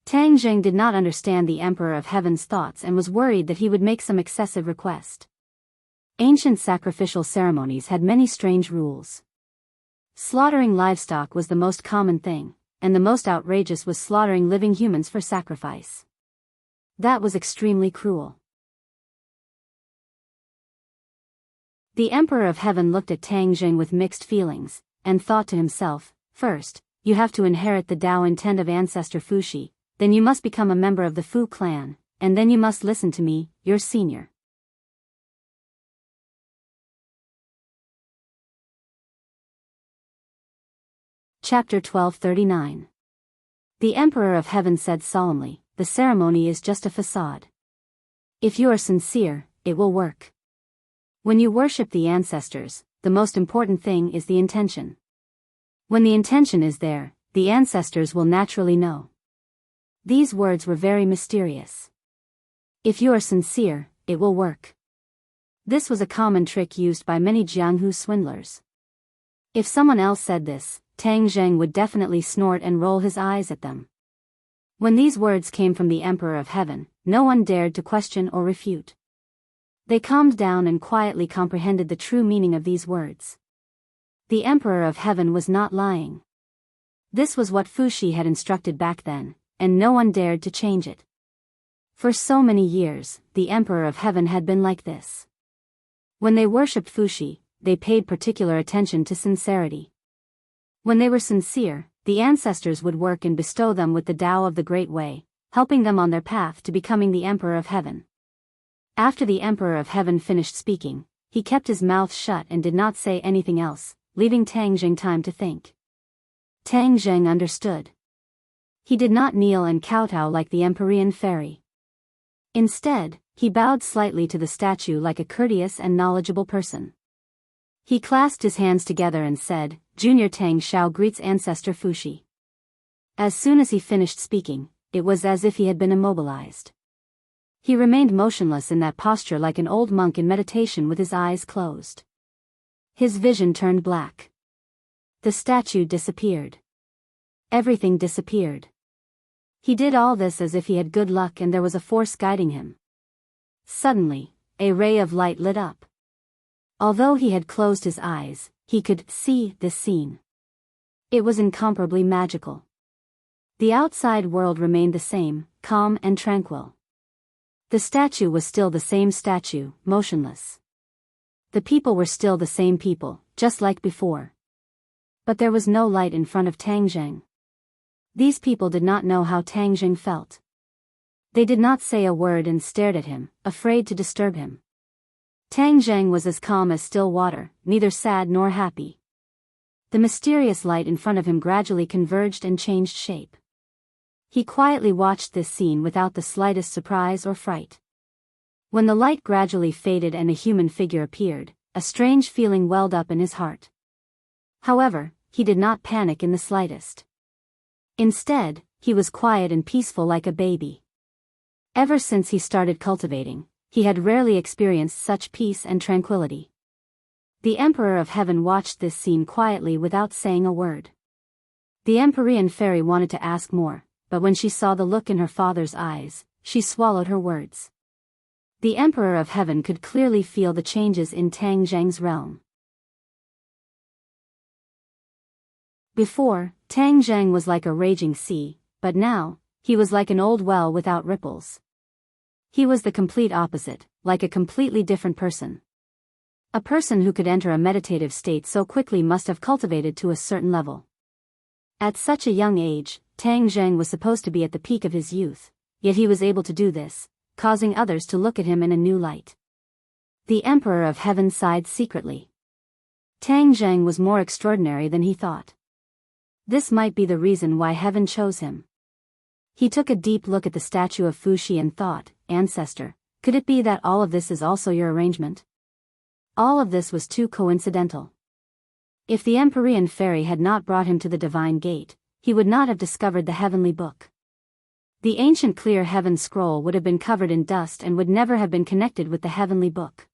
Tang Zheng did not understand the Emperor of Heaven's thoughts and was worried that he would make some excessive request. Ancient sacrificial ceremonies had many strange rules. Slaughtering livestock was the most common thing, and the most outrageous was slaughtering living humans for sacrifice. That was extremely cruel. The Emperor of Heaven looked at Tang Zheng with mixed feelings, and thought to himself, first, you have to inherit the Tao intent of ancestor Fushi, then you must become a member of the Fu clan, and then you must listen to me, your senior. Chapter 1239. The Emperor of Heaven said solemnly, the ceremony is just a facade. If you are sincere, it will work. When you worship the ancestors, the most important thing is the intention. When the intention is there, the ancestors will naturally know. These words were very mysterious. If you are sincere, it will work. This was a common trick used by many Jianghu swindlers. If someone else said this, Tang Zheng would definitely snort and roll his eyes at them. When these words came from the Emperor of Heaven, no one dared to question or refute. They calmed down and quietly comprehended the true meaning of these words. The Emperor of Heaven was not lying. This was what Fuxi had instructed back then, and no one dared to change it. For so many years, the Emperor of Heaven had been like this. When they worshipped Fuxi, they paid particular attention to sincerity. When they were sincere, the ancestors would work and bestow them with the Tao of the Great Way, helping them on their path to becoming the Emperor of Heaven. After the Emperor of Heaven finished speaking, he kept his mouth shut and did not say anything else, leaving Tang Zheng time to think. Tang Zheng understood. He did not kneel and kowtow like the Empyrean fairy. Instead, he bowed slightly to the statue like a courteous and knowledgeable person. He clasped his hands together and said, Junior Tang Xiao greets Ancestor Fuxi. As soon as he finished speaking, it was as if he had been immobilized. He remained motionless in that posture like an old monk in meditation with his eyes closed. His vision turned black. The statue disappeared. Everything disappeared. He did all this as if he had good luck and there was a force guiding him. Suddenly, a ray of light lit up. Although he had closed his eyes, he could see this scene. It was incomparably magical. The outside world remained the same, calm and tranquil. The statue was still the same statue, motionless. The people were still the same people, just like before. But there was no light in front of Tang Zheng. These people did not know how Tang Zheng felt. They did not say a word and stared at him, afraid to disturb him. Tang Zheng was as calm as still water, neither sad nor happy. The mysterious light in front of him gradually converged and changed shape. He quietly watched this scene without the slightest surprise or fright. When the light gradually faded and a human figure appeared, a strange feeling welled up in his heart. However, he did not panic in the slightest. Instead, he was quiet and peaceful like a baby. Ever since he started cultivating, he had rarely experienced such peace and tranquility. The Emperor of Heaven watched this scene quietly without saying a word. The Empyrean fairy wanted to ask more, but when she saw the look in her father's eyes, she swallowed her words. The Emperor of Heaven could clearly feel the changes in Tang Zheng's realm. Before, Tang Zheng was like a raging sea, but now, he was like an old well without ripples. He was the complete opposite, like a completely different person. A person who could enter a meditative state so quickly must have cultivated to a certain level. At such a young age, Tang Zheng was supposed to be at the peak of his youth, yet he was able to do this, causing others to look at him in a new light. The Emperor of Heaven sighed secretly. Tang Zheng was more extraordinary than he thought. This might be the reason why Heaven chose him. He took a deep look at the statue of Fuxi and thought, Ancestor, could it be that all of this is also your arrangement? All of this was too coincidental. If the Empyrean fairy had not brought him to the divine gate, he would not have discovered the heavenly book. The ancient clear heaven scroll would have been covered in dust and would never have been connected with the heavenly book.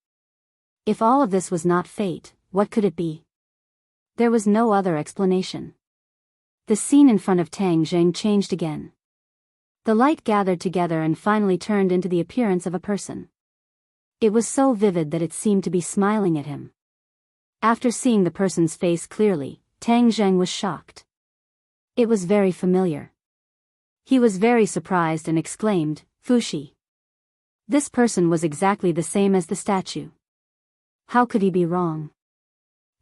If all of this was not fate, what could it be? There was no other explanation. The scene in front of Tang Zheng changed again. The light gathered together and finally turned into the appearance of a person. It was so vivid that it seemed to be smiling at him. After seeing the person's face clearly, Tang Zheng was shocked. It was very familiar. He was very surprised and exclaimed, Fuxi. This person was exactly the same as the statue. How could he be wrong?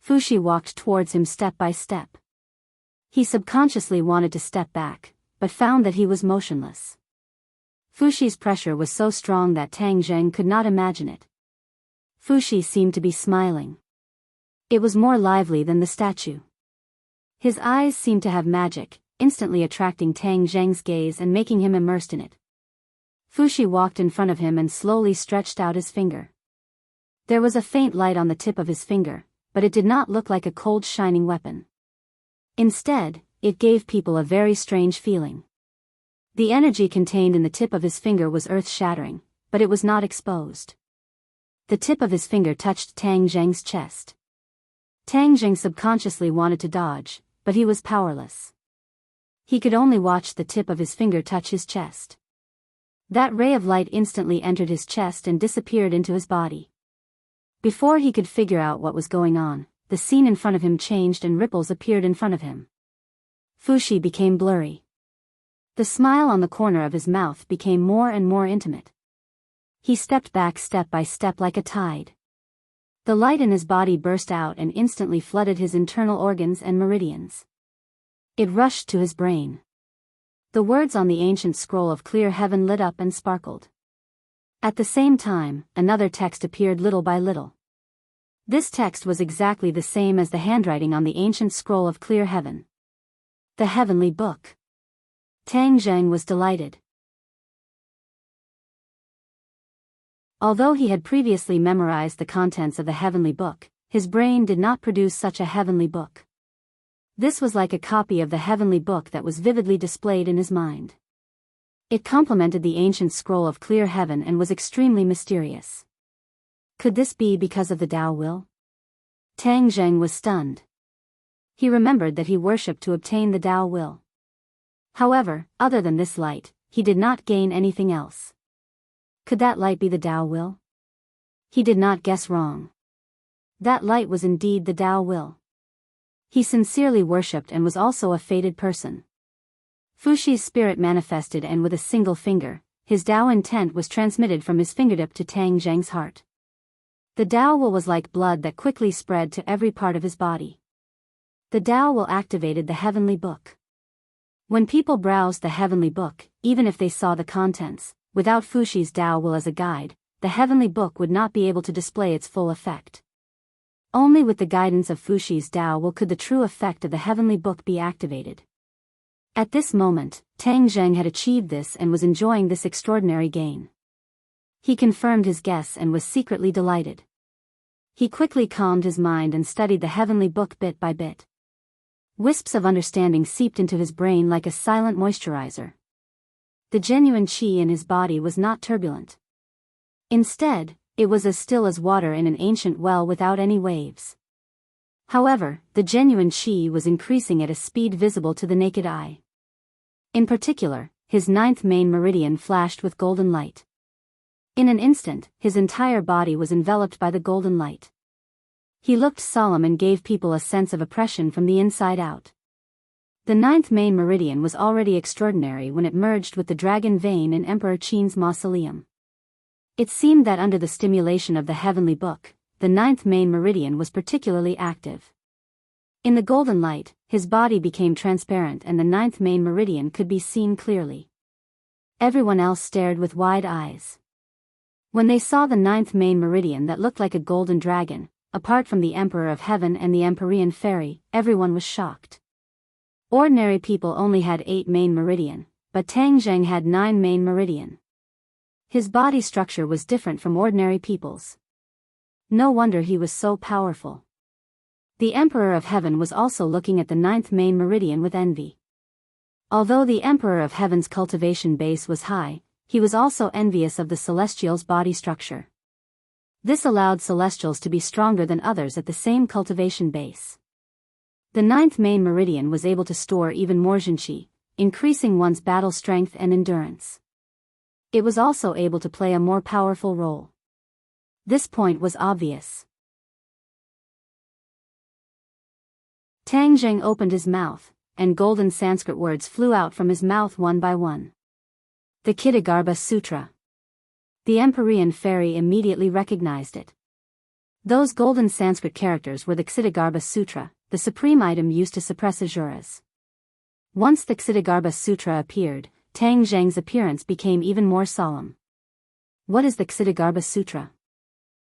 Fuxi walked towards him step by step. He subconsciously wanted to step back, but found that he was motionless. Fuxi's pressure was so strong that Tang Zheng could not imagine it. Fuxi seemed to be smiling. It was more lively than the statue. His eyes seemed to have magic, instantly attracting Tang Zheng's gaze and making him immersed in it. Fuxi walked in front of him and slowly stretched out his finger. There was a faint light on the tip of his finger, but it did not look like a cold shining weapon. Instead, it gave people a very strange feeling. The energy contained in the tip of his finger was earth-shattering, but it was not exposed. The tip of his finger touched Tang Zheng's chest. Tang Zheng subconsciously wanted to dodge, but he was powerless. He could only watch the tip of his finger touch his chest. That ray of light instantly entered his chest and disappeared into his body. Before he could figure out what was going on, the scene in front of him changed and ripples appeared in front of him. Fuxi became blurry. The smile on the corner of his mouth became more and more intimate. He stepped back step by step like a tide. The light in his body burst out and instantly flooded his internal organs and meridians. It rushed to his brain. The words on the ancient scroll of clear heaven lit up and sparkled. At the same time, another text appeared little by little. This text was exactly the same as the handwriting on the ancient scroll of clear heaven. The heavenly book. Tang Zheng was delighted. Although he had previously memorized the contents of the heavenly book, his brain did not produce such a heavenly book. This was like a copy of the heavenly book that was vividly displayed in his mind. It complemented the ancient scroll of clear heaven and was extremely mysterious. Could this be because of the Tao will? Tang Zheng was stunned. He remembered that he worshipped to obtain the Tao will. However, other than this light, he did not gain anything else. Could that light be the Tao will? He did not guess wrong. That light was indeed the Tao will. He sincerely worshipped and was also a fated person. Fuxi's spirit manifested and with a single finger, his Tao intent was transmitted from his fingertip to Tang Zheng's heart. The Tao will was like blood that quickly spread to every part of his body. The Tao will activated the heavenly book. When people browsed the heavenly book, even if they saw the contents, without Fuxi's Tao will as a guide, the heavenly book would not be able to display its full effect. Only with the guidance of Fuxi's Tao will could the true effect of the heavenly book be activated. At this moment, Tang Zheng had achieved this and was enjoying this extraordinary gain. He confirmed his guess and was secretly delighted. He quickly calmed his mind and studied the heavenly book bit by bit. Wisps of understanding seeped into his brain like a silent moisturizer. The genuine qi in his body was not turbulent. Instead, it was as still as water in an ancient well without any waves. However, the genuine qi was increasing at a speed visible to the naked eye. In particular, his ninth main meridian flashed with golden light. In an instant, his entire body was enveloped by the golden light. He looked solemn and gave people a sense of oppression from the inside out. The ninth main meridian was already extraordinary when it merged with the dragon vein in Emperor Qin's mausoleum. It seemed that under the stimulation of the heavenly book, the ninth main meridian was particularly active. In the golden light, his body became transparent and the ninth main meridian could be seen clearly. Everyone else stared with wide eyes. When they saw the ninth main meridian that looked like a golden dragon, apart from the Emperor of Heaven and the Empyrean Fairy, everyone was shocked. Ordinary people only had 8 main meridian, but Tang Zheng had 9 main meridian. His body structure was different from ordinary people's. No wonder he was so powerful. The Emperor of Heaven was also looking at the 9th main meridian with envy. Although the Emperor of Heaven's cultivation base was high, he was also envious of the Celestials' body structure. This allowed Celestials to be stronger than others at the same cultivation base. The 9th main meridian was able to store even more Jinqi, increasing one's battle strength and endurance. It was also able to play a more powerful role. This point was obvious. Tang Zheng opened his mouth, and golden Sanskrit words flew out from his mouth one by one. The Ksitigarbha Sutra. The Empyrean Fairy immediately recognized it. Those golden Sanskrit characters were the Ksitigarbha Sutra, the supreme item used to suppress asuras. Once the Ksitigarbha Sutra appeared, Tang Zheng's appearance became even more solemn. What is the Ksitigarbha Sutra?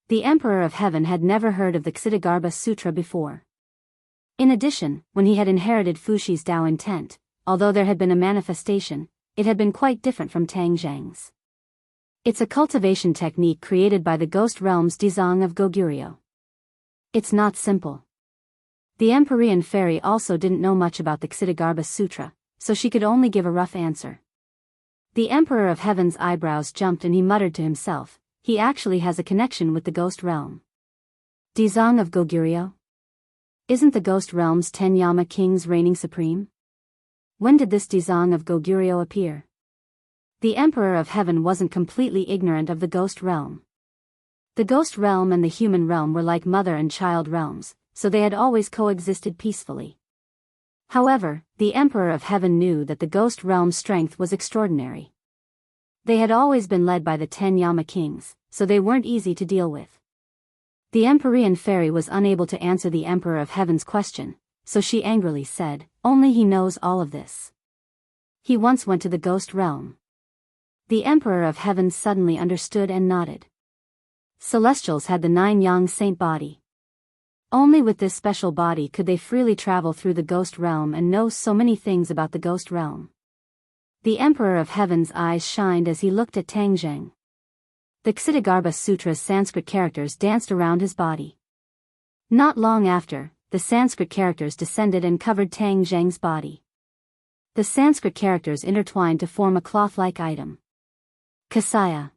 The Emperor of Heaven had never heard of the Ksitigarbha Sutra before. In addition, when he had inherited Fushi's Tao intent, although there had been a manifestation, it had been quite different from Tang Zheng's. It's a cultivation technique created by the ghost realm's Dizang of Goguryeo. It's not simple. The Empyrean fairy also didn't know much about the Ksitigarbha Sutra, so she could only give a rough answer. The Emperor of Heaven's eyebrows jumped and he muttered to himself, he actually has a connection with the ghost realm. Dizang of Goguryeo? Isn't the ghost realm's 10 Yama kings reigning supreme? When did this Dizang of Goguryeo appear? The Emperor of Heaven wasn't completely ignorant of the ghost realm. The ghost realm and the human realm were like mother and child realms, so they had always coexisted peacefully. However, the Emperor of Heaven knew that the ghost realm's strength was extraordinary. They had always been led by the 10 Yama kings, so they weren't easy to deal with. The Empyrean fairy was unable to answer the Emperor of Heaven's question, so she angrily said, only he knows all of this. He once went to the ghost realm. The Emperor of Heaven suddenly understood and nodded. Celestials had the 9 Yang saint body. Only with this special body could they freely travel through the ghost realm and know so many things about the ghost realm. The Emperor of Heaven's eyes shined as he looked at Tang Zheng. The Ksitigarbha Sutra's Sanskrit characters danced around his body. Not long after, the Sanskrit characters descended and covered Tang Zheng's body. The Sanskrit characters intertwined to form a cloth-like item. Kasaya.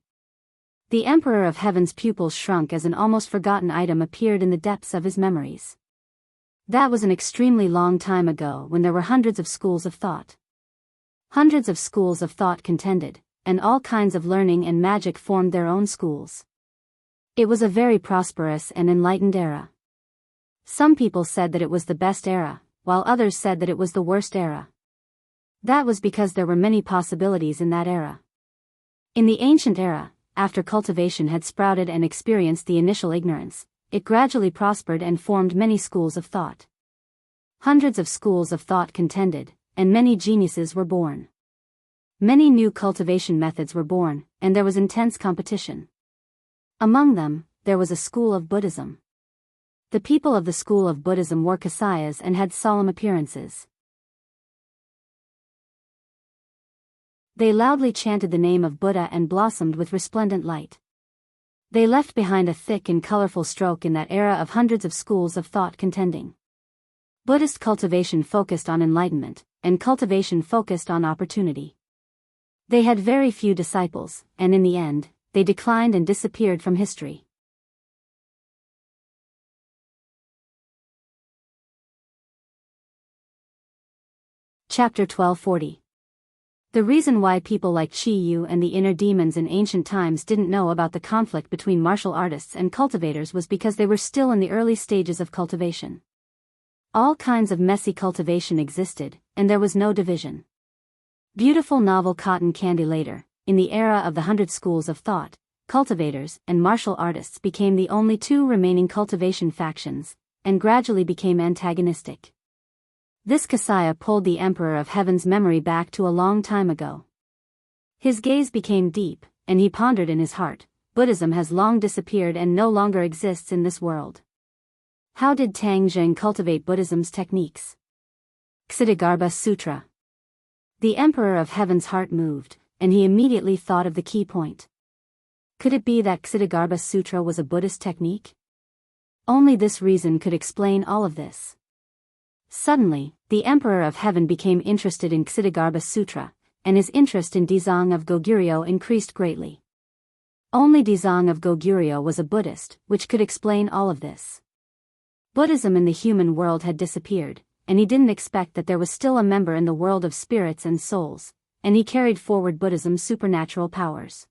The Emperor of Heaven's pupils shrunk as an almost forgotten item appeared in the depths of his memories. That was an extremely long time ago when there were hundreds of schools of thought. Hundreds of schools of thought contended, and all kinds of learning and magic formed their own schools. It was a very prosperous and enlightened era. Some people said that it was the best era, while others said that it was the worst era. That was because there were many possibilities in that era. In the ancient era, after cultivation had sprouted and experienced the initial ignorance, it gradually prospered and formed many schools of thought. Hundreds of schools of thought contended, and many geniuses were born. Many new cultivation methods were born, and there was intense competition. Among them, there was a school of Buddhism. The people of the school of Buddhism wore kasayas and had solemn appearances. They loudly chanted the name of Buddha and blossomed with resplendent light. They left behind a thick and colorful stroke in that era of hundreds of schools of thought contending. Buddhist cultivation focused on enlightenment, and cultivation focused on opportunity. They had very few disciples, and in the end, they declined and disappeared from history. Chapter 1240. The reason why people like Qi Yu and the inner demons in ancient times didn't know about the conflict between martial artists and cultivators was because they were still in the early stages of cultivation. All kinds of messy cultivation existed, and there was no division. Beautiful novel cotton candy later, in the era of the 100 schools of thought, cultivators and martial artists became the only two remaining cultivation factions, and gradually became antagonistic. This Kasaya pulled the Emperor of Heaven's memory back to a long time ago. His gaze became deep, and he pondered in his heart, Buddhism has long disappeared and no longer exists in this world. How did Tang Zheng cultivate Buddhism's techniques? Ksitigarbha Sutra. The Emperor of Heaven's heart moved, and he immediately thought of the key point. Could it be that Ksitigarbha Sutra was a Buddhist technique? Only this reason could explain all of this. Suddenly, the Emperor of Heaven became interested in Ksitigarbha Sutra, and his interest in Dizang of Goguryeo increased greatly. Only Dizang of Goguryeo was a Buddhist, which could explain all of this. Buddhism in the human world had disappeared, and he didn't expect that there was still a member in the world of spirits and souls, and he carried forward Buddhism's supernatural powers.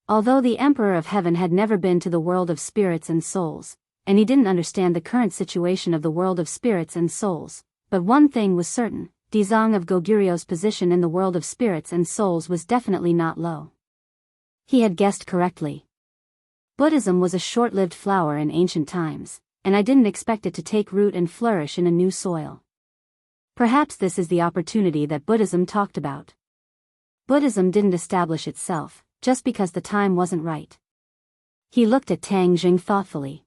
Although the Emperor of Heaven had never been to the world of spirits and souls, and he didn't understand the current situation of the world of spirits and souls, but one thing was certain, Dizang of Goguryeo's position in the world of spirits and souls was definitely not low. He had guessed correctly. Buddhism was a short-lived flower in ancient times, and I didn't expect it to take root and flourish in a new soil. Perhaps this is the opportunity that Buddhism talked about. Buddhism didn't establish itself, just because the time wasn't right. He looked at Tang Jing thoughtfully.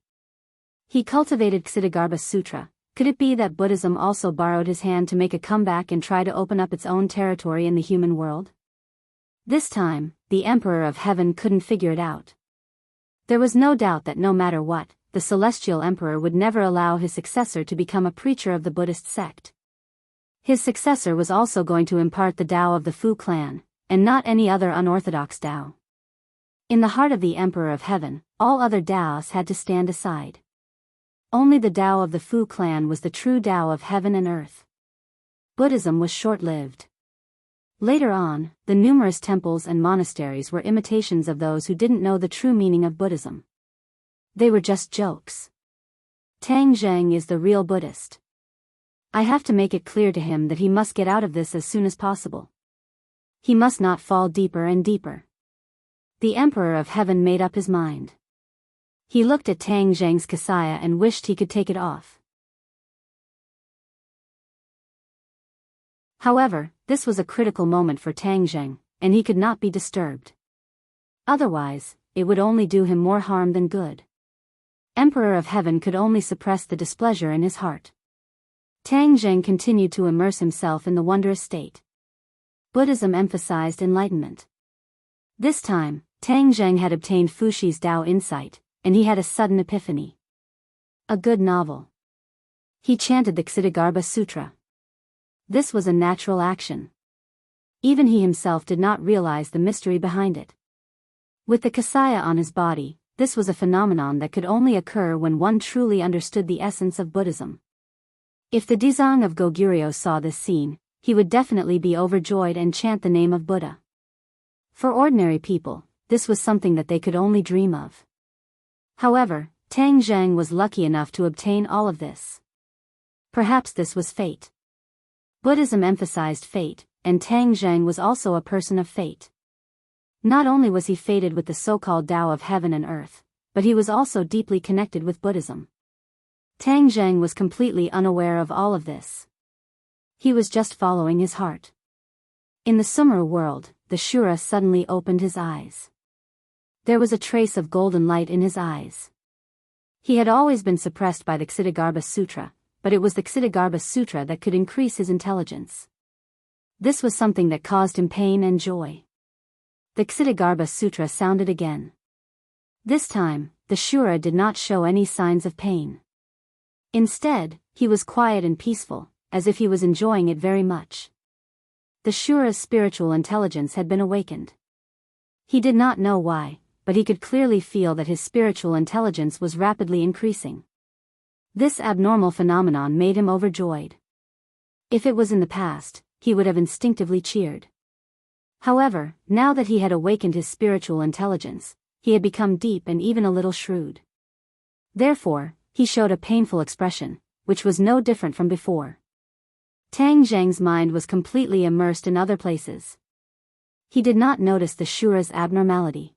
He cultivated Ksitigarbha Sutra. Could it be that Buddhism also borrowed his hand to make a comeback and try to open up its own territory in the human world? This time, the Emperor of Heaven couldn't figure it out. There was no doubt that no matter what, the Celestial Emperor would never allow his successor to become a preacher of the Buddhist sect. His successor was also going to impart the Tao of the Fu clan, and not any other unorthodox Tao. In the heart of the Emperor of Heaven, all other Taos had to stand aside. Only the Tao of the Fu clan was the true Tao of heaven and earth. Buddhism was short-lived. Later on, the numerous temples and monasteries were imitations of those who didn't know the true meaning of Buddhism. They were just jokes. Tang Zheng is the real Buddhist. I have to make it clear to him that he must get out of this as soon as possible. He must not fall deeper and deeper. The Emperor of Heaven made up his mind. He looked at Tang Zheng's kasaya and wished he could take it off. However, this was a critical moment for Tang Zheng, and he could not be disturbed. Otherwise, it would only do him more harm than good. Emperor of Heaven could only suppress the displeasure in his heart. Tang Zheng continued to immerse himself in the wondrous state. Buddhism emphasized enlightenment. This time, Tang Zheng had obtained Fushi's Tao insight, and he had a sudden epiphany. A good novel. He chanted the Ksitigarbha Sutra. This was a natural action. Even he himself did not realize the mystery behind it. With the kasaya on his body, this was a phenomenon that could only occur when one truly understood the essence of Buddhism. If the Dizang of Goguryeo saw this scene, he would definitely be overjoyed and chant the name of Buddha. For ordinary people, this was something that they could only dream of. However, Tang Zheng was lucky enough to obtain all of this. Perhaps this was fate. Buddhism emphasized fate, and Tang Zheng was also a person of fate. Not only was he fated with the so-called Tao of heaven and earth, but he was also deeply connected with Buddhism. Tang Zheng was completely unaware of all of this. He was just following his heart. In the Sumera world, the Shura suddenly opened his eyes. There was a trace of golden light in his eyes. He had always been suppressed by the Ksitigarbha Sutra, but it was the Ksitigarbha Sutra that could increase his intelligence. This was something that caused him pain and joy. The Ksitigarbha Sutra sounded again. This time, the Shura did not show any signs of pain. Instead, he was quiet and peaceful, as if he was enjoying it very much. The Shura's spiritual intelligence had been awakened. He did not know why, but he could clearly feel that his spiritual intelligence was rapidly increasing. This abnormal phenomenon made him overjoyed. If it was in the past, he would have instinctively cheered. However, now that he had awakened his spiritual intelligence, he had become deep and even a little shrewd. Therefore, he showed a painful expression, which was no different from before. Tang Zheng's mind was completely immersed in other places. He did not notice the Shura's abnormality.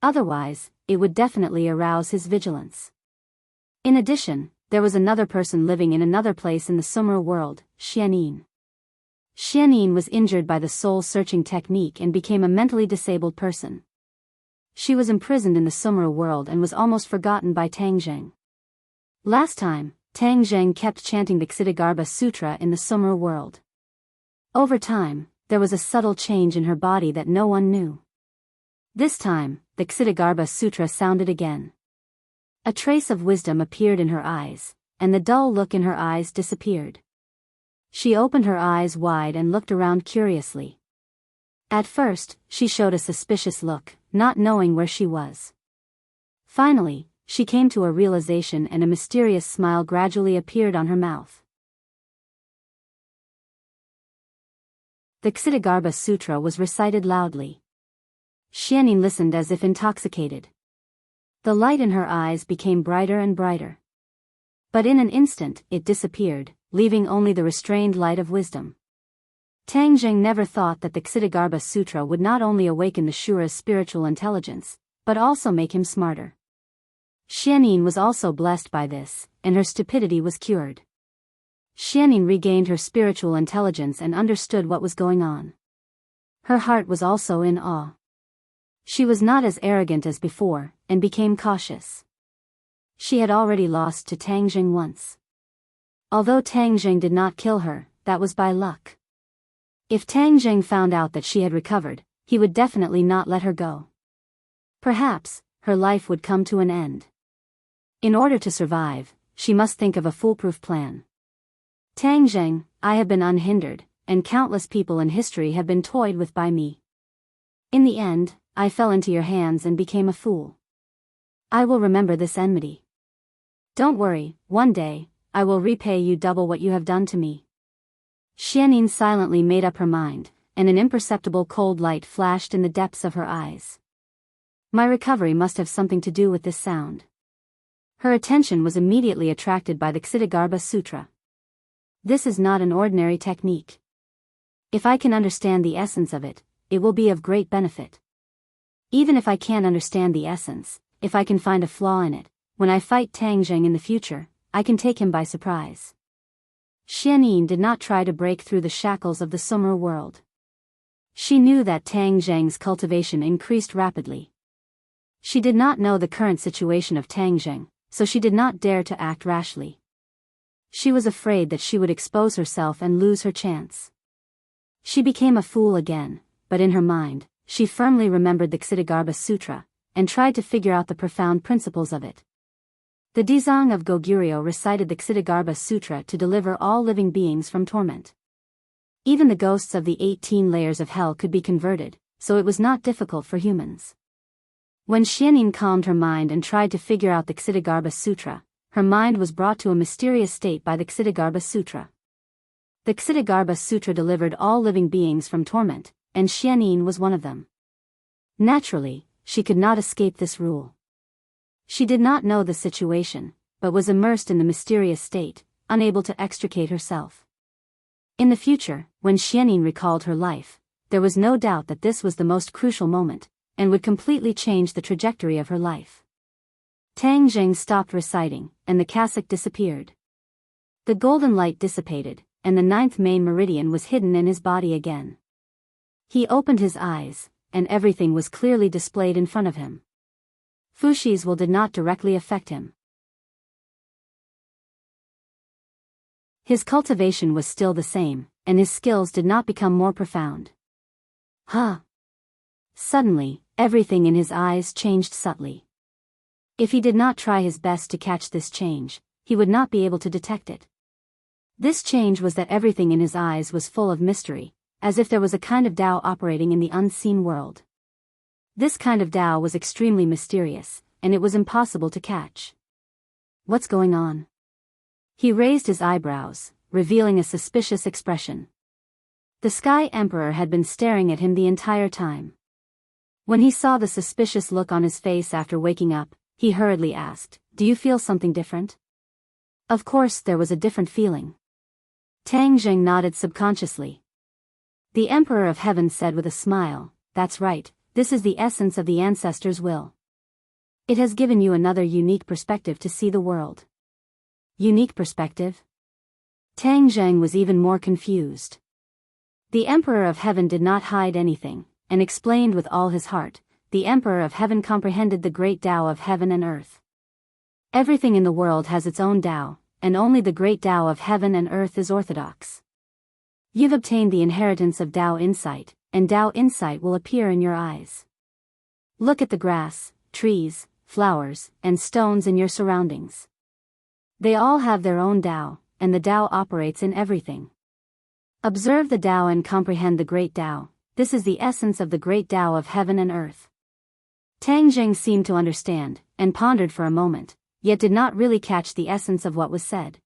Otherwise, it would definitely arouse his vigilance. In addition, there was another person living in another place in the Sumera world, Xianin. Xianin was injured by the soul-searching technique and became a mentally disabled person. She was imprisoned in the Sumera world and was almost forgotten by Tang Zheng. Last time, Tang Zheng kept chanting the Ksitigarbha Sutra in the Sumera world. Over time, there was a subtle change in her body that no one knew. This time, the Ksitigarbha Sutra sounded again. A trace of wisdom appeared in her eyes, and the dull look in her eyes disappeared. She opened her eyes wide and looked around curiously. At first, she showed a suspicious look, not knowing where she was. Finally, she came to a realization and a mysterious smile gradually appeared on her mouth. The Ksitigarbha Sutra was recited loudly. Xianin listened as if intoxicated. The light in her eyes became brighter and brighter. But in an instant, it disappeared, leaving only the restrained light of wisdom. Tang Zheng never thought that the Ksitigarbha Sutra would not only awaken the Shura's spiritual intelligence, but also make him smarter. Xianin was also blessed by this, and her stupidity was cured. Xianing regained her spiritual intelligence and understood what was going on. Her heart was also in awe. She was not as arrogant as before, and became cautious. She had already lost to Tang Jing once. Although Tang Jing did not kill her, that was by luck. If Tang Jing found out that she had recovered, he would definitely not let her go. Perhaps, her life would come to an end. In order to survive, she must think of a foolproof plan. Tang Jing, I have been unhindered, and countless people in history have been toyed with by me. In the end, I fell into your hands and became a fool. I will remember this enmity. Don't worry, one day, I will repay you double what you have done to me. Xianing silently made up her mind, and an imperceptible cold light flashed in the depths of her eyes. My recovery must have something to do with this sound. Her attention was immediately attracted by the Ksitigarbha Sutra. This is not an ordinary technique. If I can understand the essence of it, it will be of great benefit. Even if I can't understand the essence, if I can find a flaw in it, when I fight Tang Jing in the future, I can take him by surprise. Xianing did not try to break through the shackles of the Sumer world. She knew that Tang Jing's cultivation increased rapidly. She did not know the current situation of Tang Jing, so she did not dare to act rashly. She was afraid that she would expose herself and lose her chance. She became a fool again, but in her mind, she firmly remembered the Ksitigarbha Sutra, and tried to figure out the profound principles of it. The Dizang of Goguryeo recited the Ksitigarbha Sutra to deliver all living beings from torment. Even the ghosts of the 18 layers of hell could be converted, so it was not difficult for humans. When Xianing calmed her mind and tried to figure out the Ksitigarbha Sutra, her mind was brought to a mysterious state by the Ksitigarbha Sutra. The Ksitigarbha Sutra delivered all living beings from torment, and Xianing was one of them. Naturally, she could not escape this rule. She did not know the situation, but was immersed in the mysterious state, unable to extricate herself. In the future, when Xianing recalled her life, there was no doubt that this was the most crucial moment, and would completely change the trajectory of her life. Tang Jing stopped reciting, and the cassock disappeared. The golden light dissipated, and the 9th main meridian was hidden in his body again. He opened his eyes, and everything was clearly displayed in front of him. Fushi's will did not directly affect him. His cultivation was still the same, and his skills did not become more profound. Suddenly, everything in his eyes changed subtly. If he did not try his best to catch this change, he would not be able to detect it. This change was that everything in his eyes was full of mystery, as if there was a kind of Tao operating in the unseen world. This kind of Tao was extremely mysterious, and it was impossible to catch. What's going on? He raised his eyebrows, revealing a suspicious expression. The Sky Emperor had been staring at him the entire time. When he saw the suspicious look on his face after waking up, he hurriedly asked, "Do you feel something different?" Of course there was a different feeling. Tang Jing nodded subconsciously. The Emperor of Heaven said with a smile, "That's right, this is the essence of the ancestors' will. It has given you another unique perspective to see the world." Unique perspective? Tang Jing was even more confused. The Emperor of Heaven did not hide anything, and explained with all his heart. The Emperor of Heaven comprehended the great Tao of heaven and earth. Everything in the world has its own Tao, and only the great Tao of heaven and earth is orthodox. You've obtained the inheritance of Tao insight, and Tao insight will appear in your eyes. Look at the grass, trees, flowers, and stones in your surroundings. They all have their own Tao, and the Tao operates in everything. Observe the Tao and comprehend the great Tao. This is the essence of the great Tao of heaven and earth. Tang Jing seemed to understand, and pondered for a moment, yet did not really catch the essence of what was said.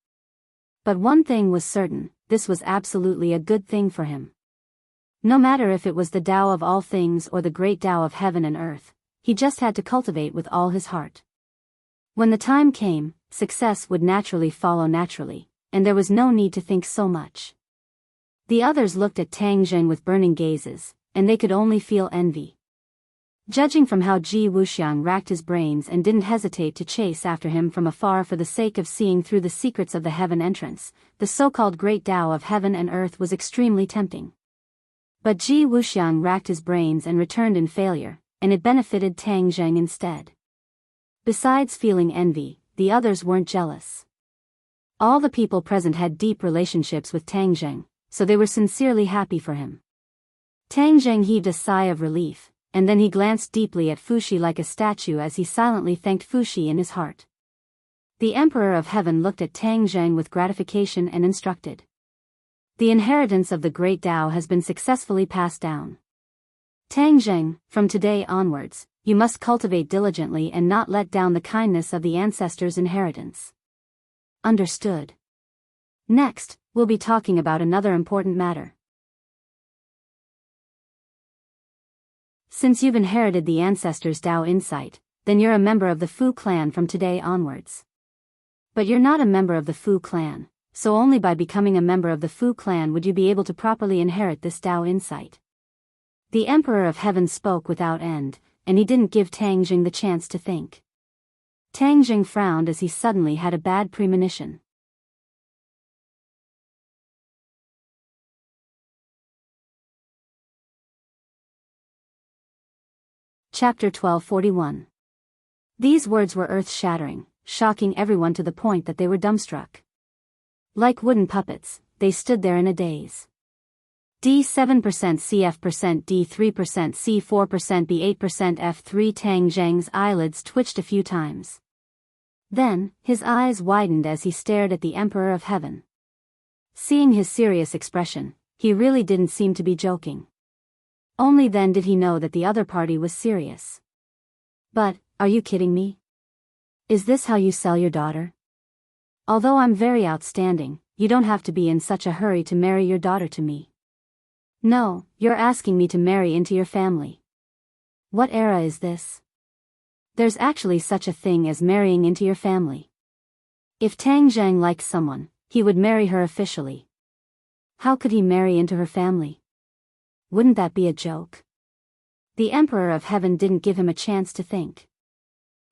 But one thing was certain, this was absolutely a good thing for him. No matter if it was the Tao of all things or the great Tao of heaven and earth, he just had to cultivate with all his heart. When the time came, success would naturally follow naturally, and there was no need to think so much. The others looked at Tang Jing with burning gazes, and they could only feel envy. Judging from how Ji Wuxiang racked his brains and didn't hesitate to chase after him from afar for the sake of seeing through the secrets of the heaven entrance, the so-called Great Tao of heaven and earth was extremely tempting. But Ji Wuxiang racked his brains and returned in failure, and it benefited Tang Zheng instead. Besides feeling envy, the others weren't jealous. All the people present had deep relationships with Tang Zheng, so they were sincerely happy for him. Tang Zheng heaved a sigh of relief, and then he glanced deeply at Fuxi like a statue as he silently thanked Fuxi in his heart. The Emperor of Heaven looked at Tang Zheng with gratification and instructed. The inheritance of the Great Tao has been successfully passed down. Tang Zheng, from today onwards, you must cultivate diligently and not let down the kindness of the ancestors' inheritance. Understood. Next, we'll be talking about another important matter. Since you've inherited the ancestors' Tao insight, then you're a member of the Fu clan from today onwards. But you're not a member of the Fu clan, so only by becoming a member of the Fu clan would you be able to properly inherit this Tao insight. The Emperor of Heaven spoke without end, and he didn't give Tang Zheng the chance to think. Tang Zheng frowned as he suddenly had a bad premonition. Chapter 1241. These words were earth-shattering, shocking everyone to the point that they were dumbstruck. Like wooden puppets, they stood there in a daze. D7% CF% D3% C4% B8% F3. Tang Zheng's eyelids twitched a few times. Then, his eyes widened as he stared at the Emperor of Heaven. Seeing his serious expression, he really didn't seem to be joking. Only then did he know that the other party was serious. But, are you kidding me? Is this how you sell your daughter? Although I'm very outstanding, you don't have to be in such a hurry to marry your daughter to me. No, you're asking me to marry into your family. What era is this? There's actually such a thing as marrying into your family. If Tang Zheng likes someone, he would marry her officially. How could he marry into her family? Wouldn't that be a joke? The Emperor of Heaven didn't give him a chance to think.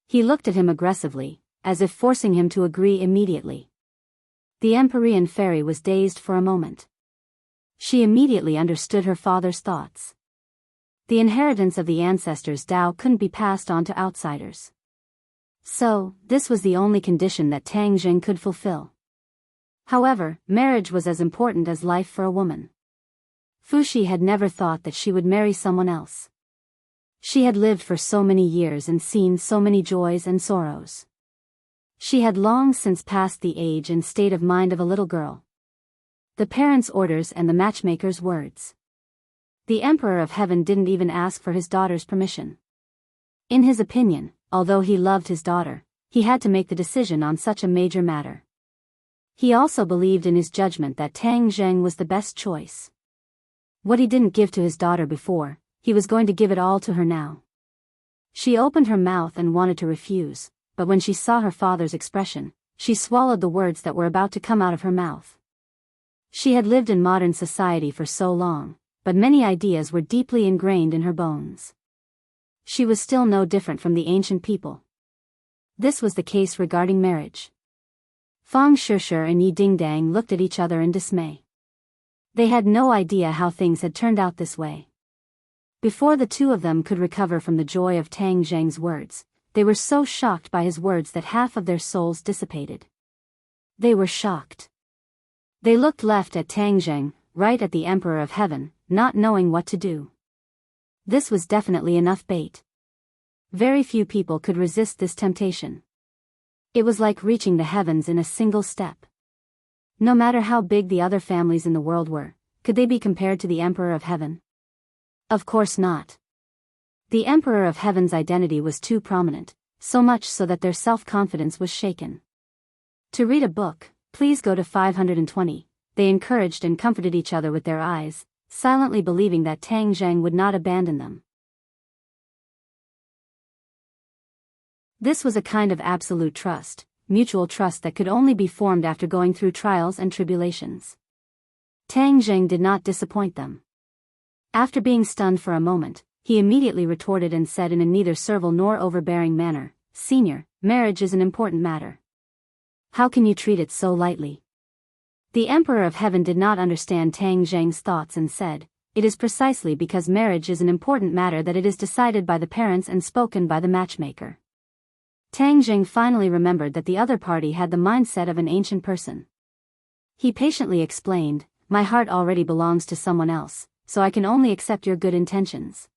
He looked at him aggressively, as if forcing him to agree immediately. The Empyrean fairy was dazed for a moment. She immediately understood her father's thoughts. The inheritance of the ancestors' Tao couldn't be passed on to outsiders. So, this was the only condition that Tang Zheng could fulfill. However, marriage was as important as life for a woman. Fuxi had never thought that she would marry someone else. She had lived for so many years and seen so many joys and sorrows. She had long since passed the age and state of mind of a little girl. The parents' orders and the matchmaker's words. The Emperor of Heaven didn't even ask for his daughter's permission. In his opinion, although he loved his daughter, he had to make the decision on such a major matter. He also believed in his judgment that Tang Zheng was the best choice. What he didn't give to his daughter before, he was going to give it all to her now. She opened her mouth and wanted to refuse, but when she saw her father's expression, she swallowed the words that were about to come out of her mouth. She had lived in modern society for so long, but many ideas were deeply ingrained in her bones. She was still no different from the ancient people. This was the case regarding marriage. Fang Shishir and Yi Dingdang looked at each other in dismay. They had no idea how things had turned out this way. Before the two of them could recover from the joy of Tang Zheng's words, they were so shocked by his words that half of their souls dissipated. They were shocked. They looked left at Tang Zheng, right at the Emperor of Heaven, not knowing what to do. This was definitely enough bait. Very few people could resist this temptation. It was like reaching the heavens in a single step. No matter how big the other families in the world were, could they be compared to the Emperor of Heaven? Of course not. The Emperor of Heaven's identity was too prominent, so much so that their self-confidence was shaken. To read a book, please go to 520. They encouraged and comforted each other with their eyes, silently believing that Tang Zheng would not abandon them. This was a kind of absolute trust, mutual trust that could only be formed after going through trials and tribulations. Tang Zheng did not disappoint them. After being stunned for a moment, he immediately retorted and said in a neither servile nor overbearing manner, "Senior, marriage is an important matter. How can you treat it so lightly?" The Emperor of Heaven did not understand Tang Zheng's thoughts and said, "It is precisely because marriage is an important matter that it is decided by the parents and spoken by the matchmaker." Tang Zheng finally remembered that the other party had the mindset of an ancient person. He patiently explained, "My heart already belongs to someone else, so I can only accept your good intentions."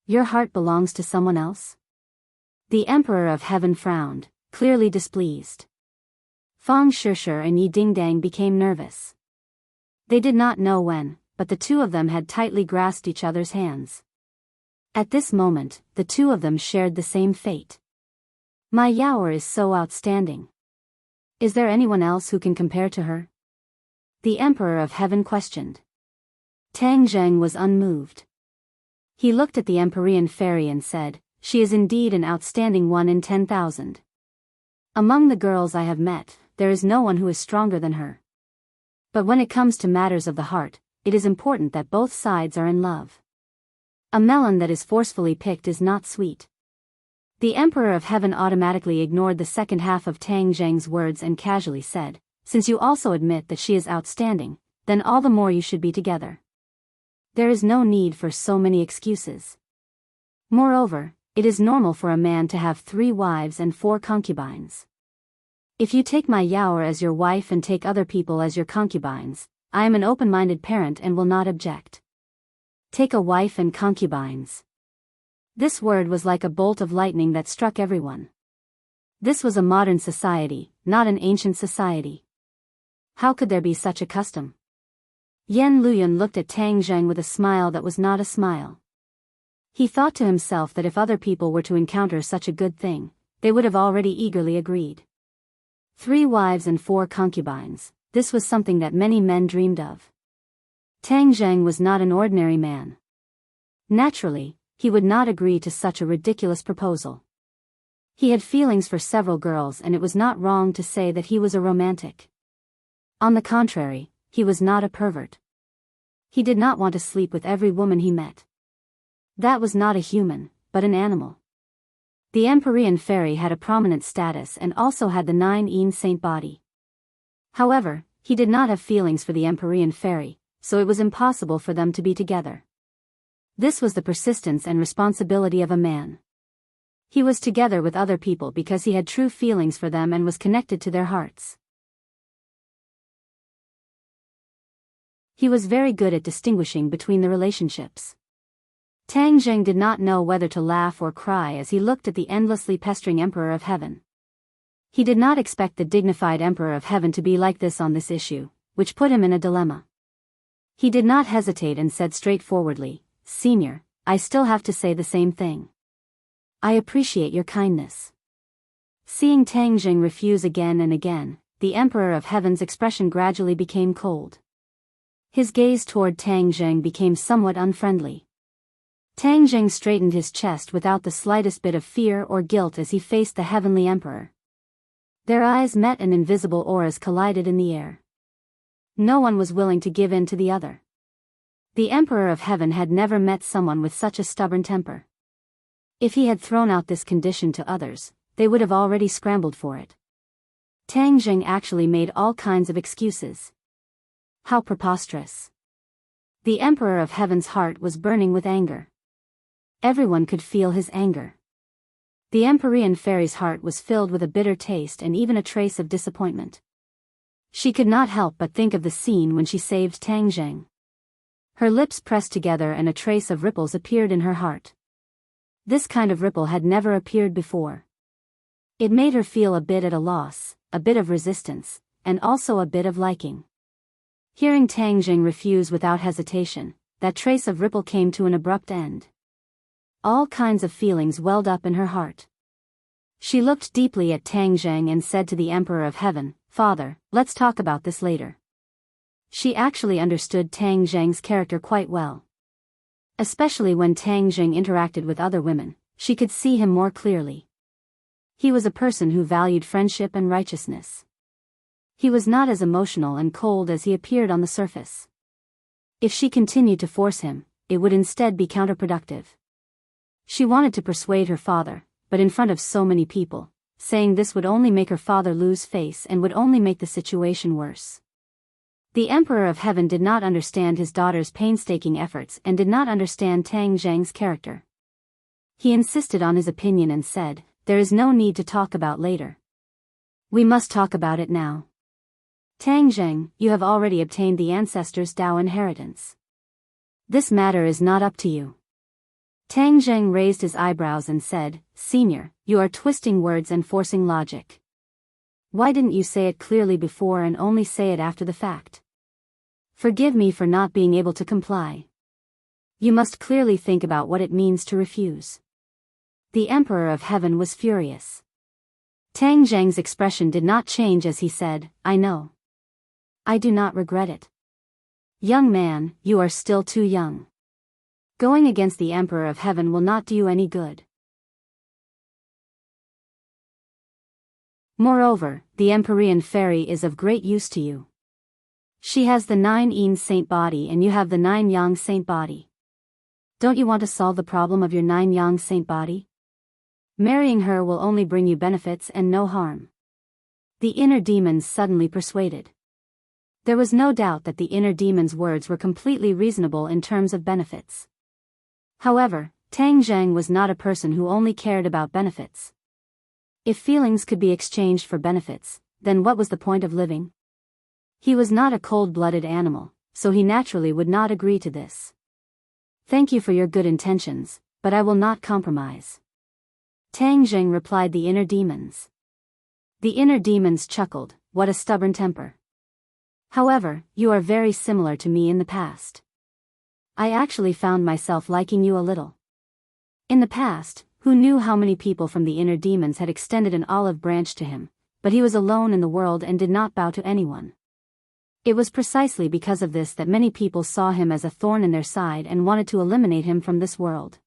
"Your heart belongs to someone else?" The Emperor of Heaven frowned, clearly displeased. Fang Shishir and Yi Dingdang became nervous. They did not know when, but the two of them had tightly grasped each other's hands. At this moment, the two of them shared the same fate. "My Yaoer is so outstanding. Is there anyone else who can compare to her?" The Emperor of Heaven questioned. Tang Zheng was unmoved. He looked at the Empyrean fairy and said, "She is indeed an outstanding one in 10,000. Among the girls I have met, there is no one who is stronger than her. But when it comes to matters of the heart, it is important that both sides are in love. A melon that is forcefully picked is not sweet." The Emperor of Heaven automatically ignored the second half of Tang Zheng's words and casually said, "Since you also admit that she is outstanding, then all the more you should be together. There is no need for so many excuses. Moreover, it is normal for a man to have 3 wives and 4 concubines. If you take my Yaoer as your wife and take other people as your concubines, I am an open-minded parent and will not object. Take a wife and concubines." This word was like a bolt of lightning that struck everyone. This was a modern society, not an ancient society. How could there be such a custom? Yan Luyan looked at Tang Zheng with a smile that was not a smile. He thought to himself that if other people were to encounter such a good thing, they would have already eagerly agreed. 3 wives and 4 concubines, this was something that many men dreamed of. Tang Zheng was not an ordinary man. Naturally, he would not agree to such a ridiculous proposal. He had feelings for several girls and it was not wrong to say that he was a romantic. On the contrary, he was not a pervert. He did not want to sleep with every woman he met. That was not a human, but an animal. The Empyrean fairy had a prominent status and also had the 9 saint body. However, he did not have feelings for the Empyrean fairy, so it was impossible for them to be together. This was the persistence and responsibility of a man. He was together with other people because he had true feelings for them and was connected to their hearts. He was very good at distinguishing between the relationships. Tang Zheng did not know whether to laugh or cry as he looked at the endlessly pestering Emperor of Heaven. He did not expect the dignified Emperor of Heaven to be like this on this issue, which put him in a dilemma. He did not hesitate and said straightforwardly, "Senior, I still have to say the same thing. I appreciate your kindness." Seeing Tang Zheng refuse again and again, the Emperor of Heaven's expression gradually became cold. His gaze toward Tang Zheng became somewhat unfriendly. Tang Zheng straightened his chest without the slightest bit of fear or guilt as he faced the heavenly emperor. Their eyes met and invisible auras collided in the air. No one was willing to give in to the other. The Emperor of Heaven had never met someone with such a stubborn temper. If he had thrown out this condition to others, they would have already scrambled for it. Tang Zheng actually made all kinds of excuses. How preposterous. The Emperor of Heaven's heart was burning with anger. Everyone could feel his anger. The Empyrean fairy's heart was filled with a bitter taste and even a trace of disappointment. She could not help but think of the scene when she saved Tang Zheng. Her lips pressed together and a trace of ripples appeared in her heart. This kind of ripple had never appeared before. It made her feel a bit at a loss, a bit of resistance, and also a bit of liking. Hearing Tang Zheng refuse without hesitation, that trace of ripple came to an abrupt end. All kinds of feelings welled up in her heart. She looked deeply at Tang Zheng and said to the Emperor of Heaven, "Father, let's talk about this later." She actually understood Tang Zheng's character quite well. Especially when Tang Zheng interacted with other women, she could see him more clearly. He was a person who valued friendship and righteousness. He was not as emotional and cold as he appeared on the surface. If she continued to force him, it would instead be counterproductive. She wanted to persuade her father, but in front of so many people, saying this would only make her father lose face and would only make the situation worse. The Emperor of Heaven did not understand his daughter's painstaking efforts and did not understand Tang Zhang's character. He insisted on his opinion and said, "There is no need to talk about later. We must talk about it now. Tang Zhang, you have already obtained the ancestors' Dao inheritance. This matter is not up to you." Tang Zhang raised his eyebrows and said, "Senior, you are twisting words and forcing logic. Why didn't you say it clearly before and only say it after the fact? Forgive me for not being able to comply. You must clearly think about what it means to refuse." The Emperor of Heaven was furious. Tang Zhang's expression did not change as he said, "I know. I do not regret it. Young man, you are still too young. Going against the Emperor of Heaven will not do you any good. Moreover, the Empyrean Fairy is of great use to you. She has the 9 Yin Saint body and you have the 9 Yang Saint body. Don't you want to solve the problem of your 9 Yang Saint body? Marrying her will only bring you benefits and no harm." The inner demons suddenly persuaded. There was no doubt that the inner demon's words were completely reasonable in terms of benefits. However, Tang Zhang was not a person who only cared about benefits. If feelings could be exchanged for benefits, then what was the point of living? He was not a cold-blooded animal, so he naturally would not agree to this. "Thank you for your good intentions, but I will not compromise." Tang Zhang replied the inner demons. The inner demons chuckled, "What a stubborn temper. However, you are very similar to me in the past. I actually found myself liking you a little." In the past, who knew how many people from the inner demons had extended an olive branch to him, but he was alone in the world and did not bow to anyone. It was precisely because of this that many people saw him as a thorn in their side and wanted to eliminate him from this world.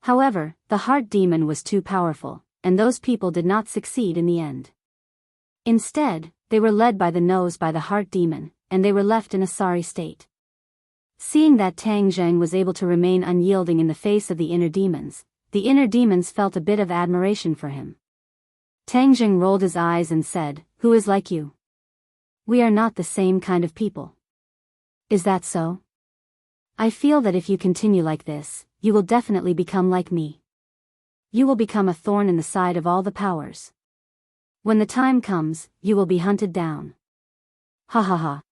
However, the heart demon was too powerful, and those people did not succeed in the end. Instead, they were led by the nose by the heart demon, and they were left in a sorry state. Seeing that Tang Zhang was able to remain unyielding in the face of the inner demons felt a bit of admiration for him. Tang Zhang rolled his eyes and said, "Who is like you? We are not the same kind of people." "Is that so? I feel that if you continue like this, you will definitely become like me. You will become a thorn in the side of all the powers. When the time comes, you will be hunted down." "Ha ha ha."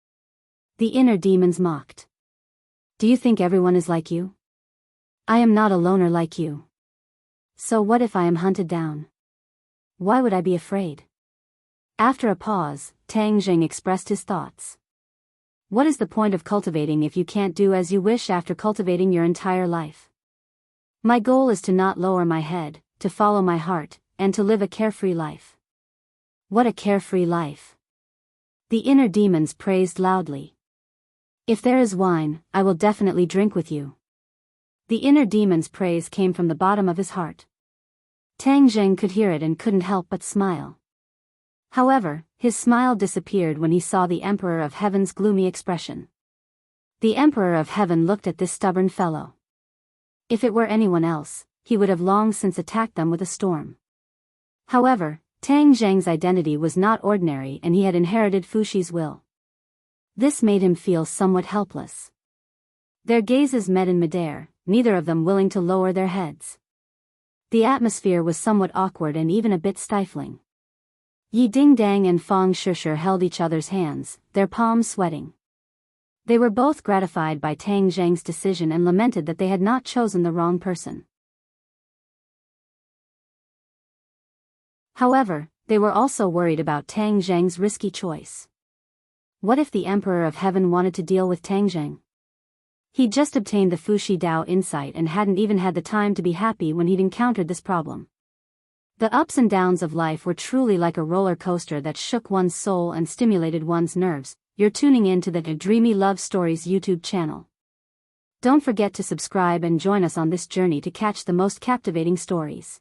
The inner demons mocked. "Do you think everyone is like you? I am not a loner like you. So what if I am hunted down? Why would I be afraid?" After a pause, Tang Zhang expressed his thoughts. "What is the point of cultivating if you can't do as you wish after cultivating your entire life? My goal is to not lower my head, to follow my heart, and to live a carefree life." "What a carefree life!" The inner demons praised loudly. "If there is wine, I will definitely drink with you." The inner demon's praise came from the bottom of his heart. Tang Zhang could hear it and couldn't help but smile. However, his smile disappeared when he saw the Emperor of Heaven's gloomy expression. The Emperor of Heaven looked at this stubborn fellow. If it were anyone else, he would have long since attacked them with a storm. However, Tang Zhang's identity was not ordinary and he had inherited Fushi's will. This made him feel somewhat helpless. Their gazes met in midair, neither of them willing to lower their heads. The atmosphere was somewhat awkward and even a bit stifling. Yi Dingdang and Fang Shishir held each other's hands, their palms sweating. They were both gratified by Tang Zhang's decision and lamented that they had not chosen the wrong person. However, they were also worried about Tang Zhang's risky choice. What if the Emperor of Heaven wanted to deal with Tang Zhang? He'd just obtained the Fushi Dao insight and hadn't even had the time to be happy when he'd encountered this problem. The ups and downs of life were truly like a roller coaster that shook one's soul and stimulated one's nerves. You're tuning in to the Dreamy Love Stories YouTube channel. Don't forget to subscribe and join us on this journey to catch the most captivating stories.